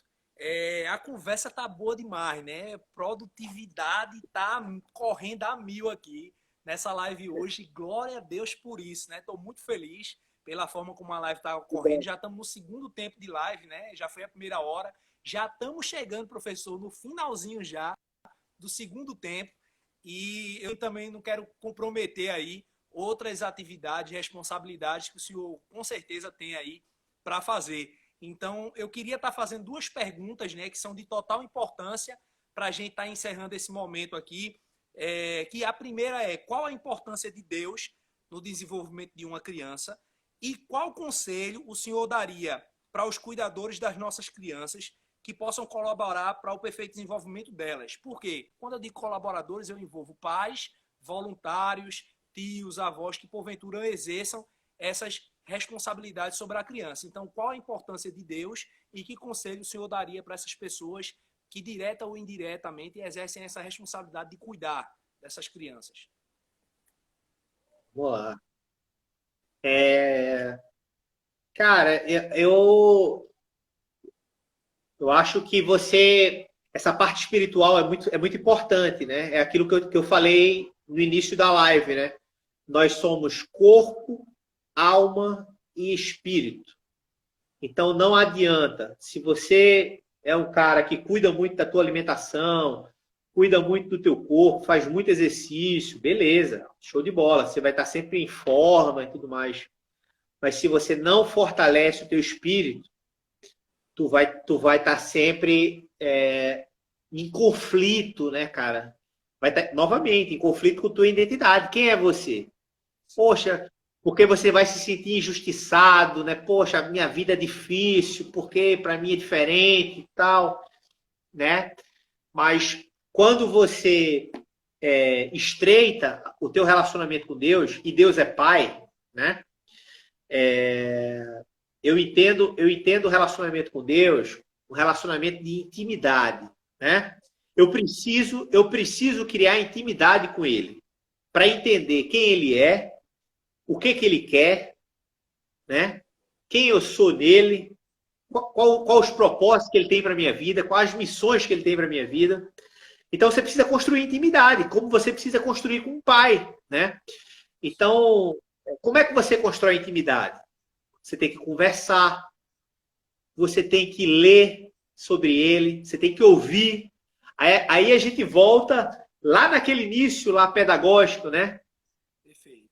A conversa tá boa demais, né? Produtividade tá correndo a mil aqui nessa live hoje. Glória a Deus por isso, né? Estou muito feliz pela forma como a live tá correndo. Já estamos no segundo tempo de live, né? Já foi a primeira hora. Já estamos chegando, professor, no finalzinho já do segundo tempo. E eu também não quero comprometer aí outras atividades, responsabilidades que o senhor com certeza tem aí para fazer. Então, eu queria estar fazendo duas perguntas, né, que são de total importância para a gente estar encerrando esse momento aqui. Que a primeira é: qual a importância de Deus no desenvolvimento de uma criança? E qual conselho o senhor daria para os cuidadores das nossas crianças que possam colaborar para o perfeito desenvolvimento delas? Porque, quando eu digo colaboradores, eu envolvo pais, voluntários, tios, avós que porventura exerçam essas responsabilidades sobre a criança. Então, qual a importância de Deus e que conselho o senhor daria para essas pessoas que, direta ou indiretamente, exercem essa responsabilidade de cuidar dessas crianças? Vamos lá. Cara, eu acho que essa parte espiritual é muito importante, né? É aquilo que eu falei no início da live, né? Nós somos corpo, alma e espírito. Então não adianta. Se você é um cara que cuida muito da tua alimentação, cuida muito do teu corpo, faz muito exercício, beleza, show de bola. Você vai estar sempre em forma e tudo mais. Mas se você não fortalece o teu espírito, tu vai estar sempre em conflito, né, cara? Vai estar, novamente, em conflito com tua identidade. Quem é você? Poxa, porque você vai se sentir injustiçado, né? Poxa, minha vida é difícil, porque para mim é diferente e tal, né? Mas quando você estreita o teu relacionamento com Deus, e Deus é Pai, né? Eu entendo o relacionamento com Deus, um relacionamento de intimidade, né? Eu preciso criar intimidade com Ele para entender quem Ele é, o que Ele quer, né? Quem eu sou nele, qual os propósitos que Ele tem para minha vida, quais as missões que Ele tem para minha vida. Então você precisa construir intimidade, como você precisa construir com um pai, né? Então, como é que você constrói intimidade? Você tem que conversar, você tem que ler sobre ele, você tem que ouvir. Aí a gente volta lá naquele início lá pedagógico, né? Perfeito.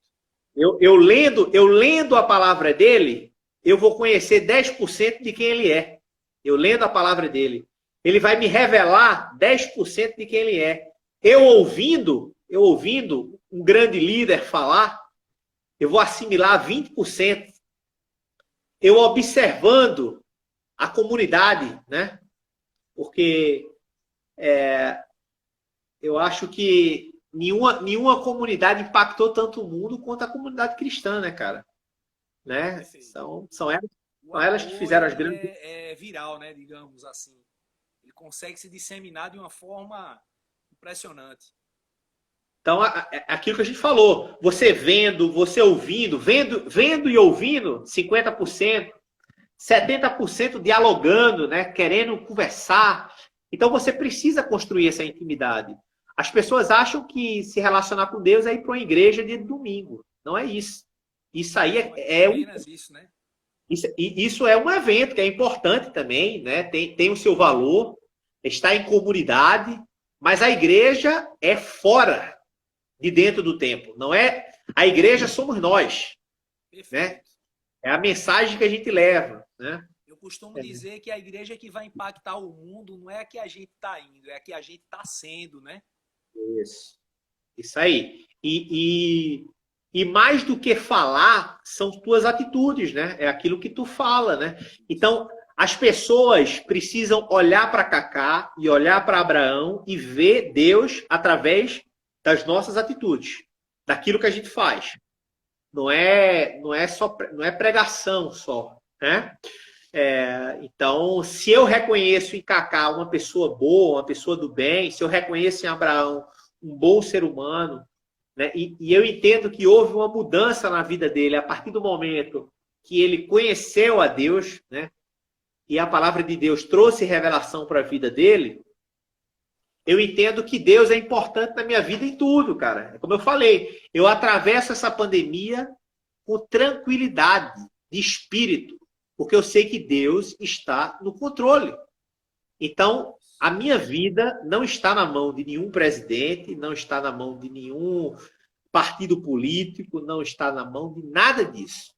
Eu lendo a palavra dele, eu vou conhecer 10% de quem ele é. Eu lendo a palavra dele. Ele vai me revelar 10% de quem ele é. Eu ouvindo um grande líder falar, eu vou assimilar 20%. Eu observando a comunidade, né? Porque eu acho que nenhuma comunidade impactou tanto o mundo quanto a comunidade cristã, né, cara? Né? São elas que fizeram as grandes... É viral, né, digamos assim. Ele consegue se disseminar de uma forma impressionante. Então, aquilo que a gente falou, você vendo, você ouvindo, vendo e ouvindo, 50%, 70% dialogando, né, querendo conversar. Então, você precisa construir essa intimidade. As pessoas acham que se relacionar com Deus é ir para uma igreja dia de domingo. Não é isso. Isso aí isso, né? Isso é um evento que é importante também, né? Tem o seu valor, está em comunidade, mas a igreja é fora de dentro do templo. Não é? A igreja somos nós. Né? É a mensagem que a gente leva. Né? Eu costumo dizer que a igreja é que vai impactar o mundo, não é a que a gente está indo, é a que a gente está sendo, né? Isso aí. E mais do que falar, são tuas atitudes, né? É aquilo que tu fala, né? Então, as pessoas precisam olhar para Cacá e olhar para Abraão e ver Deus através das nossas atitudes, daquilo que a gente faz. Não é pregação só, né? Então, se eu reconheço em Cacá uma pessoa boa, uma pessoa do bem, se eu reconheço em Abraão um bom ser humano, né? E eu entendo que houve uma mudança na vida dele a partir do momento que ele conheceu a Deus, né? E a palavra de Deus trouxe revelação para a vida dele, eu entendo que Deus é importante na minha vida em tudo, cara. Como eu falei, eu atravesso essa pandemia com tranquilidade de espírito, porque eu sei que Deus está no controle. Então, a minha vida não está na mão de nenhum presidente, não está na mão de nenhum partido político, não está na mão de nada disso.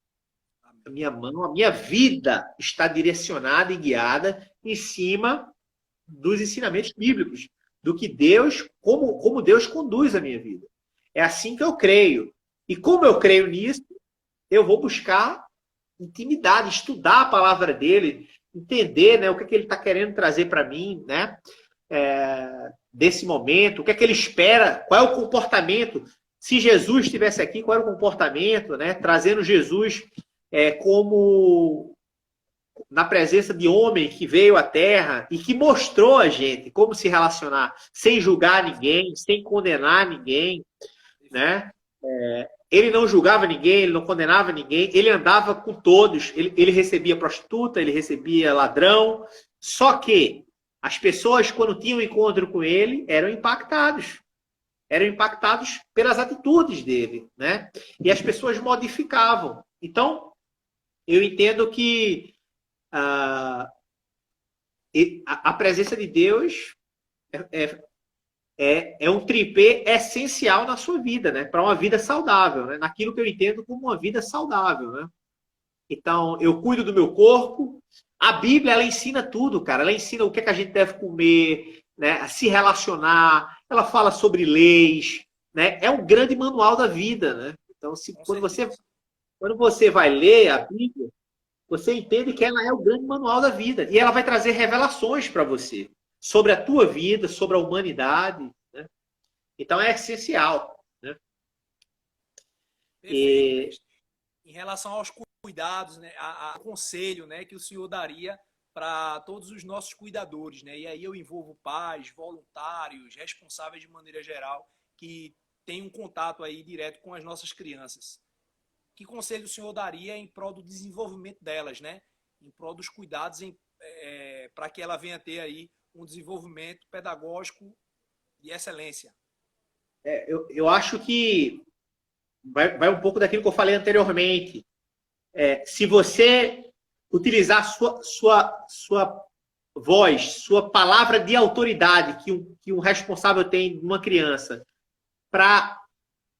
A minha vida está direcionada e guiada em cima dos ensinamentos bíblicos, do que Deus, como Deus conduz a minha vida. É assim que eu creio. E como eu creio nisso, eu vou buscar intimidade, estudar a palavra dele, entender, né, o que ele está querendo trazer para mim, né, desse momento, o que é que ele espera, qual é o comportamento. Se Jesus estivesse aqui, qual era o comportamento, né, trazendo Jesus como na presença de homem que veio à Terra e que mostrou a gente como se relacionar, sem julgar ninguém, sem condenar ninguém, né? Ele não julgava ninguém, ele não condenava ninguém, ele andava com todos, ele recebia prostituta, ele recebia ladrão, só que as pessoas, quando tinham encontro com ele, eram impactados pelas atitudes dele, né? E as pessoas modificavam. Então, eu entendo que a presença de Deus é um tripé essencial na sua vida, né? Para uma vida saudável, né? Naquilo que eu entendo como uma vida saudável, né? Então, eu cuido do meu corpo. A Bíblia, ela ensina tudo, cara. Ela ensina o que a gente deve comer, né? A se relacionar. Ela fala sobre leis, né? É um grande manual da vida, né? Então, Quando você vai ler a Bíblia, você entende que ela é o grande manual da vida. E ela vai trazer revelações para você sobre a tua vida, sobre a humanidade. Né? Então é essencial. Né? Perfeito, mestre. Em relação aos cuidados, né, a conselho, né, que o senhor daria para todos os nossos cuidadores, né? E aí eu envolvo pais, voluntários, responsáveis de maneira geral, que têm um contato aí direto com as nossas crianças. Que conselho o senhor daria em prol do desenvolvimento delas, né? Em prol dos cuidados para que ela venha ter aí um desenvolvimento pedagógico de excelência? Eu acho que vai um pouco daquilo que eu falei anteriormente. Se você utilizar sua voz, sua palavra de autoridade que um responsável tem de uma criança para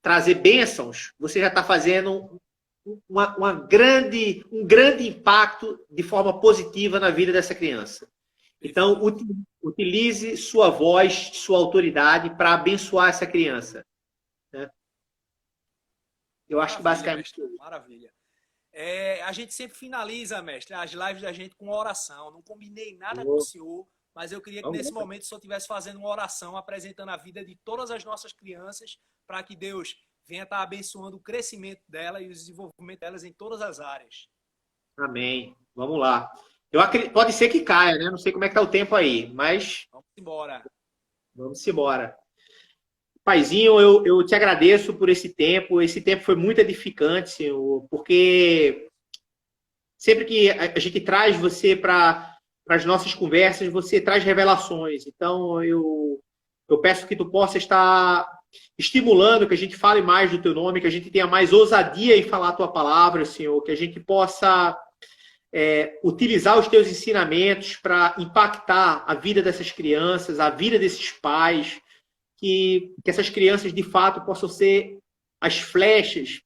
trazer bênçãos, você já está fazendo um grande impacto de forma positiva na vida dessa criança. Então, utilize sua voz, sua autoridade para abençoar essa criança. Né? Eu acho que basicamente... Mestre, maravilha. A gente sempre finaliza, mestre, as lives da gente com oração. Não combinei nada com o senhor, mas eu queria que nesse momento o senhor estivesse fazendo uma oração, apresentando a vida de todas as nossas crianças, para que Deus venha estar abençoando o crescimento dela e o desenvolvimento delas em todas as áreas. Amém. Vamos lá. Pode ser que caia, né? Não sei como é que está o tempo aí, mas... Vamos embora. Vamos embora. Paizinho, eu te agradeço por esse tempo. Esse tempo foi muito edificante, Senhor, porque sempre que a gente traz você para as nossas conversas, você traz revelações. Então, eu peço que tu possa estar estimulando que a gente fale mais do teu nome, que a gente tenha mais ousadia em falar a tua palavra, Senhor, que a gente possa utilizar os teus ensinamentos para impactar a vida dessas crianças, a vida desses pais, que essas crianças, de fato, possam ser as flechas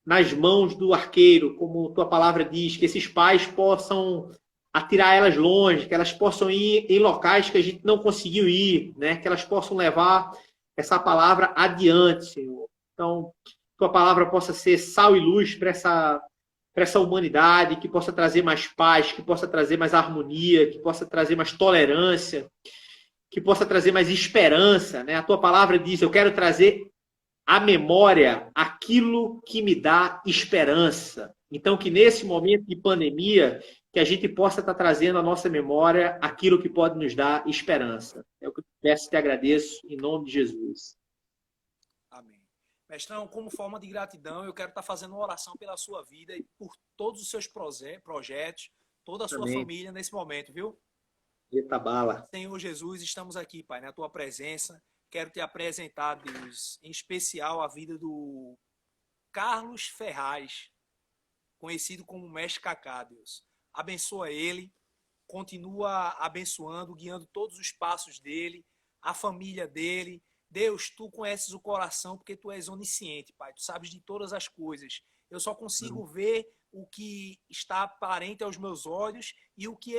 nas mãos do arqueiro, como tua palavra diz, que esses pais possam atirar elas longe, que elas possam ir em locais que a gente não conseguiu ir, né? Que elas possam levar essa palavra adiante, Senhor. Então, tua palavra possa ser sal e luz para essa humanidade, que possa trazer mais paz, que possa trazer mais harmonia, que possa trazer mais tolerância, que possa trazer mais esperança, né? A tua palavra diz, eu quero trazer à memória aquilo que me dá esperança. Então, que nesse momento de pandemia, que a gente possa estar trazendo à nossa memória aquilo que pode nos dar esperança. É o que eu peço e te agradeço, em nome de Jesus. Amém. Mestrão, como forma de gratidão, eu quero estar fazendo uma oração pela sua vida e por todos os seus projetos, toda a sua Amém. família nesse momento, viu? Eita bala. Senhor Jesus, estamos aqui, Pai, na tua presença. Quero te apresentar, Deus, em especial a vida do Carlos Ferraz, conhecido como Mestre Cacá, Deus. Abençoa ele, continua abençoando, guiando todos os passos dele, a família dele. Deus, tu conheces o coração porque tu és onisciente, Pai. Tu sabes de todas as coisas. Eu só consigo ver o que está aparente aos meus olhos e o que ele